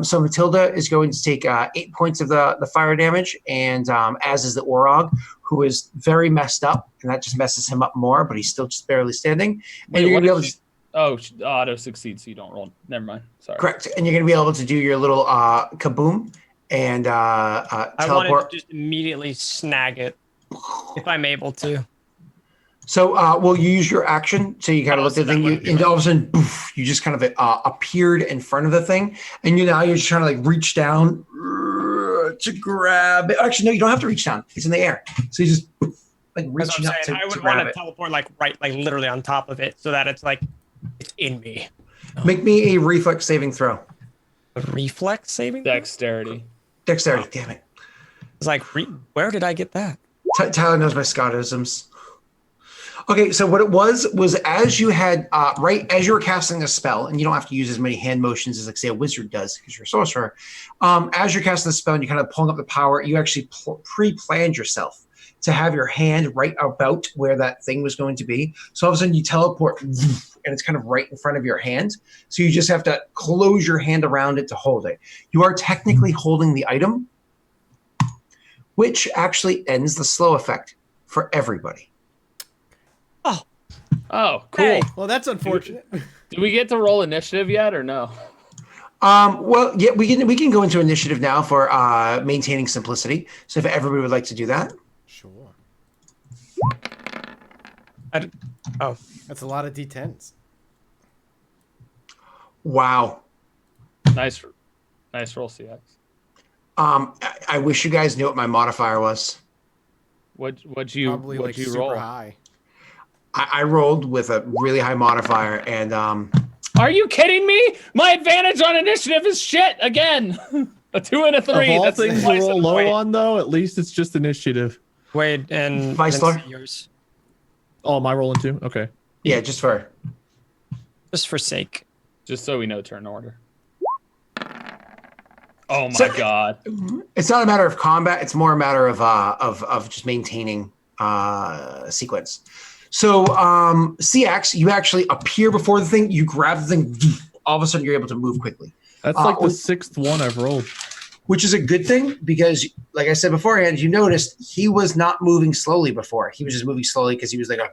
So Matilda is going to take 8 points of the fire damage, and as is the Orog, who is very messed up, and that just messes him up more. But he's still just barely standing. And you're gonna be able to. Oh, auto succeed, so you don't roll. Never mind. Sorry. Correct, and you're gonna be able to do your little kaboom and I teleport. wanted to just immediately snag it if I'm able to. So, well, you use your action. So you kind of looked at the thing, and all of a sudden, poof, you just kind of appeared in front of the thing, and you're just trying to like reach down to grab it. Actually, no, you don't have to reach down. It's in the air. So you just like reaching up to I would grab want to it. teleport like literally on top of it, so that it's like it's in me. Make me a reflex saving throw. A reflex saving? Dexterity. Dexterity. Damn it. It's like, where did I get that? Tyler knows my Scottisms. Okay, so what it was as you had right as you were casting a spell, and you don't have to use as many hand motions as like say a wizard does because you're a sorcerer. As you're casting the spell and you're kind of pulling up the power, you actually pre-planned yourself to have your hand right about where that thing was going to be. So all of a sudden you teleport, and it's kind of right in front of your hand. So you just have to close your hand around it to hold it. You are technically holding the item, which actually ends the slow effect for everybody. Oh, cool. Hey. Well, that's unfortunate. Do we get to roll initiative yet, or no? Well, yeah, we can go into initiative now for maintaining simplicity. So if everybody would like to do that. Sure. Oh, That's a lot of D10s. Wow. Nice roll, CX. I wish you guys knew what my modifier was. What'd you Probably like you super roll? high. I rolled with a really high modifier, and Are you kidding me? My advantage on initiative is shit again. A 2 and a 3. Of all That's things to twice roll as low great. on, though, at least it's just initiative. Wade and Viceler? Vince, yours. Oh, am I rolling too? Okay. yeah, just for Just for sake. Just so we know turn order. Oh my So- god. it's not a matter of combat; it's more a matter of just maintaining sequence. So CX, you actually appear before the thing, you grab the thing, all of a sudden you're able to move quickly. That's like the sixth one I've rolled. Which is a good thing because, like I said beforehand, you noticed he was not moving slowly before. He was just moving slowly because he was like a,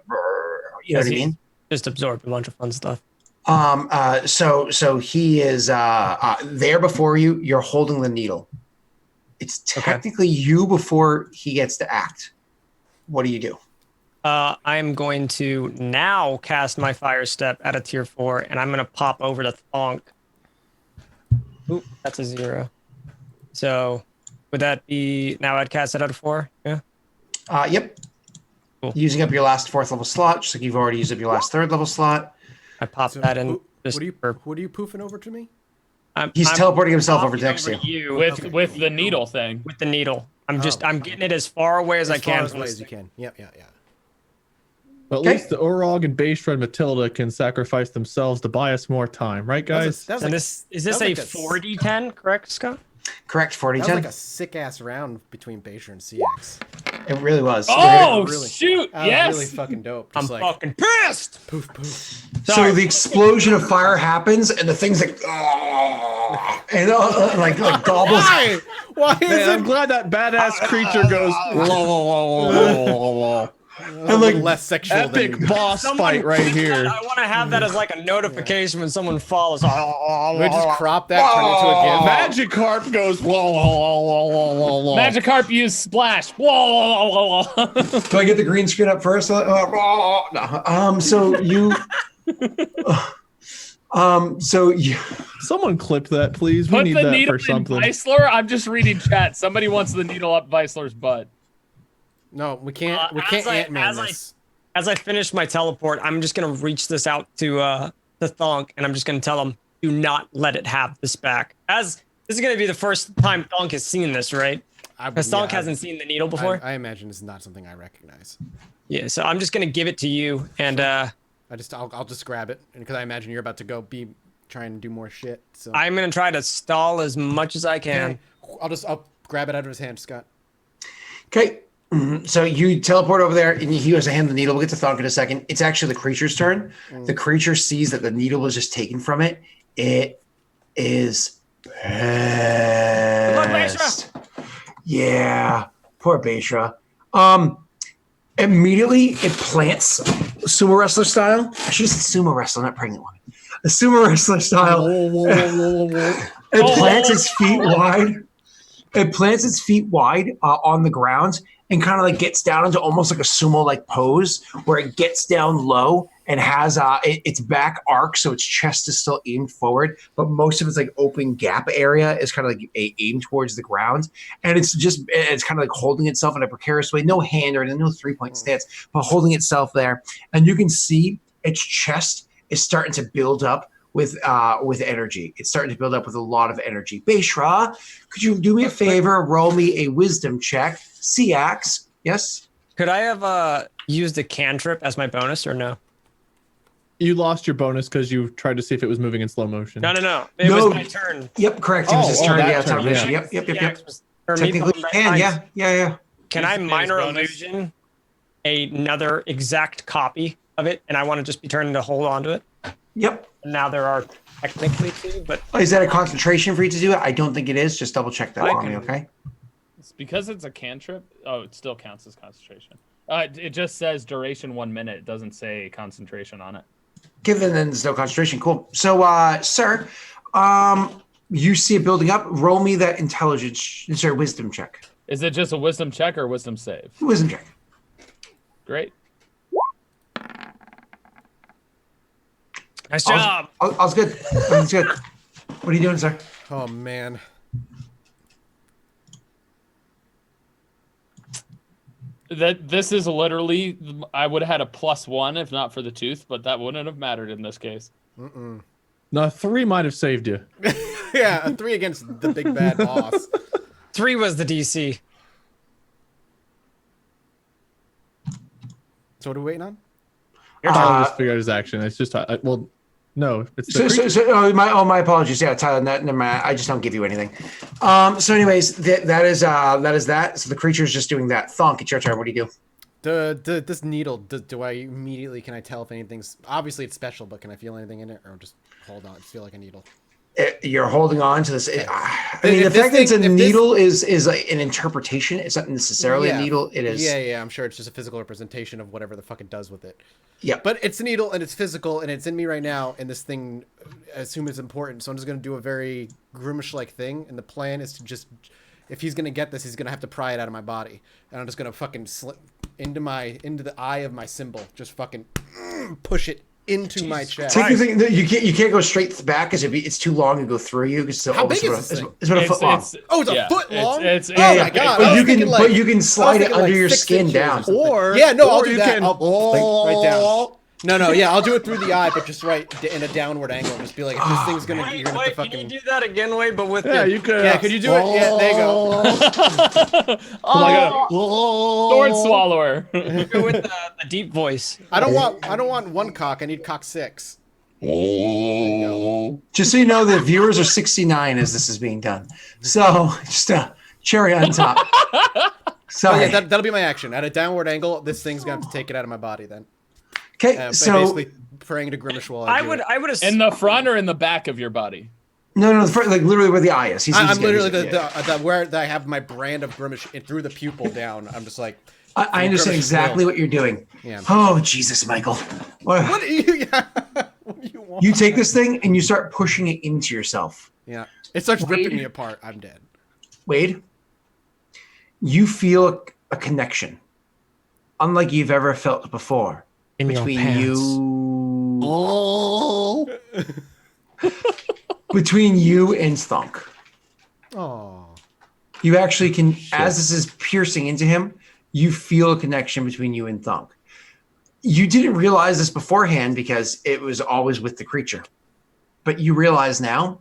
you know what I mean? Just absorbed a bunch of fun stuff. So he is there before you. You're holding the needle. It's technically you before he gets to act. What do you do? I'm going to now cast my Fire Step at a tier 4, and I'm going to pop over to Thonk. Oop, that's a 0. So would that be now I'd cast it out of 4? Yeah. Yep. Cool. Using up your last 4th level slot, just like you've already used up your last 3rd level slot. I pop So that in. what are you poofing over to me? He's teleporting himself over next to popping you. over you With the needle thing. with the needle. I'm getting it as far away as I As far can. as from away this as you thing. can. Yeah. But at Okay. least the Orog and Baystra and Matilda can sacrifice themselves to buy us more time, right, guys? That was And like this is this that a was like 4d10, correct, Scott? Correct, 40 That was 10. like a sick ass round between Basher and CX. It really was. Oh really- shoot! That Yes. was really fucking dope. I'm Just like fucking pissed. poof poof. So the explosion of fire happens, and the thing's like, and like gobbles. Why? Why is Man, I'm it glad that badass creature goes a little less sexual epic than boss fight right here. I want to have that as like a notification when someone follows. we just crop that, turn it into a GIF. Magikarp goes Magikarp used splash. Whoa! Do I get the green screen up first? No. So you. Someone clip that, please. We Put need the that needle for something. in Weisler. I'm just reading chat. Somebody wants the needle up Weisler's butt. No, we can't. We as can't I- Ant-Man as I- this. As I finish my teleport, I'm just gonna reach this out to Thonk, and I'm just gonna tell him, do not let it have this back. As this is gonna be the first time Thonk has seen this, right? Because Thonk hasn't seen the needle before. I imagine it's not something I recognize. Yeah, so I'm just gonna give it to you, and I'll just grab it, because I imagine you're about to go be trying to do more shit. So I'm gonna try to stall as much as I can. I'll grab it out of his hand, Scott. Okay. So you teleport over there, and he goes to hand the needle. We'll get to Thonk in a second. It's actually the creature's turn. The creature sees that the needle was just taken from it. It is pissed. Yeah, poor Beishra. Immediately it plants sumo wrestler style. I should have said sumo wrestler, not pregnant one. A sumo wrestler style. It plants its feet wide. It plants its feet wide on the ground and kind of like gets down into almost like a sumo like pose where it gets down low and has its back arc, so its chest is still aimed forward, but most of its like open gap area is kind of like aimed towards the ground, and it's kind of like holding itself in a precarious way, no hand or no 3-point stance, but holding itself there, and you can see its chest is starting to build up with energy. It's starting to build up with a lot of energy. Beishra, could you do me a favor? Roll me a wisdom check. Siax, yes? Could I have used a cantrip as my bonus or no? You lost your bonus because you tried to see if it was moving in slow motion. No. It was my turn. Yep, correct. It was his turn. that Yeah, turn, television. yeah. Yep. Or me Technically, pulling you back can. time. Yeah. Can Use I his minor bonus. illusion another exact copy of it, and I want to just be turning to hold on to it? Yep. Now there are technically two, but Oh, is that a concentration for you to do it? I don't think it is. Just double check that I for me, can- okay? It's because it's a cantrip. Oh, it still counts as concentration. It just says duration 1 minute. It doesn't say concentration on it. Given then there's no concentration. Cool. So, sir, you see it building up. Roll me that wisdom check. Is it just a wisdom check or a wisdom save? Wisdom check. Great. nice job. All's good. All's good. What are you doing, sir? Oh man. This is literally, I would have had a +1 if not for the tooth, but that wouldn't have mattered in this case. No, 3 might have saved you. Yeah, a 3 against the big bad boss. 3 was the DC. So what are we waiting on? Tyler just figured out his action. It's just no, it's the creature. My apologies. Yeah, Tyler, never mind. I just don't give you anything. So, anyways, that is that. So the creature is just doing that. Thonk, it's your turn. What do you do? This needle, do I immediately, can I tell if anything's, obviously it's special, but can I feel anything in it, or just hold on, just feel like a needle? You're holding on to this. I mean, the fact that it's a needle is like an interpretation. It's not necessarily a needle. It is. Yeah. I'm sure it's just a physical representation of whatever the fuck it does with it. Yeah. But it's a needle and it's physical and it's in me right now. And this thing, I assume it's important. So I'm just gonna do a very Grimish-like thing. And the plan is to just, if he's gonna get this, he's gonna have to pry it out of my body. And I'm just gonna fucking slip into the eye of my symbol. Just fucking push it into my chest. Take the thing, you can't go straight back because it's too long to go through you. How big is this thing? It's about a foot long. It's a foot long. It's oh my god! But you can slide it under your skin down. I'll do that. I'll right down. No, yeah, I'll do it through the eye, but just right in a downward angle. Just be like, if this thing's gonna, you're gonna have to fucking. Can you do that again, Wade? But with you could. Yeah, could you do it? Yeah, there you go. Sword swallower. Go with the deep voice. I don't want one cock. I need cock 6. Just so you know, the viewers are 69 as this is being done. So just a cherry on top. Sorry. Yeah, that'll be my action. At a downward angle, this thing's gonna have to take it out of my body then. Okay, so basically praying to Grimish while I would In the front or in the back of your body? no, like literally where the eye is. I'm literally the where I have my brand of Grimish through the pupil down. I'm just like. I understand exactly what you're doing. Yeah. Oh Jesus, Michael. What do you want? You take this thing and you start pushing it into yourself. Yeah. It starts ripping me apart. I'm dead. Wade, you feel a connection, unlike you've ever felt before, between you and Thonk. Oh. You actually can, as this is piercing into him, you feel a connection between you and Thonk. You didn't realize this beforehand because it was always with the creature. But you realize now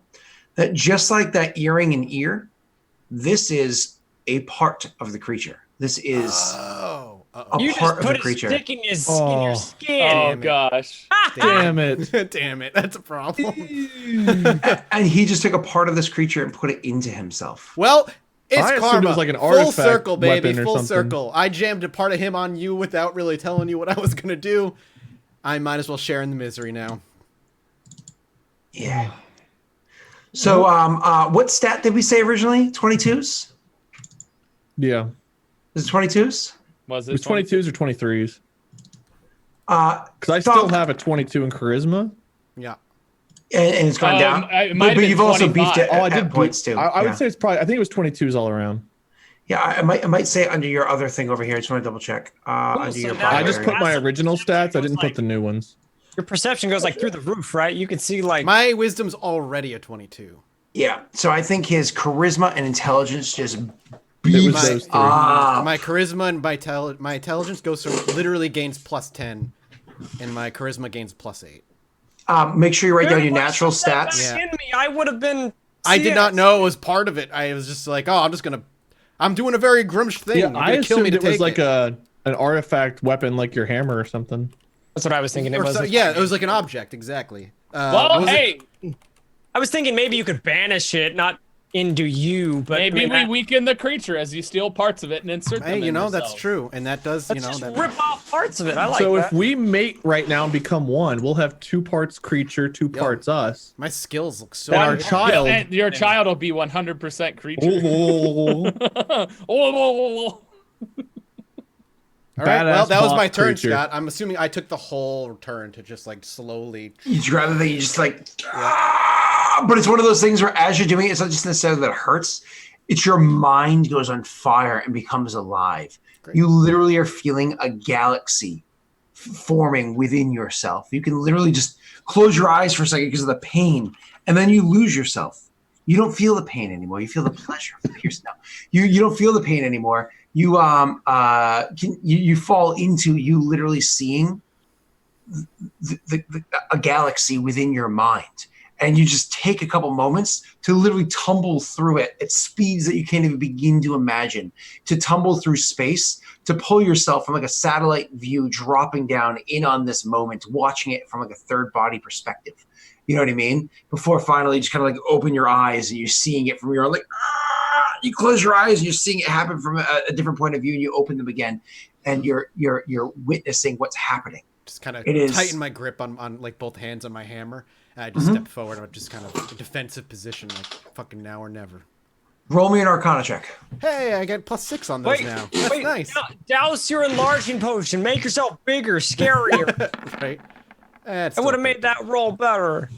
that just like that earring and ear, this is a part of the creature. This is a You part just of put the a creature. stick in his Oh. in your skin. Oh it. gosh. Damn it. Damn it, that's a problem. And he just took a part of this creature and put it into himself. Well, it's I assumed it karma. was like an Full artifact circle, baby. weapon or Full something. circle. I jammed a part of him on you without really telling you what I was gonna do. I might as well share in the misery now. Yeah. So, what stat did we say originally? 22s? Yeah. Is it 22s? Was It was it 22s or 23s. Because I Thump. still have a 22 in charisma. Yeah. And it's gone down. It might have But been you've also beefed 25. it Oh, I at did points too. I Yeah. would say it's probably. I think it was 22s all around. Yeah, I might say under your other thing over here. I just want to double check. Under so your now I you're just primary. put my Passive original perception stats. I was didn't like- put the new ones. Your perception goes like through the roof, right? You can see like My wisdom's already a 22. Yeah, so I think his charisma and intelligence just It was beats those three. My charisma and my intelligence goes from literally gains +10, and my charisma gains +8. Make sure you write down Dude, your why natural shouldn't that stats. back in me? I would have been. I did not CS. know it was part of it. I was just like, oh, I'm doing a very Grimsh thing. Yeah, You're I gonna kill me assumed to it was take like it. an artifact weapon, like your hammer or something. That's what I was thinking. It Or was. so- yeah, it was like an object, exactly. Well, was it- hey, I was thinking maybe you could banish it, not into you, but maybe I mean, we weaken the creature as you steal parts of it and insert them Hey, you in know, that's yourself. true. And that does, let's you know, just that... rip off parts of it. I like So that. if we mate right now and become one, we'll have 2 parts creature, 2 parts us. My skills look so And our good. child. And your child will be 100% creature. Oh, Oh. All right, well, badass that was boss my turn, creature. Scott. I'm assuming I took the whole turn to just, like, slowly... You grab the thing, you just like, but it's one of those things where as you're doing it, it's not just necessarily that it hurts. It's your mind goes on fire and becomes alive. Great. You literally are feeling a galaxy forming within yourself. You can literally just close your eyes for a second because of the pain, and then you lose yourself. You don't feel the pain anymore. You feel the pleasure. You don't feel the pain anymore. You you fall into you literally seeing a galaxy within your mind, and you just take a couple moments to literally tumble through it at speeds that you can't even begin to imagine, to tumble through space, to pull yourself from like a satellite view, dropping down in on this moment, watching it from like a third body perspective. You know what I mean? Before finally just kind of like open your eyes and you're seeing it from your own, like, you close your eyes and you're seeing it happen from a different point of view, and you open them again and you're witnessing what's happening. Just kind of It is- tighten my grip on like both hands on my hammer. And I just step forward. I'm just kind of a defensive position, like fucking now or never. Roll me an Arcana check. Hey, I got +6 on those Wait, now. That's wait, nice. douse your enlarging potion. Make yourself bigger, scarier. Right? That's I would have still made that roll better.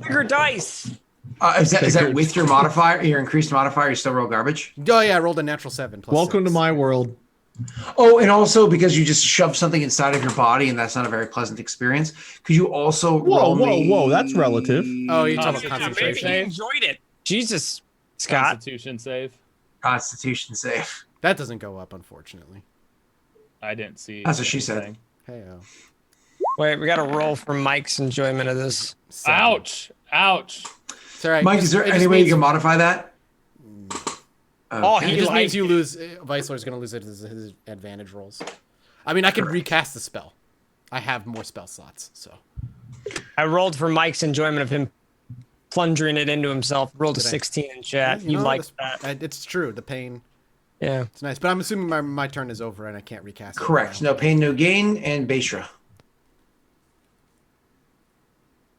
Bigger dice. Is that with your modifier, your increased modifier? You still roll garbage? good. Oh yeah, I rolled a natural 7. +6. welcome to my world. Oh, and also because you just shoved something inside of your body, and that's not a very pleasant experience. Could you also roll me? Whoa, that's relative. Oh, you're talking Maybe about Maybe concentration. you enjoyed it. Jesus, Scott. Constitution save. Constitution save. That doesn't go up, unfortunately. I didn't see. That's what she said. anything. Hey, Wait, we got to roll for Mike's enjoyment of this. 7. Ouch! Ouch! It's all right. Mike, is there It just any way you means- can modify that? Oh, It he just liked means you lose. Viceroy's going to lose his advantage rolls. I mean, I can recast the spell. I have more spell slots, so. I rolled for Mike's enjoyment of him plunging it into himself. Rolled a Did I? 16 in chat. You You know, liked that's- that. It's true. The pain. Yeah. It's nice. But I'm assuming my turn is over and I can't recast it. Correct. now. No pain, no gain, and Bashra.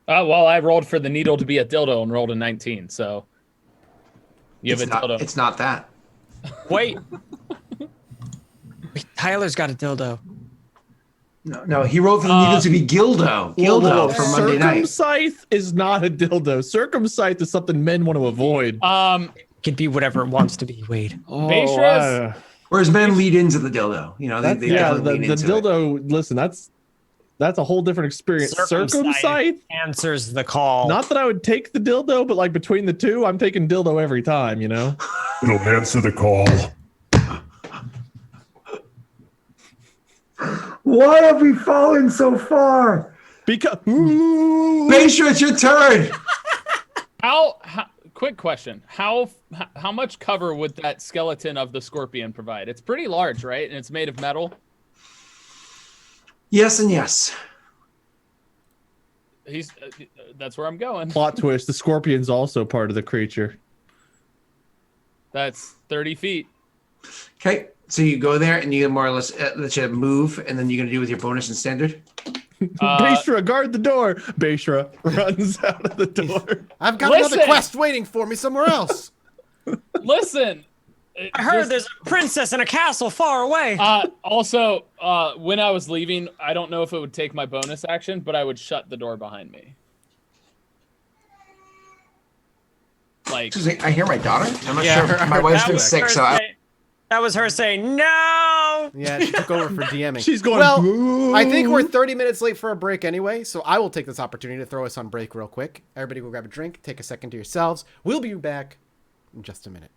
Well, I rolled for the needle to be a dildo and rolled a 19. So you have It's a not, dildo. it's not that. Wait. Wait, Tyler's got a dildo. No, he rolled for the needle to be Gildo. Gildo for Monday night. Circumscythe is not a dildo. Circumscythe is something men want to avoid. It can be whatever it wants to be, Wade. Beishra's- Whereas men lead into the dildo. You know, they yeah, definitely the lean into it. dildo. Listen, that's a whole different experience. Circumscythe. Answers the call. Not that I would take the dildo, but like between the two, I'm taking dildo every time. You know. It'll answer the call. Why have we fallen so far? Because Bashra, it's your turn. How quick question. How much cover would that skeleton of the scorpion provide? It's pretty large, right? And it's made of metal. Yes and yes. He's that's where I'm going. Plot twist: the scorpion's also part of the creature. That's 30 feet. Okay, so you go there and you more or less let you move, and then you're gonna do with your bonus and standard. Baishra, guard the door. Baishra runs out of the door. I've got Listen! another quest waiting for me somewhere else. Listen. I heard there's a princess in a castle far away. Also, when I was leaving, I don't know if it would take my bonus action, but I would shut the door behind me. Like, Excuse me, I hear my daughter. I'm not Yeah, sure. My wife's That been was sick, her so that was her saying no. Yeah, she took over for DMing. She's going. Well, "Boo." I think we're 30 minutes late for a break anyway, so I will take this opportunity to throw us on break real quick. Everybody go grab a drink, take a second to yourselves. We'll be back in just a minute.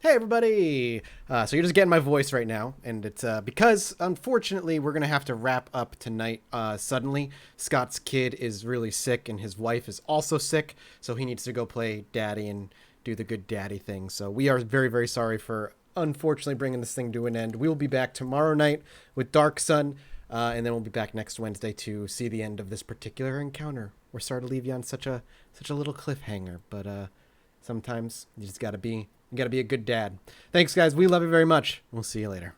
Hey everybody! So you're just getting my voice right now, and it's because unfortunately we're gonna have to wrap up tonight. Suddenly, Scott's kid is really sick, and his wife is also sick, so he needs to go play daddy and do the good daddy thing. So we are very, very sorry for unfortunately bringing this thing to an end. We will be back tomorrow night with Dark Sun, and then we'll be back next Wednesday to see the end of this particular encounter. We're sorry to leave you on such a little cliffhanger, but sometimes you just gotta be a good dad. Thanks, guys. We love you very much. We'll see you later.